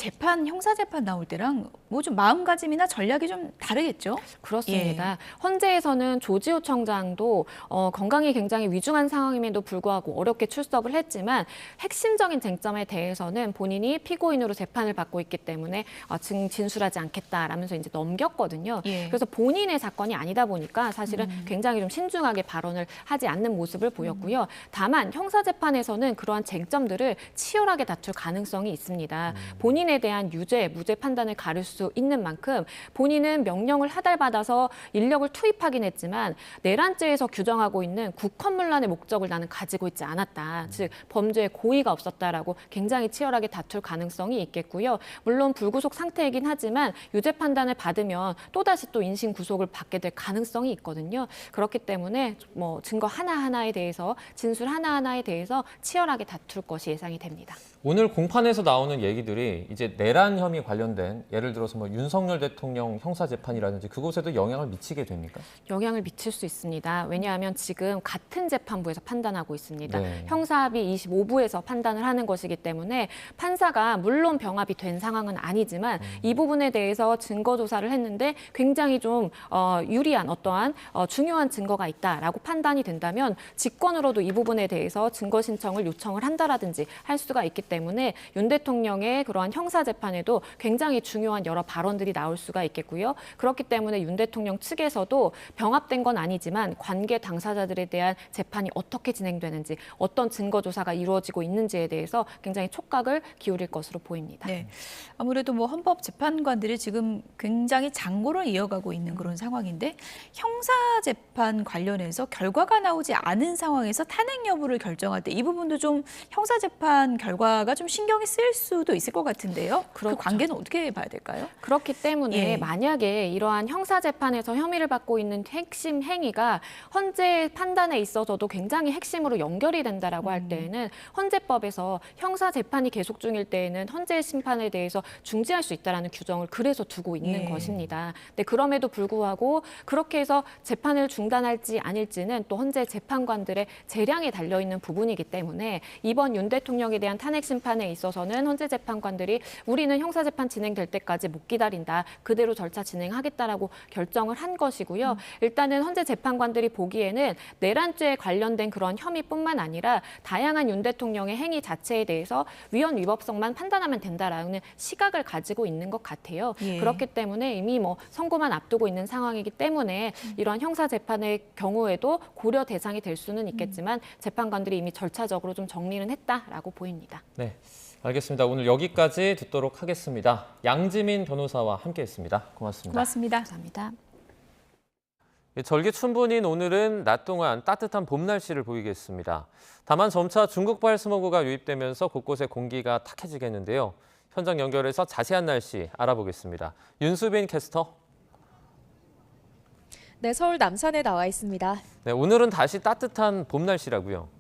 형사 재판 나올 때랑 뭐 좀 마음가짐이나 전략이 좀 다르겠죠? 그렇습니다. 헌재에서는 조지호 청장도 건강이 굉장히 위중한 상황임에도 불구하고 어렵게 출석을 했지만 핵심적인 쟁점에 대해서는 본인이 피고인으로 재판을 받고 있기 때문에 진술하지 않겠다라면서 이제 넘겼거든요. 그래서 본인의 사건이 아니다 보니까 사실은 굉장히 좀 신중하게 발언을 하지 않는 모습을 보였고요. 다만 형사 재판에서는 그러한 쟁점들을 치열하게 다툴 가능성이 있습니다. 본인에 대한 유죄, 무죄 판단을 가릴 수 있는 만큼 본인은 명령을 하달받아서 인력을 투입하긴 했지만 내란죄에서 규정하고 있는 국헌문란의 목적을 나는 가지고 있지 않았다. 즉 범죄에 고의가 없었다라고 굉장히 치열하게 다툴 가능성이 있겠고요. 물론 불구속 상태이긴 하지만 유죄 판단을 받으면 또다시 또 인신 구속을 받게 될 가능성이 있거든요. 그렇기 때문에 뭐 증거 하나하나에 대해서 진술 하나하나에 대해서 치열하게 다툴 것이 예상이 됩니다. 오늘 공판에서 나오는 얘기들이 이제 내란 혐의 관련된 예를 들어서 뭐 윤석열 대통령 형사재판이라든지 그곳에도 영향을 미치게 됩니까? 영향을 미칠 수 있습니다. 왜냐하면 지금 같은 재판부에서 판단하고 있습니다. 형사합의 25부에서 판단을 하는 것이기 때문에 판사가 물론 병합이 된 상황은 아니지만 이 부분에 대해서 증거 조사를 했는데 굉장히 좀 유리한 어떠한 중요한 증거가 있다라고 판단이 된다면 직권으로도 이 부분에 대해서 증거 신청을 요청을 한다라든지 할 수가 있기 때문에 윤 대통령의 그러한 형사 재판에도 굉장히 중요한 여러 발언들이 나올 수가 있겠고요. 그렇기 때문에 윤 대통령 측에서도 병합된 건 아니지만 관계 당사자들에 대한 재판이 어떻게 진행되는지 어떤 증거 조사가 이루어지고 있는지에 대해서 굉장히 촉각을 기울일 것으로 보입니다. 네. 아무래도 뭐 헌법 재판관들이 지금 굉장히 장고를 이어가고 있는 그런 상황인데 형사 재판 관련해서 결과가 나오지 않은 상황에서 탄핵 여부를 결정할 때 이 부분도 좀 형사 재판 결과가 좀 신경이 쓰일 수도 있을 것 같은데요. 그렇죠. 그 관계는 어떻게 봐야 될까요? 그렇기 때문에 만약에 이러한 형사 재판에서 혐의를 받고 있는 핵심 행위가 헌재 판단에 있어서도 굉장히 핵심으로 연결이 된다라고 할 때에는 헌재법에서 형사 재판이 계속 중일 때에는 헌재 심판에 대해서 중지할 수 있다라는 규정을 그래서 두고 있는 것입니다. 근데 그럼에도 불구하고 그렇게 해서 재판을 중단할지 아닐지는 또 헌재 재판관들의 재량에 달려 있는 부분이기 때문에 이번 윤 대통령에 대한 탄핵 심판에 있어서는 헌재 재판관들이 우리는 형사재판 진행될 때까지 못 기다린다. 그대로 절차 진행하겠다라고 결정을 한 것이고요. 일단은 헌재 재판관들이 보기에는 내란죄에 관련된 그런 혐의뿐만 아니라 다양한 윤 대통령의 행위 자체에 대해서 위헌 위법성만 판단하면 된다라는 시각을 가지고 있는 것 같아요. 예. 그렇기 때문에 이미 선고만 앞두고 있는 상황이기 때문에 이러한 형사재판의 경우에도 고려 대상이 될 수는 있겠지만 재판관들이 이미 절차적으로 좀 정리는 했다라고 보입니다. 네, 알겠습니다. 오늘 여기까지 듣도록 하겠습니다. 양지민 변호사와 함께했습니다. 고맙습니다. 고맙습니다. 감사합니다. 절기춘분인 오늘은 낮 동안 따뜻한 봄 날씨를 보이겠습니다. 다만 점차 중국발 스모그가 유입되면서 곳곳에 공기가 탁해지겠는데요. 현장 연결해서 자세한 날씨 알아보겠습니다. 윤수빈 캐스터. 네, 서울 남산에 나와 있습니다. 네, 오늘은 다시 따뜻한 봄 날씨라고요.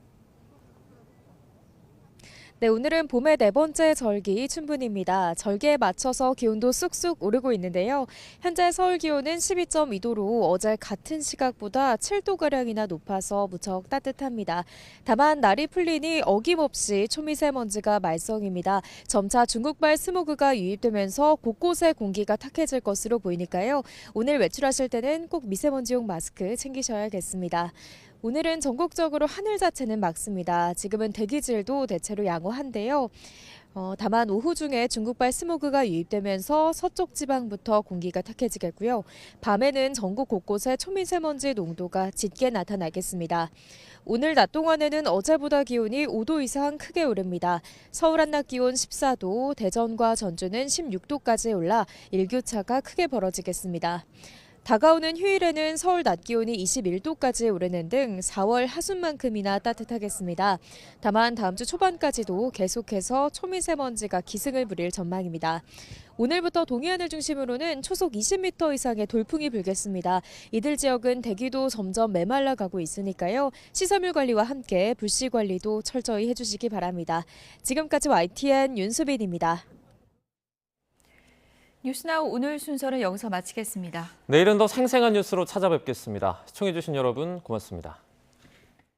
네, 오늘은 봄의 네 번째 절기 춘분입니다. 절기에 맞춰서 기온도 쑥쑥 오르고 있는데요. 현재 서울 기온은 12.2도로 어제 같은 시각보다 7도가량이나 높아서 무척 따뜻합니다. 다만 날이 풀리니 어김없이 초미세먼지가 말썽입니다. 점차 중국발 스모그가 유입되면서 곳곳에 공기가 탁해질 것으로 보이니까요. 오늘 외출하실 때는 꼭 미세먼지용 마스크 챙기셔야겠습니다. 오늘은 전국적으로 하늘 자체는 맑습니다. 지금은 대기질도 대체로 양호한데요. 다만 오후 중에 중국발 스모그가 유입되면서 서쪽 지방부터 공기가 탁해지겠고요. 밤에는 전국 곳곳에 초미세먼지 농도가 짙게 나타나겠습니다. 오늘 낮 동안에는 어제보다 기온이 5도 이상 크게 오릅니다. 서울 한낮 기온 14도, 대전과 전주는 16도까지 올라 일교차가 크게 벌어지겠습니다. 다가오는 휴일에는 서울 낮 기온이 21도까지 오르는 등 4월 하순만큼이나 따뜻하겠습니다. 다만 다음 주 초반까지도 계속해서 초미세먼지가 기승을 부릴 전망입니다. 오늘부터 동해안을 중심으로는 초속 20m 이상의 돌풍이 불겠습니다. 이들 지역은 대기도 점점 메말라가고 있으니까요. 시설물 관리와 함께 불씨 관리도 철저히 해주시기 바랍니다. 지금까지 YTN 윤수빈입니다. 뉴스나우 오늘 순서는 여기서 마치겠습니다. 내일은 더 생생한 뉴스로 찾아뵙겠습니다. 시청해주신 여러분 고맙습니다.